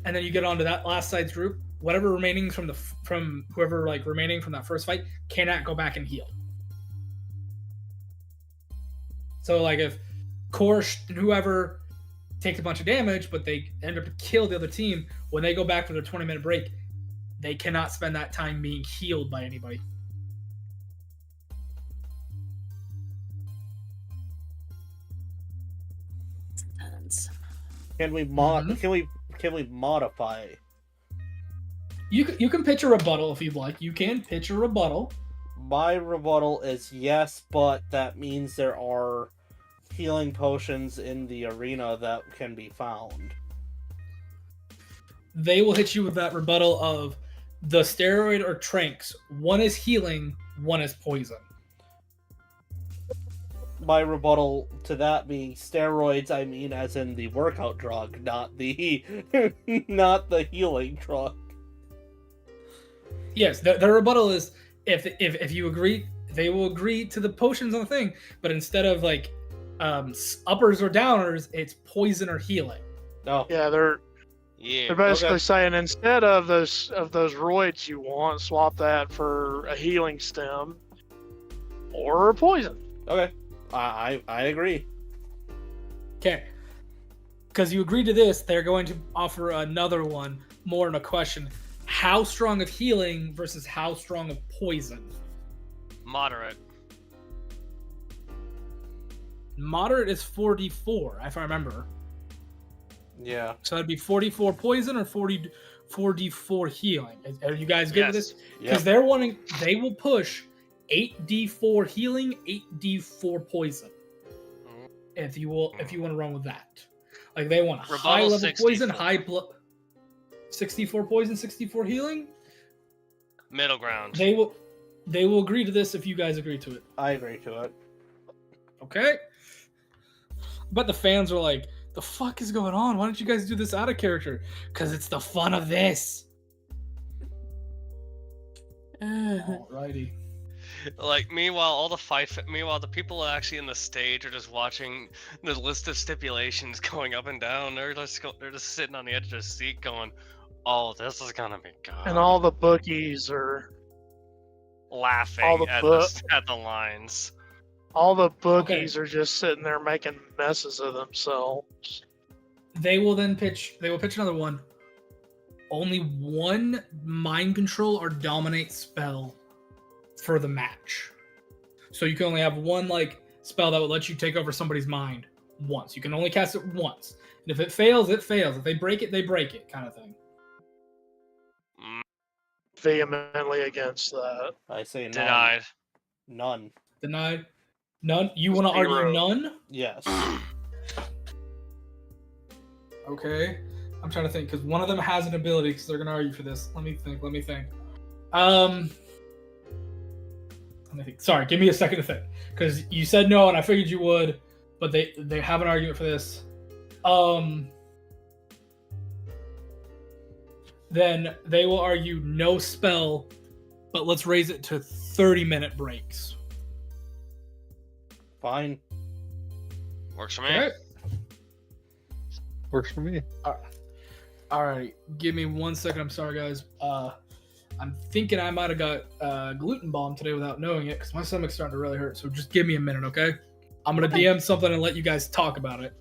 and then you get onto that last side's group, whatever remaining from whoever like remaining from that first fight cannot go back and heal. So like if Korsh and whoever takes a bunch of damage, but they end up to kill the other team, when they go back for their 20-minute break, they cannot spend that time being healed by anybody. Intense. Can we Mhm. can we modify? You can pitch a rebuttal if you'd like. You can pitch a rebuttal. My rebuttal is yes, but that means there are healing potions in the arena that can be found. They will hit you with that rebuttal of the steroid or tranks, one is healing, one is poison. My rebuttal to that being steroids, I mean as in the workout drug, not the not the healing drug. Yes, the rebuttal is if you agree, they will agree to the potions on the thing, but instead of like uppers or downers, it's poison or healing. No. Yeah, they're basically saying instead of those roids you want, swap that for a healing stem or a poison. Okay. I agree. Okay. Because you agreed to this, they're going to offer another one, more in a question. How strong of healing versus how strong of poison? Moderate. Moderate is 4d4, if I remember. Yeah. So that'd be 44 poison or 4d4 healing. Are you guys good with this? Because they will push 8d4 healing, 8d4 poison. If you want to run with that, like they want Rebuttal high level 64. poison, high 64 poison, 64 healing. Middle ground. They will agree to this if you guys agree to it. I agree to it. Okay. But the fans are like, the fuck is going on? Why don't you guys do this out of character? Because it's the fun of this. Alrighty. Like, meanwhile, the people actually in the stage are just watching the list of stipulations going up and down. They're just sitting on the edge of their seat going, "Oh, this is gonna be good." And all the bookies are laughing at the lines. All the bookies are just sitting there making messes of themselves. They will pitch another one. Only one mind control or dominate spell for the match. So you can only have one like spell that will let you take over somebody's mind once. You can only cast it once. And if it fails, it fails. If they break it, they break it, kind of thing. Vehemently against that. I say none. Denied. None. Denied. None. You want to argue none? Yes. Okay. I'm trying to think because one of them has an ability because they're gonna argue for this. Let me think. Let me think. Sorry, give me a second to think because you said no and I figured you would, but they have an argument for this. Then they will argue no spell, but let's raise it to 30-minute breaks. Fine. Works for me. All right. Works for me. All right, give me 1 second. I'm sorry, guys. I'm thinking I might have got gluten bomb today without knowing it because my stomach's starting to really hurt. So just give me a minute, okay? I'm gonna DM something and let you guys talk about it.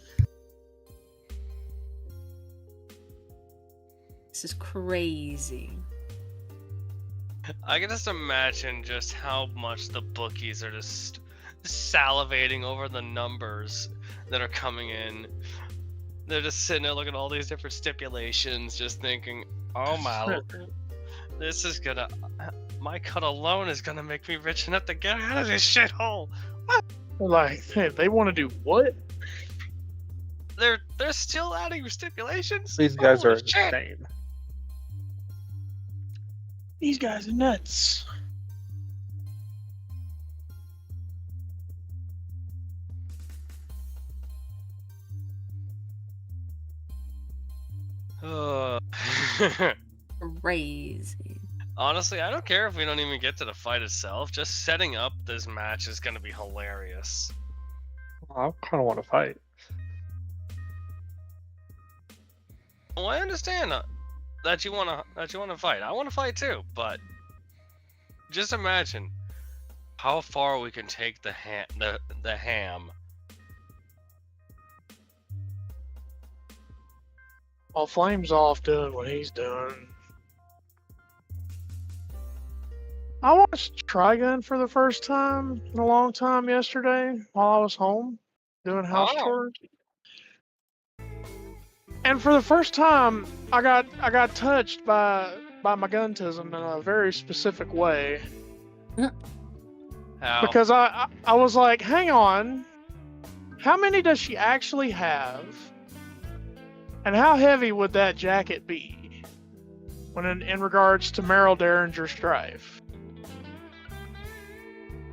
This is crazy. I can just imagine just how much the bookies are just salivating over the numbers that are coming in. They're just sitting there looking at all these different stipulations, just thinking, "Oh my, this is gonna, my cut alone is gonna make me rich enough to get out of this shithole." Like, hey, they want to do what? They're still adding stipulations. These guys Holy are shit. insane. These guys are nuts. Crazy. Honestly, I don't care if we don't even get to the fight itself. Just setting up this match is gonna be hilarious. I kind of want to fight. Well, I understand that you wanna fight. I want to fight too, but just imagine how far we can take the ham. While Flame's off doing what he's doing. I watched Trigun for the first time in a long time yesterday while I was home doing house chores. And for the first time, I got touched by my guntism in a very specific way. How? Because I was like, hang on, how many does she actually have? And how heavy would that jacket be? when in regards to Meryl Derringer Strife?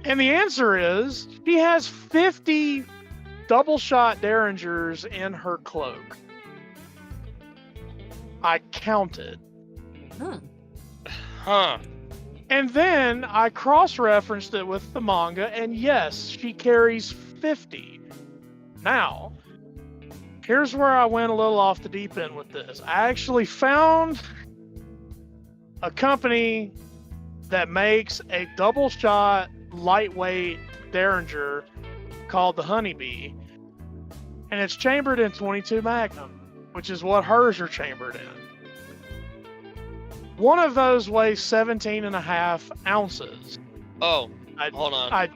And the answer is she has 50 double shot Derringers in her cloak. I counted. Huh. And then I cross-referenced it with the manga, and yes, she carries 50. Now, here's where I went a little off the deep end with this. I actually found a company that makes a double shot lightweight Derringer called the Honeybee, and it's chambered in 22 Magnum, which is what hers are chambered in. One of those weighs 17.5 ounces. Oh, hold on. I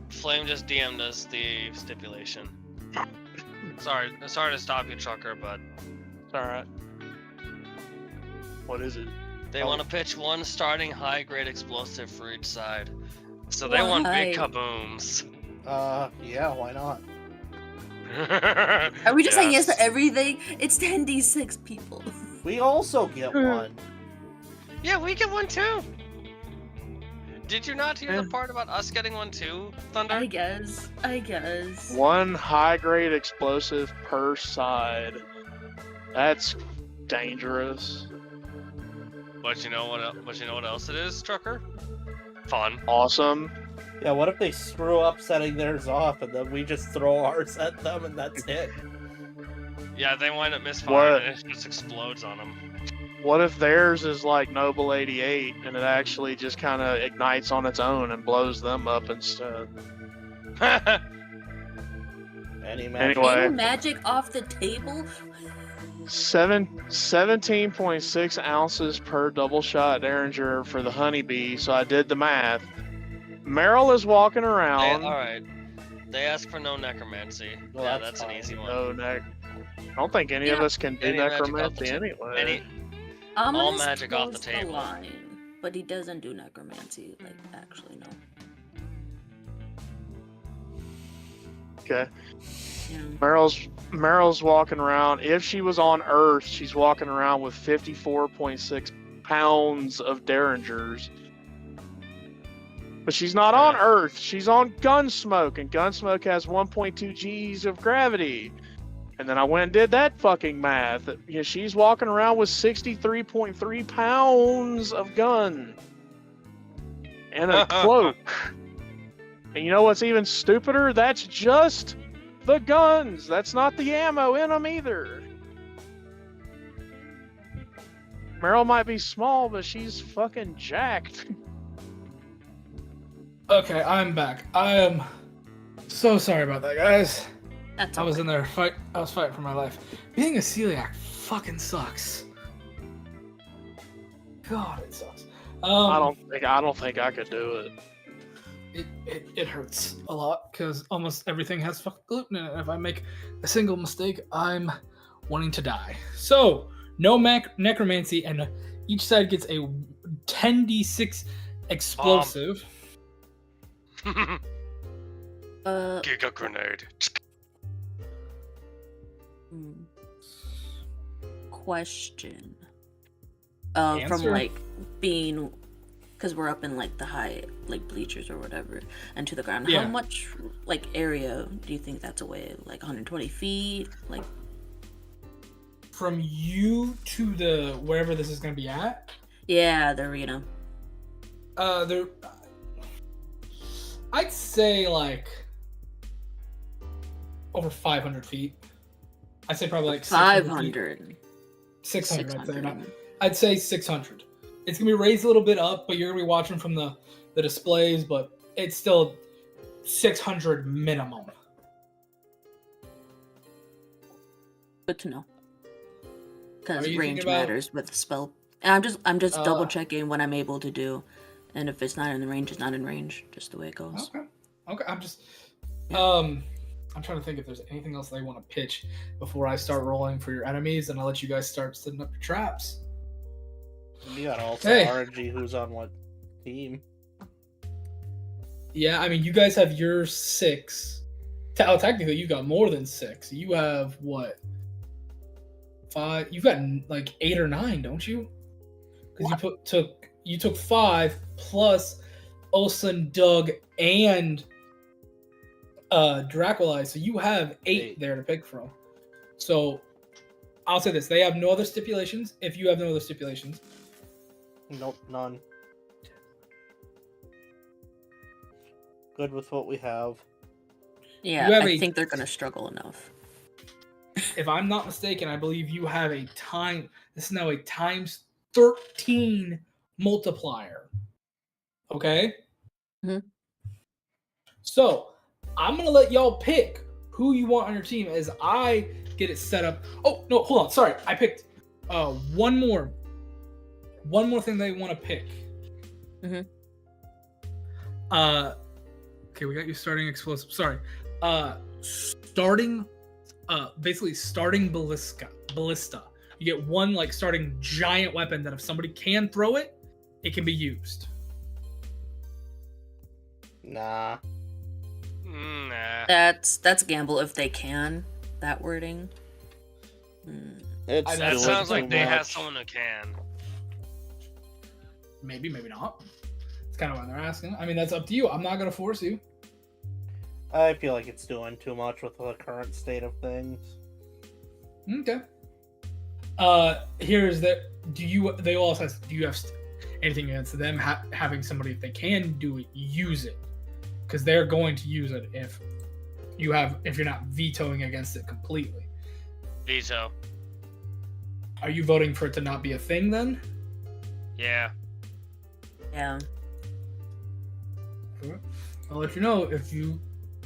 Flame just DM'd us the stipulation. Sorry to stop you, Trucker, but It's alright. What is it? they want to pitch one starting high-grade explosive for each side. So they want big kabooms. Yeah, why not? Are we just saying yes to everything? It's 10d6, people. We also get one. Yeah, we get one too. Did you not hear the part about us getting one too, Thunder? I guess. One high-grade explosive per side. That's dangerous. But you know what else it is, Trucker? Fun. Awesome. Yeah, what if they screw up setting theirs off and then we just throw ours at them and that's it? Yeah, they wind up misfiring and it just explodes on them. What if theirs is like Noble 88 and it actually just kind of ignites on its own and blows them up instead? Any magic? Anyway. Any magic off the table? 17.6 ounces per double shot Derringer for the Honeybee, so I did the math. Meryl is walking around. Alright. They ask for no necromancy. Well, yeah, that's that's an fine. easy one. No I don't think any of us can do Any magic off the necromancy table. anyway. Ominous magic off the goes table. line, but he doesn't do necromancy. Like, actually, no. Okay. Yeah. Meryl's walking around. If she was on Earth, she's walking around with 54.6 pounds of Derringers. But she's not on Earth. She's on Gunsmoke, and Gunsmoke has 1.2 G's of gravity. And then I went and did that fucking math. You know, she's walking around with 63.3 pounds of gun and a cloak. And you know what's even stupider? That's just the guns. That's not the ammo in them either. Meryl might be small, but she's fucking jacked. Okay, I'm back. I am so sorry about that, guys. That's I was okay. in there I was fighting for my life. Being a celiac fucking sucks. God, it sucks. I don't think I could do it. It hurts a lot because almost everything has fucking gluten in it. And if I make a single mistake, I'm wanting to die. So no necromancy, and each side gets a 10d6 explosive. Giga grenade. Question. From Answer. like being, because we're up in like the high like bleachers or whatever, and to the ground. Yeah. How much like area do you think that's away? Like 120 feet? Like From you to the wherever this is gonna be at. yeah, the arena. There. I'd say like over 500 feet. I'd say probably like 500. 600. I'd say 600. It's gonna be raised a little bit up, but you're gonna be watching from the displays. But it's still 600 minimum. Good to know. Are Because you range thinking about- matters with the spell. And I'm just Uh, double checking what I'm able to do, and if it's not in the range, it's not in range. Just the way it goes. Okay. I'm just I'm trying to think if there's anything else they want to pitch before I start rolling for your enemies, and I'll let you guys start setting up your traps. You gotta also Hey. RNG who's on what team. Yeah, I mean, you guys have your 6. Technically, you got more than 6. You have what? 5? You've got like 8 or 9, don't you? because you took 5 plus Olsen, Doug, and Dracula, so you have 8 there to pick from. So I'll say this: they have no other stipulations. If you have no other stipulations, Nope, none. Good with what we have. Yeah, You have I a- think they're gonna struggle enough. if I'm not mistaken, I believe you have a time. This is now a times 13 multiplier. Okay. Mhm. So I'm gonna let y'all pick who you want on your team as I get it set up. Oh no, hold on. Sorry, I picked one more thing they want to pick. Mhm. Okay, we got you starting explosive. Sorry. Basically starting ballista. You get one like starting giant weapon that if somebody can throw it, it can be used. Nah. Nah. That's a gamble if they can. That wording. It's That doing sounds too like they have much. someone who can. Maybe not. It's kind of why they're asking. I mean, that's up to you. I'm not gonna force you. I feel like it's doing too much with the current state of things. Okay. Here's that. They all says, do you have anything against them having somebody, if they can do it, use it? Because they're going to use it if you're not vetoing against it completely. Veto. Are you voting for it to not be a thing then? Yeah. Yeah. I'll let you know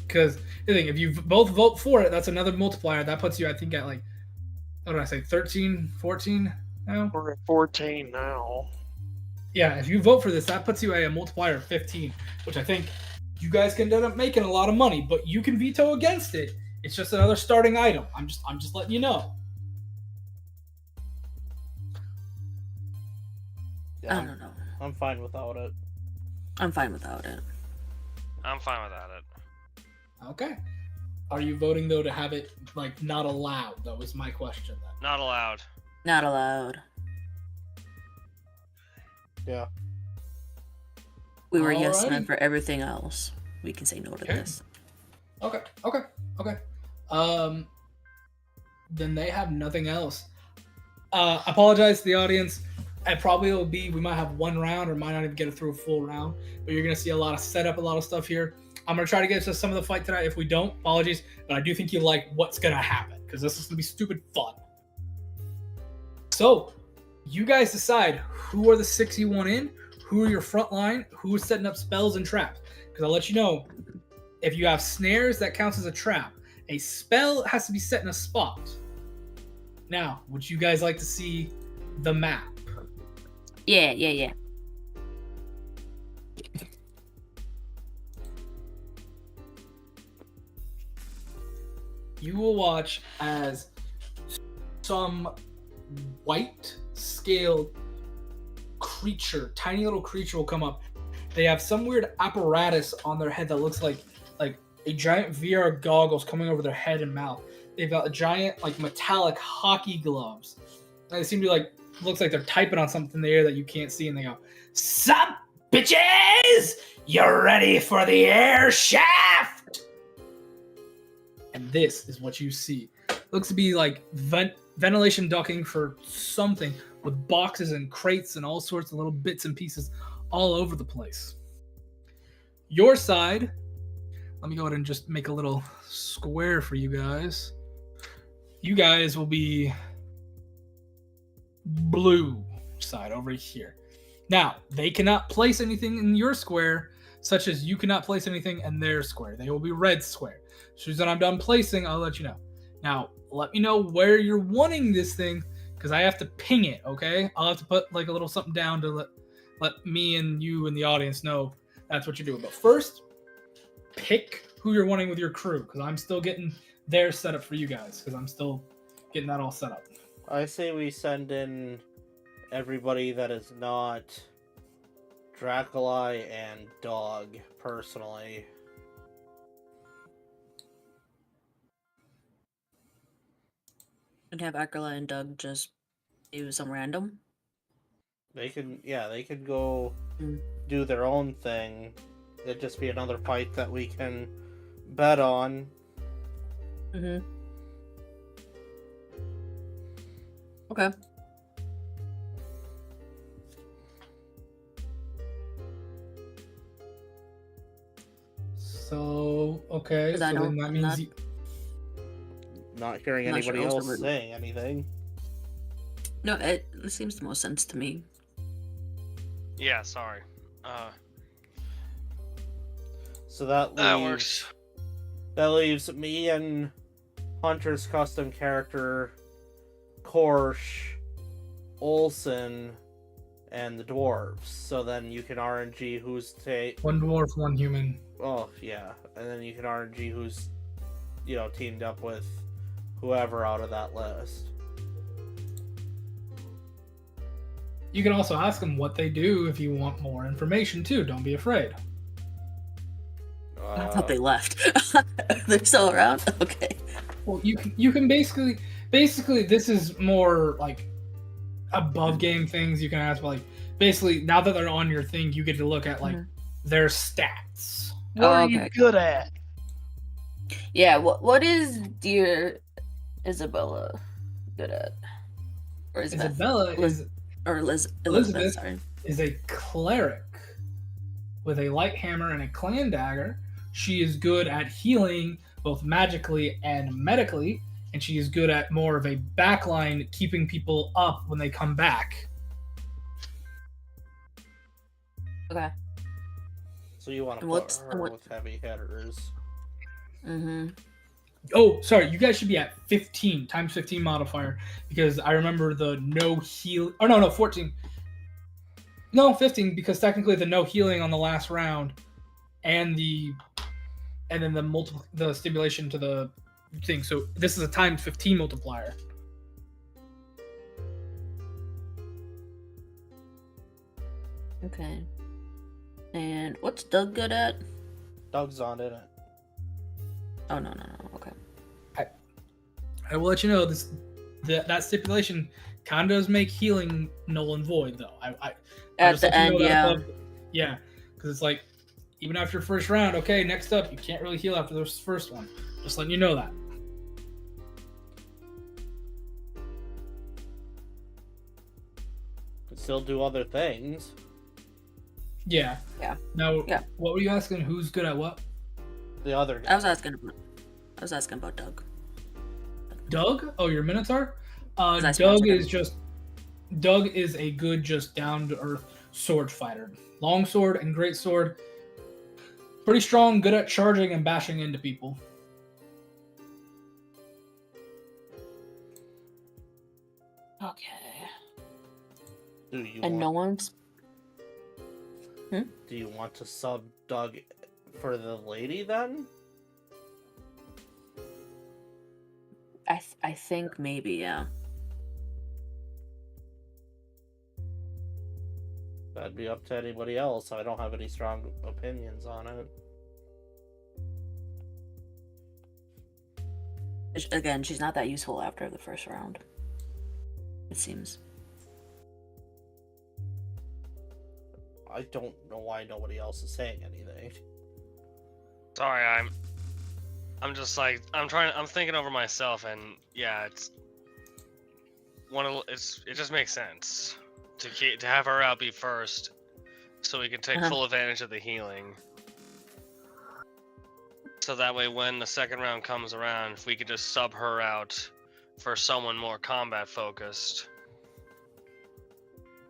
because if you both vote for it, that's another multiplier. That puts you, I think, at like, what did I say, 13, 14 now? We're at 14 now. Yeah, if you vote for this, that puts you at a multiplier of 15, which I think you guys can end up making a lot of money, but you can veto against it. It's just another starting item. I'm just letting you know. Yeah, I don't know. I'm fine without it. I'm fine without it. I'm fine without it. Okay. Are you voting though to have it like not allowed? Though is my question then. Not allowed. Not allowed. Yeah. We were yes Alrighty. men for everything else. We can say no to Okay. this. Okay. Then they have nothing else. Apologize to the audience. It probably will be, we might have one round or might not even get it through a full round, but you're going to see a lot of setup, a lot of stuff here. I'm going to try to get to some of the fight tonight. If we don't, apologies, but I do think you like what's going to happen because this is going to be stupid fun. So, you guys decide who are the 6 you want in, who are your front line, who is setting up spells and traps. Because I'll let you know, if you have snares, that counts as a trap. A spell has to be set in a spot. Now, would you guys like to see the map? Yeah. You will watch as some white scaled creature, tiny little creature will come up. They have some weird apparatus on their head that looks like a giant VR goggles coming over their head and mouth. They've got a giant like metallic hockey gloves. And they seem to be looks like they're typing on something in the air that you can't see, and they go, "Sup, bitches? You're ready for the air shaft?" And this is what you see. Looks to be like ventilation ducting for something, with boxes and crates and all sorts of little bits and pieces all over the place. Your side, let me go ahead and just make a little square for you guys. You guys will be blue side over here. Now, they cannot place anything in your square, such as you cannot place anything in their square. They will be red square. As soon as I'm done placing, I'll let you know. Now, let me know where you're wanting this thing, because I have to ping it, okay? I'll have to put like a little something down to let me and you and the audience know that's what you're doing. But first, pick who you're wanting with your crew, because I'm still getting their setup for you guys, because I'm still getting that all set up. I say we send in everybody that is not Dracula and Dog, personally. And have Akala and Doug just do some random. They can go Mm. do their own thing. It'd just be another fight that we can bet on. Mm-hmm. Okay. So okay, 'Cause so I then don't- that I'm means not- you, Not hearing I'm not sure anybody also else would- saying anything. No, it seems the most sense to me. Yeah, sorry. So that That leaves works. me and Hunter's custom character, Korsh, Olsen, and the dwarves. So then you can RNG who's one dwarf, one human. Oh yeah, and then you can RNG who's teamed up with whoever out of that list. You can also ask them what they do if you want more information too. Don't be afraid. I thought they left. They're still around? Okay. Well, you can basically this is more like above game things. You can ask, like, basically now that they're on your thing, you get to look at like their stats. What Oh, are you okay. good at? Yeah, what is dear Isabella good at? Or Isabella is Elizabeth, sorry. a cleric with a light hammer and a clan dagger. She is good at healing both magically and medically, and she is good at more of a backline, keeping people up when they come back. Okay. So you want to And put what's- her and what- with heavy hitters. Mm-hmm. Oh, sorry, you guys should be at 15 times 15 modifier, because I remember the no heal. Oh no, 14. No, 15, because technically the no healing on the last round, and then the stimulation to the thing. So this is a times 15 multiplier. Okay. And what's Doug good at? Doug's on it. Oh no. Okay. I will let you know that stipulation kind of does make healing null and void, though. I At just the let you end, know that yeah. above- yeah, because it's like, even after first round, okay, next up, you can't really heal after this first one. Just letting you know that. Could still do other things. Yeah. Yeah. Now, Yeah. what were you asking? Who's good at what? The other guy. I was asking about Doug. Doug? Oh, your Minotaur? I Doug sponsored him. Doug is a good, just down to earth sword fighter. Long sword and great sword. Pretty strong, good at charging and bashing into people. Okay. Do you And want, no one's. do you want to sub Doug for the lady then? I think maybe, yeah. That'd be up to anybody else. I don't have any strong opinions on it. Again, she's not that useful after the first round. It seems. I don't know why nobody else is saying anything. Sorry, I'm just like I'm thinking over myself, and yeah, it just makes sense to have her out be first, so we can take Uh-huh. full advantage of the healing. So that way, when the second round comes around, if we could just sub her out for someone more combat focused.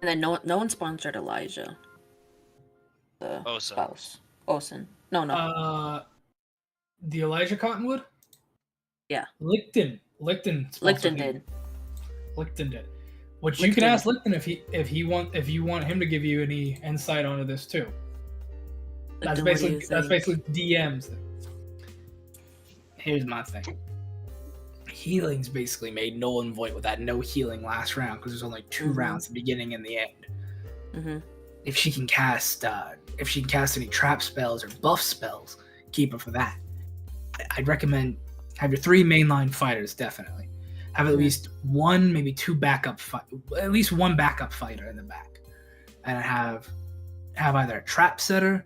And then no one sponsored Elijah. The Osen. spouse. Osen. No. The Elijah Cottonwood? Yeah. Lichten sponsored Lichten him. did. Lichten did. Which you can Lichten. ask Lichten if you want him to give you any insight onto this too. That's Lichten, what do you basically think? DM's thing. Here's my thing. Healing's basically made null and void with that no healing last round, because there's only 2 Mhm. rounds, the beginning and the end. Mm-hmm. If she can cast any trap spells or buff spells, keep her for that. I'd recommend have your 3 mainline fighters, definitely. Have at Mhm. least one, maybe 2 backup at least one backup fighter in the back. and have either a trap setter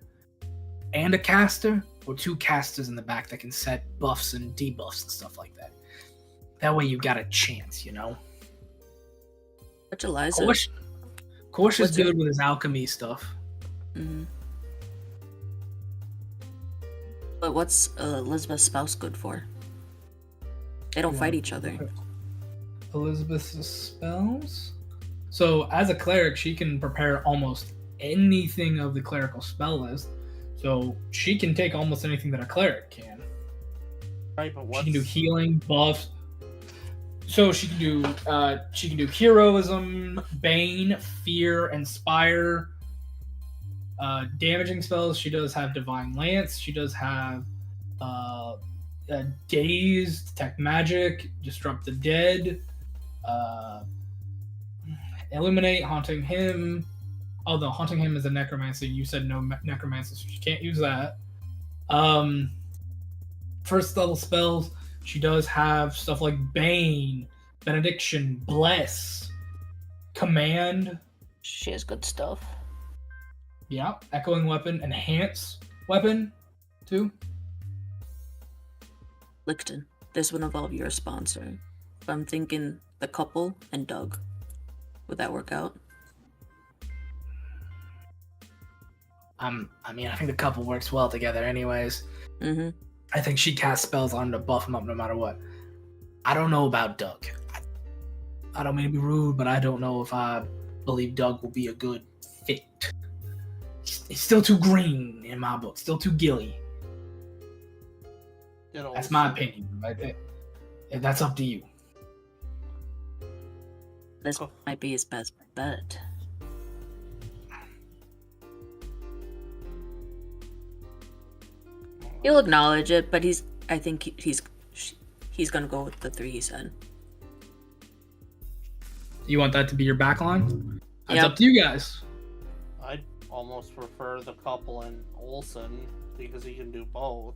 and a caster, or 2 casters in the back that can set buffs and debuffs and stuff like that. That way you got a chance, you know? Which Eliza? Korsh is What's good it? with his alchemy stuff. Mhm. But what's Elizabeth's spouse good for? They don't fight each other. Elizabeth's spells? So, as a cleric, she can prepare almost anything of the clerical spell list. So, she can take almost anything that a cleric can. Right, but She can do healing, buffs. So she can do heroism, bane, fear, inspire. Damaging spells. She does have divine lance. She does have daze, detect magic, disrupt the dead, illuminate, haunting him. Although haunting him is a necromancy, you said no necromancy, so she can't use that. First level spells. She does have stuff like Bane, Benediction, Bless, Command. She has good stuff. Yeah, Echoing Weapon, Enhance Weapon, too. Lichten, this would involve your sponsor. But I'm thinking the couple and Doug. Would that work out? I mean, I think the couple works well together anyways. Mm-hmm. I think she casts spells on him to buff him up no matter what. I don't know about Doug. I don't mean to be rude, but I don't know if I believe Doug will be a good fit. He's still too green in my book. Still too gilly. That's my opinion. Right? That's up to you. This might be his best bet. He'll acknowledge it, but I think he's gonna go with the 3 he said. You want that to be your backline? That's Yep. up to you guys. I'd almost prefer the couple and Olsen because he can do both.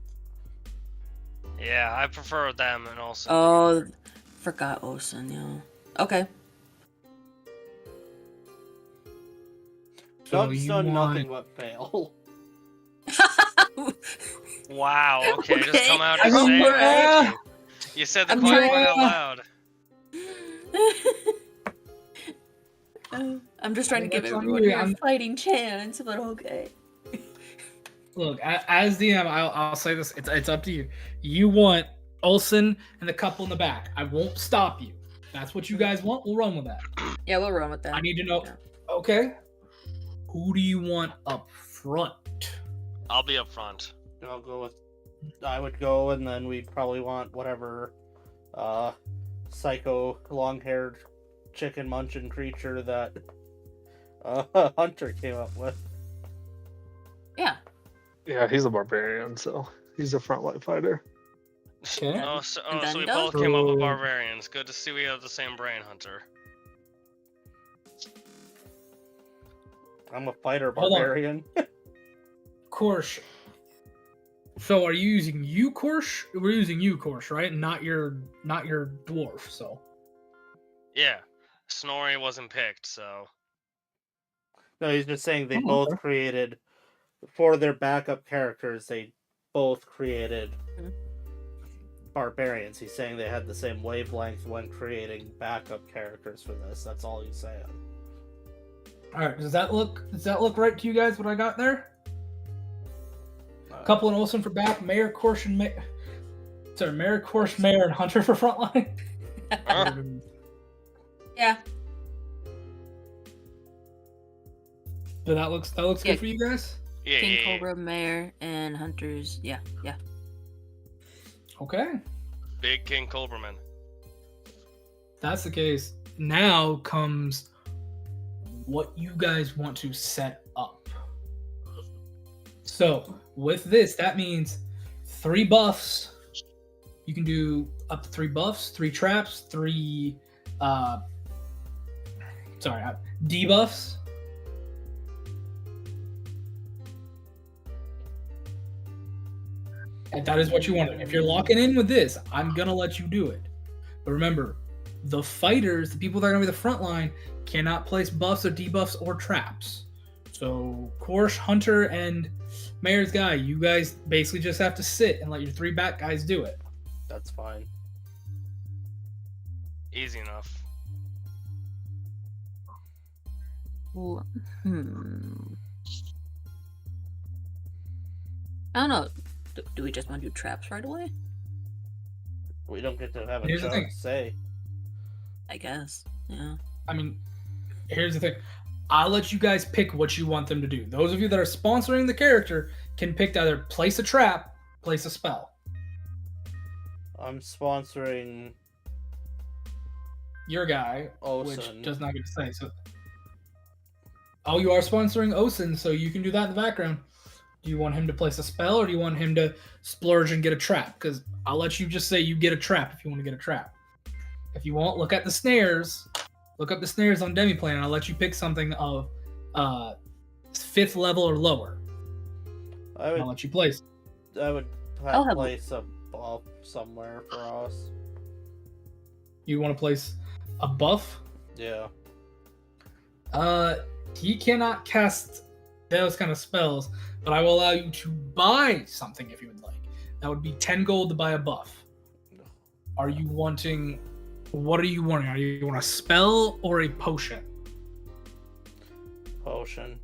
Yeah, I prefer them and also. Oh, forgot Olsen, yeah. Okay. So Doug's you done want- nothing but fail. Wow. Okay, just come out I and mean, say it. yeah. You said the I'm quiet trying- part out loud. I'm just trying to give That's on everyone you, here a I'm- fighting chance, but okay. Look, as DM, I'll say this. It's up to you. You want Olsen and the couple in the back. I won't stop you. That's what you guys want. We'll run with that. Yeah, we'll run with that. I need to know. Yeah. Okay. Who do you want up front? I'll be up front. I would go, and then we'd probably want whatever psycho long-haired chicken munching creature that Hunter came up with. Yeah. Yeah, he's a barbarian, so he's a frontline fighter. Okay. Oh, so And then we Doug? both came up with barbarians. Good to see we have the same brain, Hunter. I'm a fighter Hold on. barbarian. Korsh. So are you using you, Korsh? We're using you, Korsh, right? Not your dwarf. So Yeah, Snorri wasn't picked, so. No, he's just saying they Oh, both okay. created, for their backup characters, they both created Mhm. barbarians. He's saying they had the same wavelength when creating backup characters for this. That's all he's saying. all right. Does that look right to you guys? What I got there? Uh, Couple and Olsen for back. Mayor, Korsh, and Mayor, Korsh, Mayor, and Hunter for frontline. Yeah. So that looks Yeah. good for you guys. Yeah, King yeah, yeah. Cobra, Mayor, and Hunters. Yeah. Okay. Big King Cobraman. If that's the case, now comes what you guys want to set up. So with this, that means 3 buffs. You can do up to 3 buffs, 3 traps, 3 debuffs. And that is what you want. If you're locking in with this, I'm gonna let you do it. But remember, the fighters, the people that are gonna be the front line, cannot place buffs or debuffs or traps. So, Korsh, Hunter, and Mayor's Guy, you guys basically just have to sit and let your 3 back guys do it. That's fine. Easy enough. I don't know. Do we just want to do traps right away? We don't get to have a Here's the thing. say. I guess. Yeah. I mean, here's the thing. I'll let you guys pick what you want them to do. Those of you that are sponsoring the character can pick to either place a trap, place a spell. I'm sponsoring Your guy, Osen. which does not get to say. So, oh, you are sponsoring Osen, so you can do that in the background. Do you want him to place a spell, or do you want him to splurge and get a trap? Because I'll let you just say you get a trap if you want to get a trap. If you won't, look at the snares. Look up the snares on Demiplane, and I'll let you pick something of 5th level or lower. I'll let you place. I would I'll have- place a buff somewhere for us. You want to place a buff? Yeah. He cannot cast those kind of spells, but I will allow you to buy something if you would like. That would be 10 gold to buy a buff. Are you wanting... What are you wanting? Are you want a spell or a potion? Potion.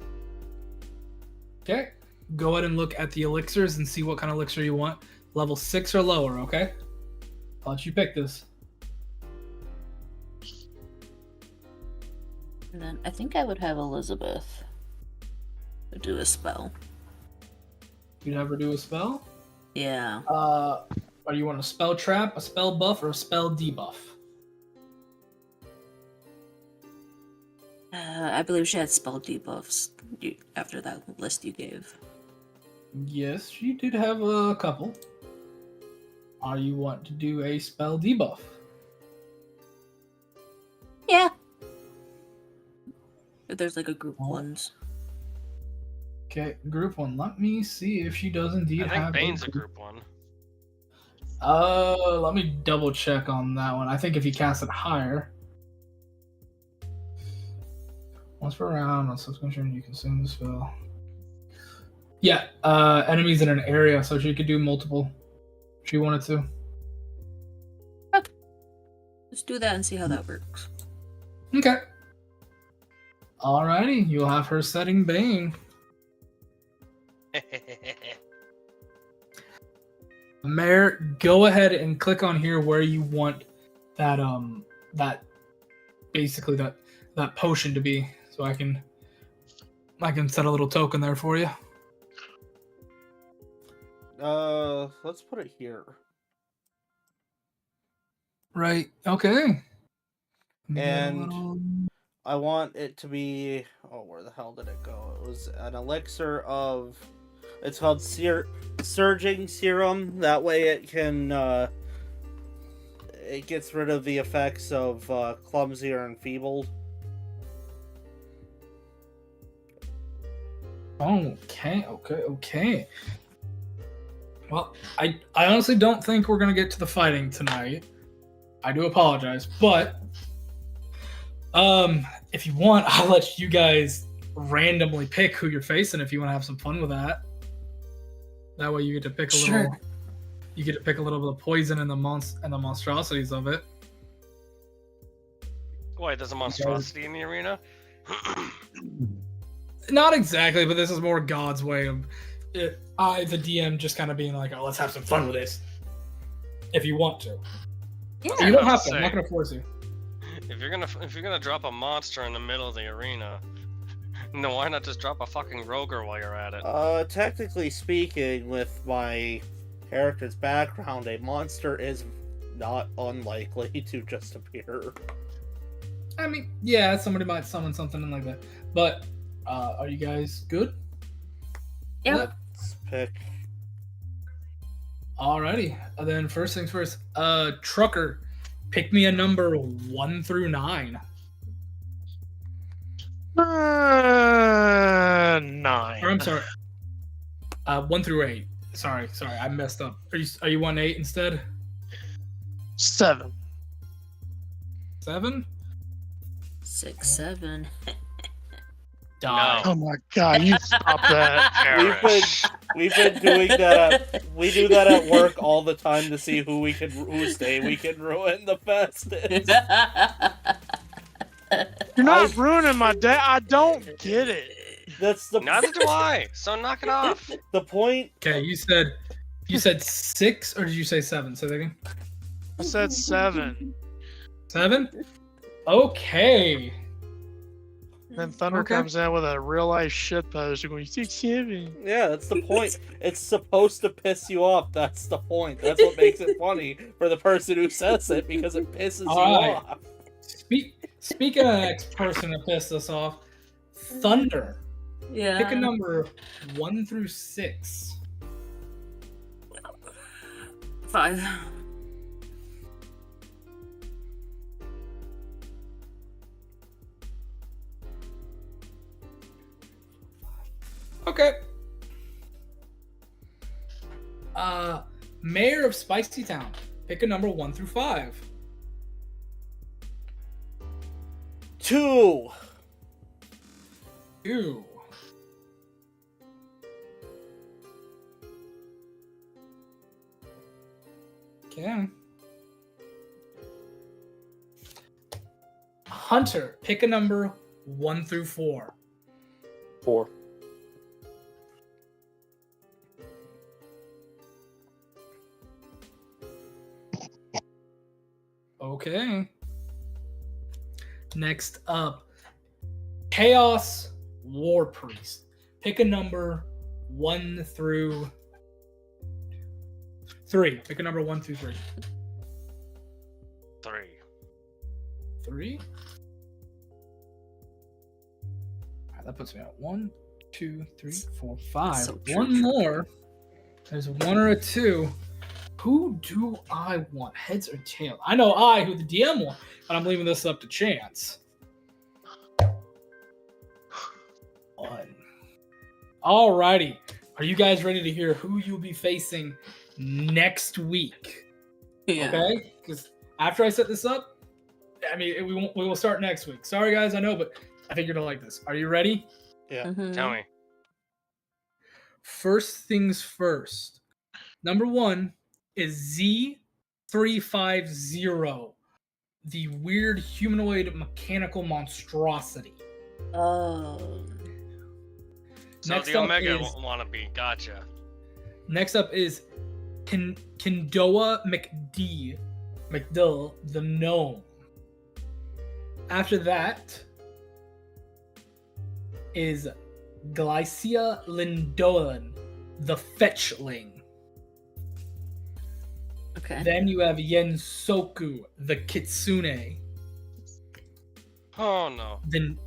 Okay. Go ahead and look at the elixirs and see what kind of elixir you want. Level 6 or lower, okay? I'll let you pick this. And then I think I would have Elizabeth do a spell. You'd have her do a spell? Yeah. Are you want a spell trap, a spell buff, or a spell debuff? I believe she had spell debuffs after that list you gave. Yes, she did have a couple. Are you want to do a spell debuff? Yeah. If there's like a group Oh. ones. Okay, group 1. Let me see if she does indeed I have think Bane's a group 1. Let me double check on that one. I think if you cast it higher. Once per round, on subscription, you consume the spell. Yeah, enemies in an area, so she could do multiple if she wanted to. Let's do that and see how that works. Okay. Alrighty, you'll have her setting Bane. Mayor, go ahead and click on here where you want that basically that potion to be, so I can set a little token there for you. Let's put it here. Right. Okay. And I want it to be... Oh, where the hell did it go? It was an elixir of... It's called Surging Serum. That way it can... It gets rid of the effects of Clumsy or Enfeebled. Okay. Well, I honestly don't think we're going to get to the fighting tonight. I do apologize, but... if you want, I'll let you guys randomly pick who you're facing if you want to have some fun with that. That way you get to pick a little. You get to pick a little bit of poison and the monstrosities of it. Wait, there's a monstrosity in the arena? Not exactly, but this is more God's way of it. The DM, just kind of being like, "Oh, let's have some fun with this." If you want to, Yeah. you don't have to. Say. I'm not going to force you. If you're gonna drop a monster in the middle of the arena, then why not just drop a fucking roger while you're at it? Technically speaking, with my character's background, a monster is not unlikely to just appear. I mean, yeah, somebody might summon something like that. But are you guys good? Yep. Let's pick. Alrighty. Then first things first. Trucker, pick me a number 1 through 9. 9. Or I'm sorry. 1 through 8. Sorry, I messed up. Are you 1-8 instead? 7. 7? 6, 7. die. Oh my god, you stop that. Perish. We've been doing that. We do that at work all the time to see whose day we can ruin the fastest. You're not ruining my day. I don't get it. That's the Neither do I. So knock it off. the point. Okay, you said 6 or did you say 7? Say that again. I said 7. 7? Okay. Then Thunder Okay. comes in with a real life shit post. You're going, 6-7. Yeah, that's the point. It's supposed to piss you off. That's the point. That's what makes it funny for the person who says it because it pisses you Alright. off. Speaking of the next person to piss us off, Thunder. Yeah. Pick a number 1 through 6. 5. Okay. Mayor of SpicyTown. Pick a number 1 through 5. 2. 2. Okay. Hunter, pick a number 1 through 4. 4. Okay. Next up, Chaos War Priest. Pick a number 1 through 3. Pick a number 1 through 3. 3. 3. Alright, that puts me at 1, 2, 3, 4, 5. So true. One more. There's a 1 or a 2. Who do I want? Heads or tails? I know who the DM want, but I'm leaving this up to chance. 1. Alrighty. Are you guys ready to hear who you'll be facing next week? Yeah. Okay? Because after I set this up, I mean, we will start next week. Sorry, guys, I know, but I think you're going to like this. Are you ready? Yeah. Mhm. Tell me. First things first. Number 1 is Z350, the weird humanoid mechanical monstrosity. Oh. So Next the up Omega is- wannabe. Gotcha. Next up is Kindoa McDull, the gnome. After that is Glycia Lindolan, the fetchling. Okay. Then you have Yensoku, the kitsune. Oh no. Then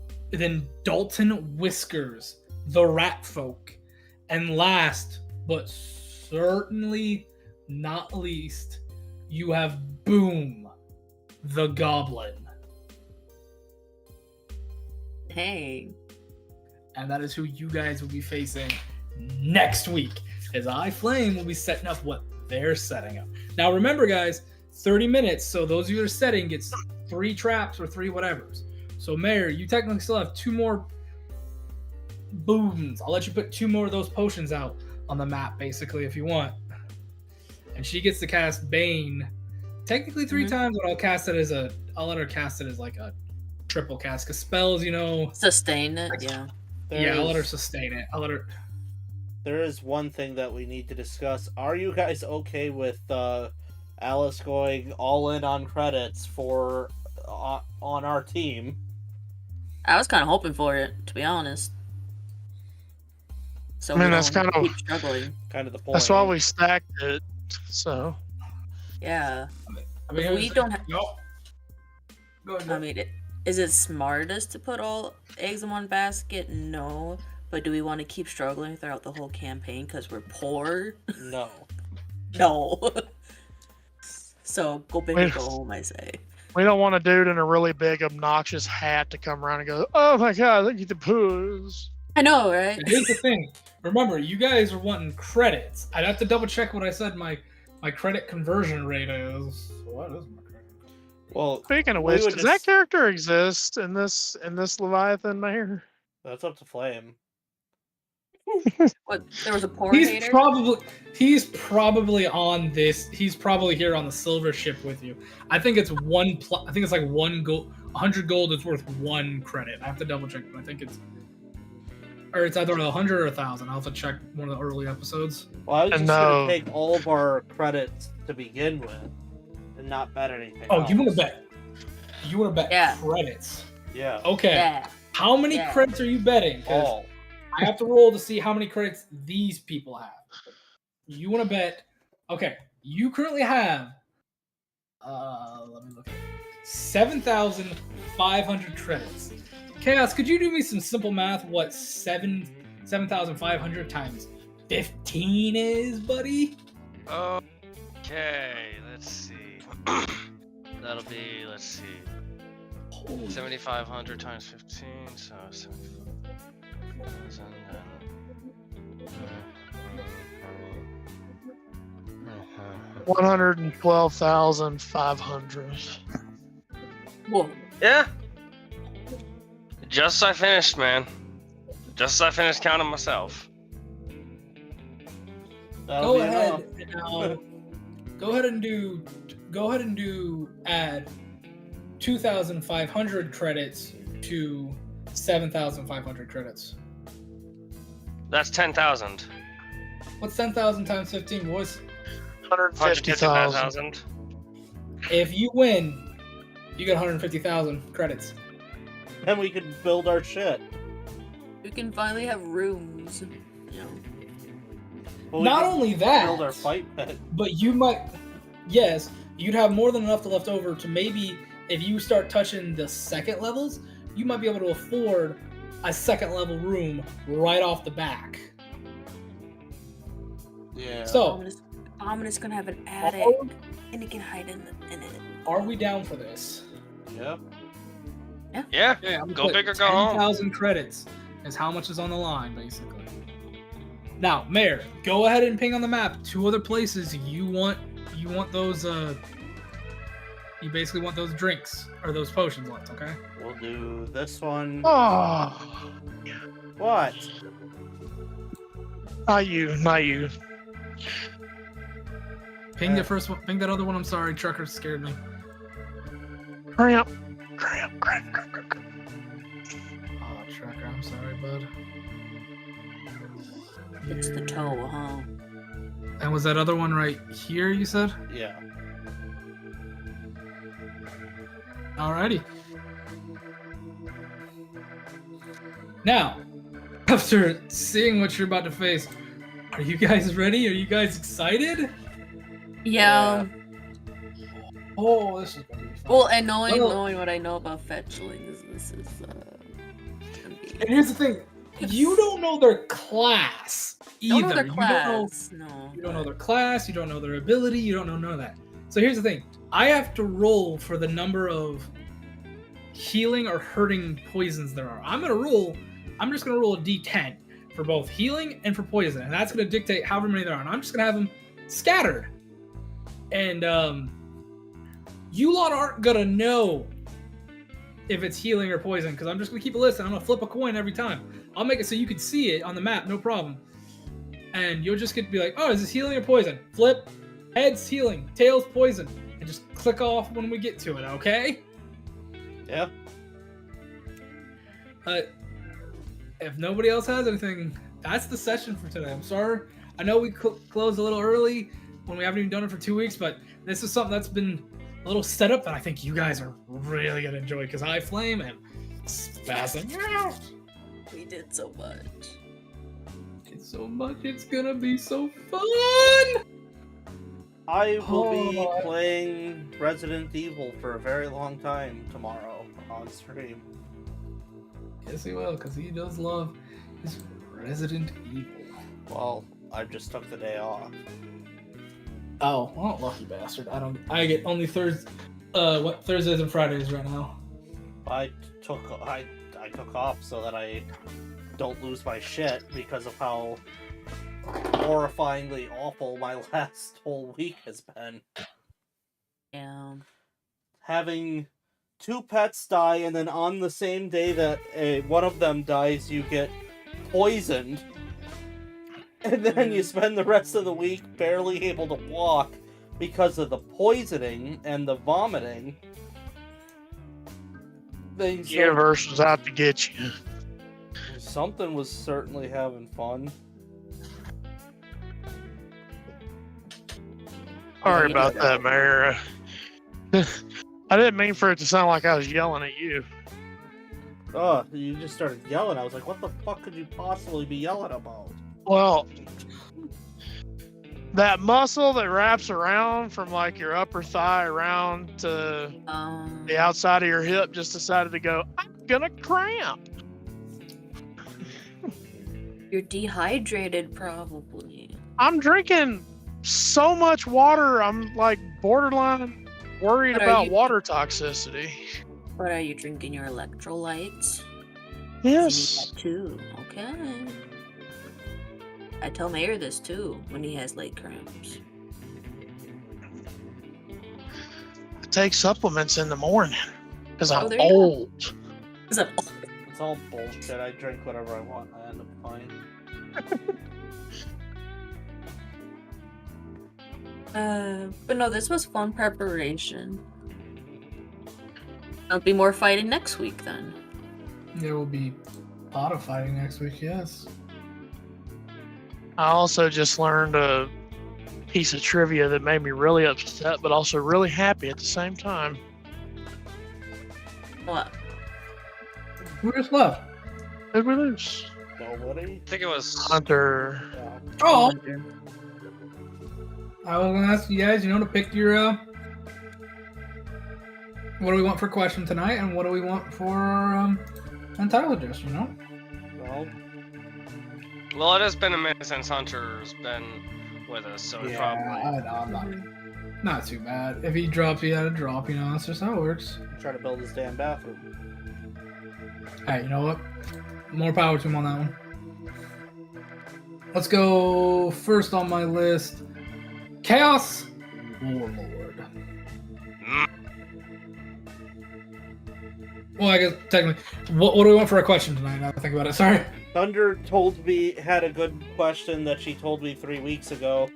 Dalton Whiskers, the rat folk. And last, but certainly not least, you have Boom, the goblin. Hey. And that is who you guys will be facing next week, as iFlame will be setting up what they're setting up. Now remember, guys, 30 minutes, so those of you that are setting gets 3 traps or 3 whatevers. So Mayor, you technically still have 2 more booms. I'll let you put 2 more of those potions out on the map, basically, if you want. And she gets to cast Bane technically 3 times, but I'll let her cast it as like a triple cast, because spells, Sustain it, yeah. I'll let her sustain it. There is one thing that we need to discuss. Are you guys okay with Alice going all in on credits for on our team? I was kind of hoping for it, to be honest. So I mean, we that's don't kind of- keep struggling. Kind of the point. That's why we stacked it. So Yeah. I mean, If we don't ha- no. Go ahead. I mean, is it smartest to put all eggs in one basket? No. But do we want to keep struggling throughout the whole campaign because we're poor? No. No. So go big or Wait. go home, I say. we don't want a dude in a really big, obnoxious hat to come around and go, "Oh my god, look at the poos." I know, right? And here's the thing. Remember, you guys are wanting credits. I'd have to double check what I said my credit conversion rate is. What is my credit? Well, Speaking of We which, would does that just- character exist in this Leviathan Mayor? That's up to Flame. What? There was a porn He's hater. probably on this. He's probably here on the silver ship with you. I think it's I think it's like 1 gold. 100 gold is worth 1 credit. I have to double check, but I think it's either 100 or 1,000. I'll have to check one of the early episodes. Well, I was just No. gonna take all of our credits to begin with, and not bet anything. Oh, else. you want to bet? You want to bet Yeah. credits? Yeah. Okay. Yeah. How many Yeah. credits are you betting? 'Cause All. I have to roll to see how many credits these people have. You want to bet? Okay. You currently have. Let me look at it. 7,500 credits. Chaos, could you do me some simple math? What 7,500 times 15 is, buddy? Okay, let's see. That'll be, let's see, Holy 7,500 times 15, so 7,500. 112,500. Whoa. Yeah. Just as I finished, man. Just as I finished counting myself. That'll Go be ahead enough. and now. Go ahead and do. Add 2,500 credits to 7,500 credits. That's 10,000. What's 10,000 times 15, boys? 150,000. 155,000. If you win, you get 150,000 credits. Then we can build our shit. We can finally have rooms. You know. Well, we Not can only that, build our fight pit. but you might, yes, you'd have more than enough to left over to maybe, if you start touching the second levels, you might be able to afford a second level room right off the back. Yeah. So, Ominous gonna have an attic, and he can hide in it. are we down for this? Yep. Yeah. Yeah, I'm Go big or go home. 10,000 credits is how much is on the line, basically. Now, Mayor, go ahead and ping on the map 2 other places you want those you basically want those drinks or those potions left, okay? We'll do this one. Oh, What? not you. Ping the first one, ping that other one. I'm sorry, Trucker scared me. Cramp. Oh, Trucker, I'm sorry, bud. It's the toe, huh? And was that other one right here, you said? Yeah. Alrighty. Now, after seeing what you're about to face, are you guys ready? Are you guys excited? Yeah. Oh, this is gonna be fun. Well, and knowing Well- what I know about fetchling, this is gonna be. And here's the thing: you don't know their class either. Don't know their You class. No. You don't know their class. You don't know their ability. You don't know none of that. So here's the thing: I have to roll for the number of healing or hurting poisons there are. I'm just gonna roll a D10 for both healing and for poison, and that's gonna dictate however many there are. And I'm just gonna have them scattered. And you lot aren't gonna know if it's healing or poison, because I'm just gonna keep a list and I'm gonna flip a coin every time. I'll make it so you can see it on the map, no problem. And you'll just get to be like, oh, is this healing or poison? Flip, heads healing, tails poison, and just click off when we get to it, okay? Yeah. If nobody else has anything, that's the session for today. I'm sorry. I know we closed a little early when we haven't even done it for 2 weeks, but this is something that's been a little setup that I think you guys are really gonna enjoy, because I flame and spasm. We did so much. It's so much. It's gonna be so fun. I will be Oh. playing Resident Evil for a very long time tomorrow on stream. Yes, he will, because he does love his Resident Evil. Well, I just took the day off. Oh, well, lucky bastard. I get only Thursdays and Fridays right now. I took off so that I don't lose my shit because of how horrifyingly awful my last whole week has been. Yeah. Having 2 pets die, and then on the same day that one of them dies, you get poisoned. And then you spend the rest of the week barely able to walk because of the poisoning and the vomiting. The universe was out to get you. Something was certainly having fun. Sorry about that, Mayor. I didn't mean for it to sound like I was yelling at you. Oh, you just started yelling. I was like, what the fuck could you possibly be yelling about? Well, that muscle that wraps around from like your upper thigh around to the outside of your hip just decided to go, I'm gonna cramp. You're dehydrated, probably. I'm drinking so much water, I'm like borderline worried about water toxicity. But are you drinking your electrolytes? Yes. That too. Okay. I tell Mayor this too when he has leg cramps. I take supplements in the morning because I'm there you old. Is that It's all bullshit. I drink whatever I want and I end up fine. But no, this was fun preparation. There'll be more fighting next week then. There will be a lot of fighting next week, yes. I also just learned a piece of trivia that made me really upset, but also really happy at the same time. What? Who just left? Did we lose? Nobody? I think it was Hunter. Yeah. Oh! I was gonna ask you guys, to pick your what do we want for question tonight, and what do we want for Antologist, Well, it has been a minute since Hunter's been with us, so it's probably. I'm not too bad. If he drops, he had a drop. That's just how it works. Try to build his damn bathroom. Hey, you know what? More power to him on that one. Let's go first on my list. Chaos Warlord. Well, I guess technically, what do we want for a question tonight? Now that I think about it. Sorry. Thunder had a good question that she told me 3 weeks ago.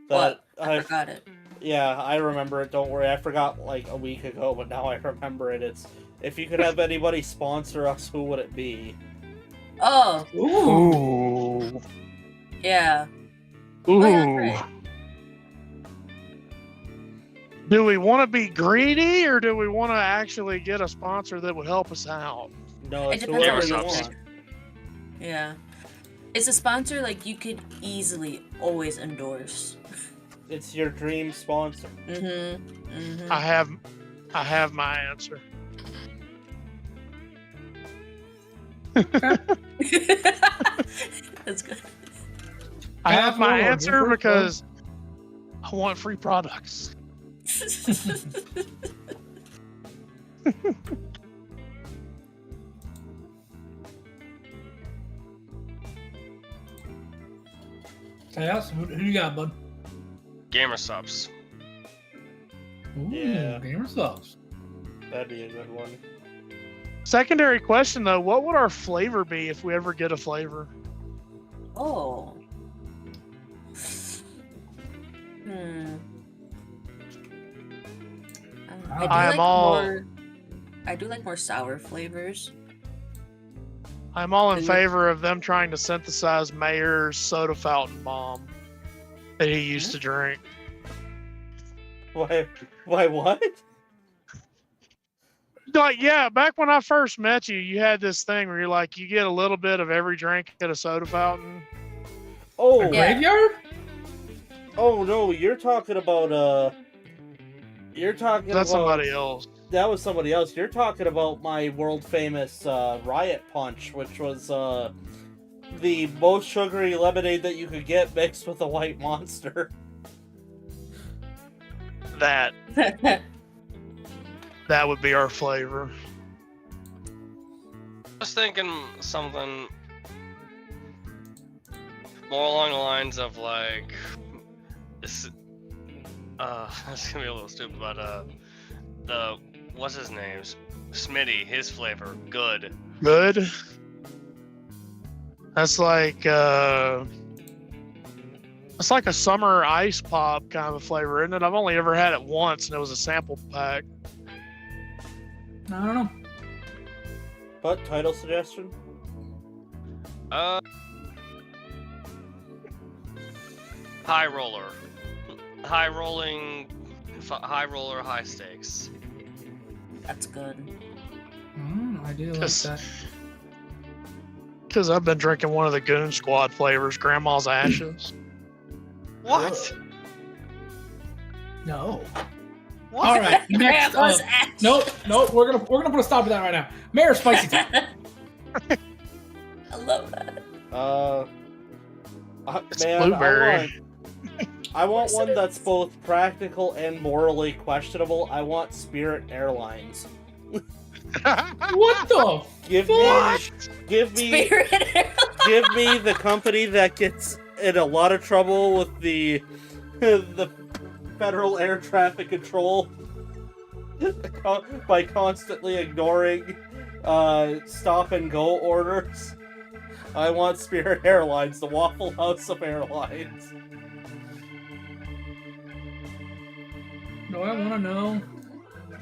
What? I forgot it. Yeah, I remember it. Don't worry. I forgot like a week ago, but now I remember it. It's if you could have anybody sponsor us, who would it be? Oh. Ooh. Yeah. Ooh. Oh, yeah, great. Do we want to be greedy, or do we want to actually get a sponsor that would help us out? No, it's It depends whoever on you what want. Yeah. It's a sponsor like you could easily always endorse. It's your dream sponsor. I have my answer. That's good. I have my Warlord, answer you're first, because I want free products. Chaos, who you got, bud? Gamer subs. Ooh, Yeah. Gamer subs. That'd be a good one. Secondary question though, what would our flavor be if we ever get a flavor? Oh. I do like more sour flavors. I'm all in favor of them trying to synthesize Mayor's soda fountain bomb that he used to drink. Why what? Like, yeah, back when I first met you, you had this thing where you're like, you get a little bit of every drink at a soda fountain. Oh, A graveyard? Oh no, you're talking about That's somebody else. That was somebody else. You're talking about my world famous Riot Punch, which was the most sugary lemonade that you could get mixed with a white monster. That would be our flavor. I was thinking something more along the lines of like this. It's gonna be a little stupid, but the what's his name? Smitty, his flavor, good. Good. That's like it's like a summer ice pop kind of a flavor, isn't it? I've only ever had it once, and it was a sample pack. I don't know. But title suggestion? High roller. High roller, high stakes. That's good. I do like that. Because I've been drinking one of the Goon Squad flavors, Grandma's Ashes. What? No. What? All right. Next up. Grandma's ass. Nope. We're gonna put a stop to that right now. Mayor SpicyTown. I love that. It's Man, blueberry. I want one that's both practical and morally questionable. I want Spirit Airlines. What the? Give me give me the company that gets in a lot of trouble with the Federal Air Traffic Control by constantly ignoring stop and go orders. I want Spirit Airlines, the Waffle House of airlines. No, I want to know.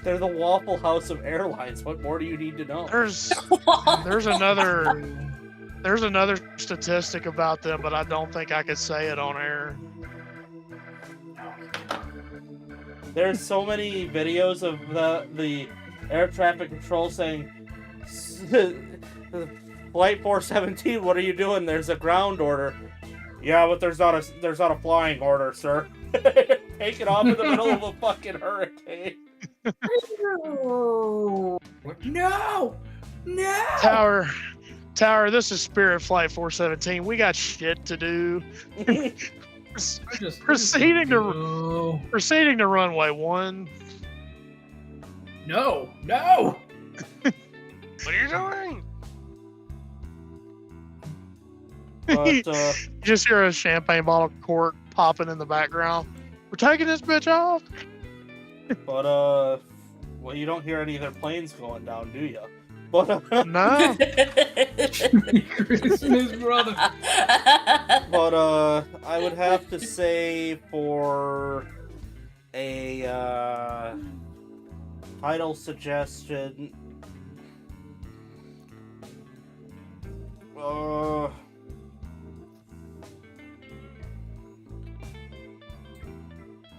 They're the Waffle House of airlines. What more do you need to know? There's another statistic about them, but I don't think I could say it on air. There's so many videos of the air traffic control saying, Flight 417, what are you doing? There's a ground order. Yeah, but there's not a flying order, sir. Take it off in the middle of a fucking hurricane. No! Tower, this is Spirit Flight 417. We got shit to do. Proceeding to runway 1. No! What are you doing? But, You just hear a champagne bottle cork popping in the background. We're taking this bitch off. well, you don't hear any of their planes going down, do you? But No. Christmas, brother. but I would have to say for a title suggestion,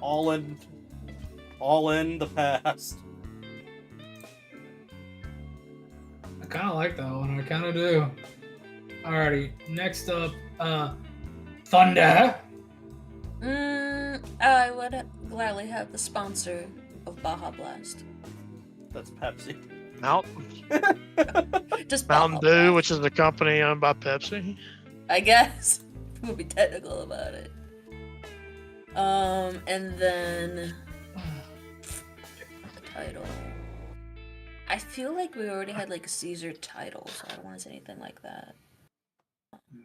all in the past. I kind of like that one. I kind of do. Alrighty. Next up, Thunder. I would gladly have the sponsor of Baja Blast. That's Pepsi. Just Mountain Baja Dew, Blast. which is a company owned by Pepsi. I guess. We'll be technical about it. And then the title. I feel like we already had like a Caesar title, so I don't want to say anything like that.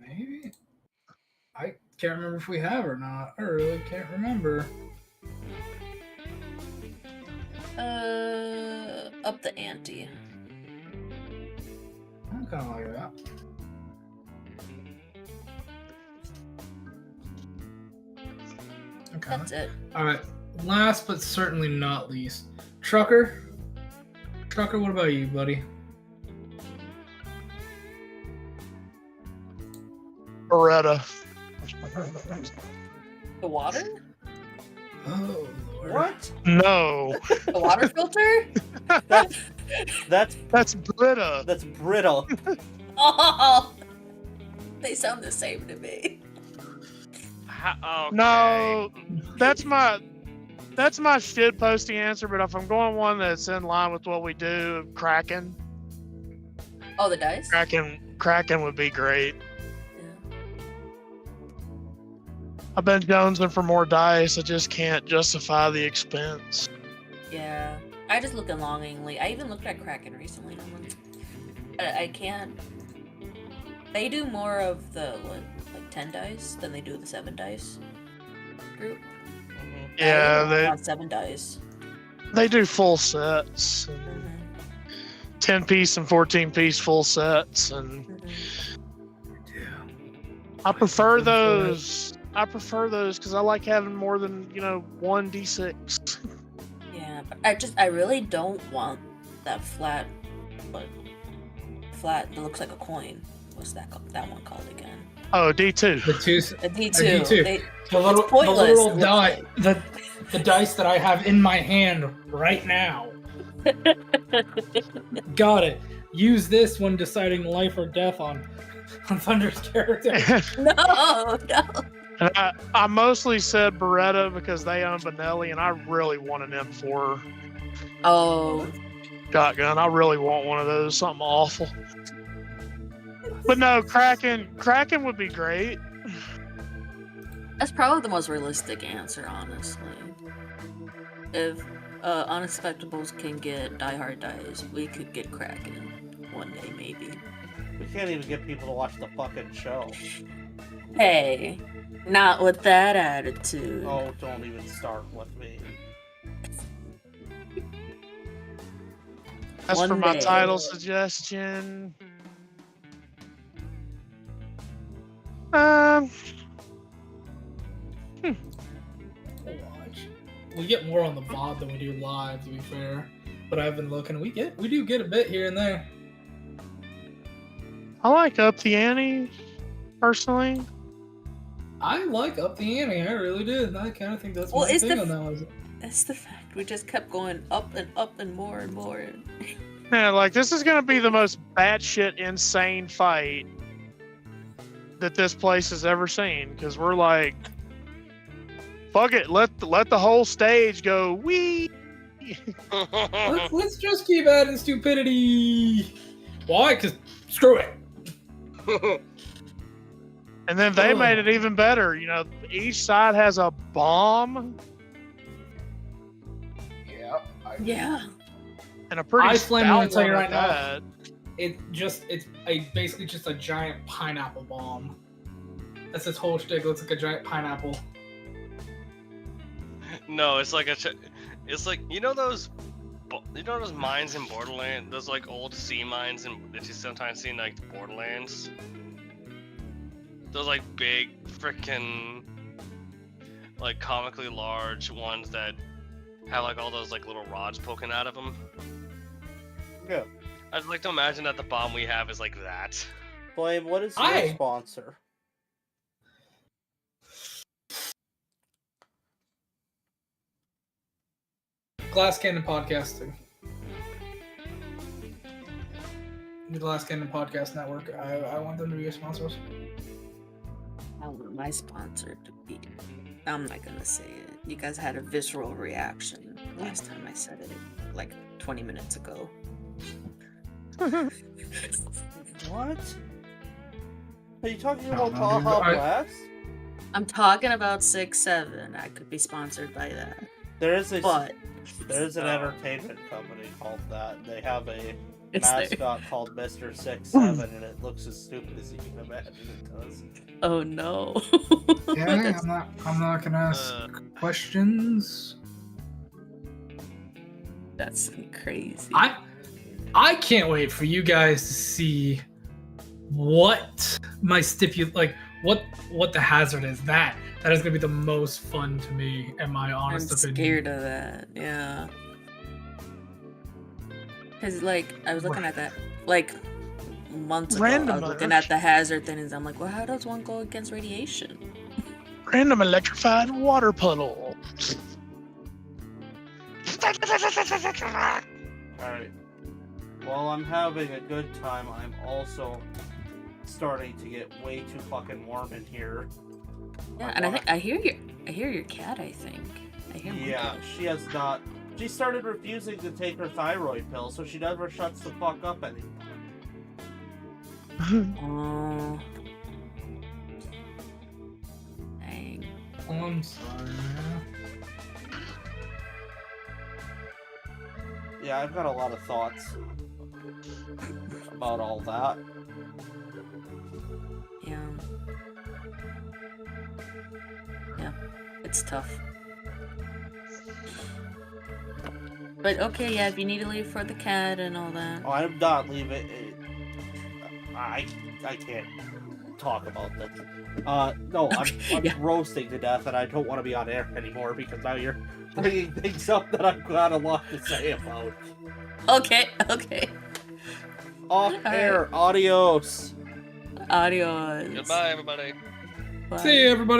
Maybe. I can't remember if we have or not. I really can't remember. Up the ante. I kind of like that. Okay. That's it. All right. Last but certainly not least, Trucker. Trucker, what about you, buddy? Beretta. The water? Oh, Lord. What? No. The water filter? That's Brita. That's Brita. Oh, they sound the same to me. Okay. No, that's my shit posty answer. But if I'm going one that's in line with what we do, Kraken. Oh, the dice? Kraken would be great. Yeah. I've been jonesing for more dice. I just can't justify the expense. Yeah. I just looked longingly. I even looked at Kraken recently. And I'm like, I can't. They do more of the like 10 dice than they do the 7 dice group. Yeah, they on 7 dice. they do full sets, and 10-piece and 14-piece full sets, and I prefer those. I prefer those because I like having more than one d6. Yeah, but I really don't want that flat that looks like a coin. What's that one called again? Oh, D2. The two, A D2. D2. It's pointless. The little it looks die, like. the dice that I have in my hand right now. Got it. Use this when deciding life or death on Thunder's character. No. And I mostly said Beretta because they own Benelli, and I really want an M4 Oh. shotgun. I really want one of those. Something awful. But no, Kraken would be great. That's probably the most realistic answer, honestly. If Unexpectables can get Die Hard dice, we could get Kraken one day, maybe. We can't even get people to watch the fucking show. Hey, not with that attitude. Oh, don't even start with me. As One for my day. title suggestion, Watch. We get more on the VOD than we do live, to be fair. But I've been looking. We do get a bit here and there. I like Up the Ante, personally. I like Up the Ante. I really did. I kind of think that's Well, my it's thing the on that one. It's the fact we just kept going up and more and more. Yeah, like this is gonna be the most batshit insane fight that this place has ever seen. Because we're like, fuck it, let the whole stage go. Wee. Let's just keep adding stupidity. Why? Because screw it. And then they made it even better. Each side has a bomb Yeah. and a pretty Ice Flame, I'm gonna stout tell you one right at now. that. It's basically just a giant pineapple bomb. That's its whole shtick. It looks like a giant pineapple. No, it's like it's like those mines in Borderlands, those like old sea mines that you sometimes see in like Borderlands. Those like big freaking like comically large ones that have like all those like little rods poking out of them. Yeah. I'd just like to imagine that the bomb we have is like that. Flame, what is your sponsor? Glass Cannon Podcasting. The Glass Cannon Podcast Network. I want them to be a sponsor. I want my sponsor to be. I'm not gonna say it. You guys had a visceral reaction last time I said it, like 20 minutes ago. What? Are you talking about Baja Blast? I'm talking about 6-7. I could be sponsored by that. There is an But entertainment company called that. They have a it's there. mascot called Mr. 6-7, and it looks as stupid as you can imagine it does. Oh no. Yeah, I'm not gonna ask questions. That's crazy. I can't wait for you guys to see what my what the hazard is. That is gonna be the most fun to me, in my honest I'm opinion. scared of that. Yeah. Cause like I was looking at that like months ago. I was looking at the hazard thing, and I'm like, well, how does one go against radiation? Random electrified water puddle. Alright. While I'm having a good time, I'm also starting to get way too fucking warm in here. Yeah, and I think I hear your cat. I think I hear. Yeah, she has not. She started refusing to take her thyroid pill, so she never shuts the fuck up anymore. Oh. Dang. Oh, I'm sorry, man. Yeah, I've got a lot of thoughts about all that. Yeah. Yeah. It's tough. But okay, yeah, if you need to leave for the cat and all that. Oh, I'm not leaving. I can't talk about this. No, I'm Yeah. roasting to death, and I don't want to be on air anymore because now you're bringing things up that I've got a lot to say about. Okay. Off air, adios. Adios. Goodbye, everybody. Bye. See you, everybody.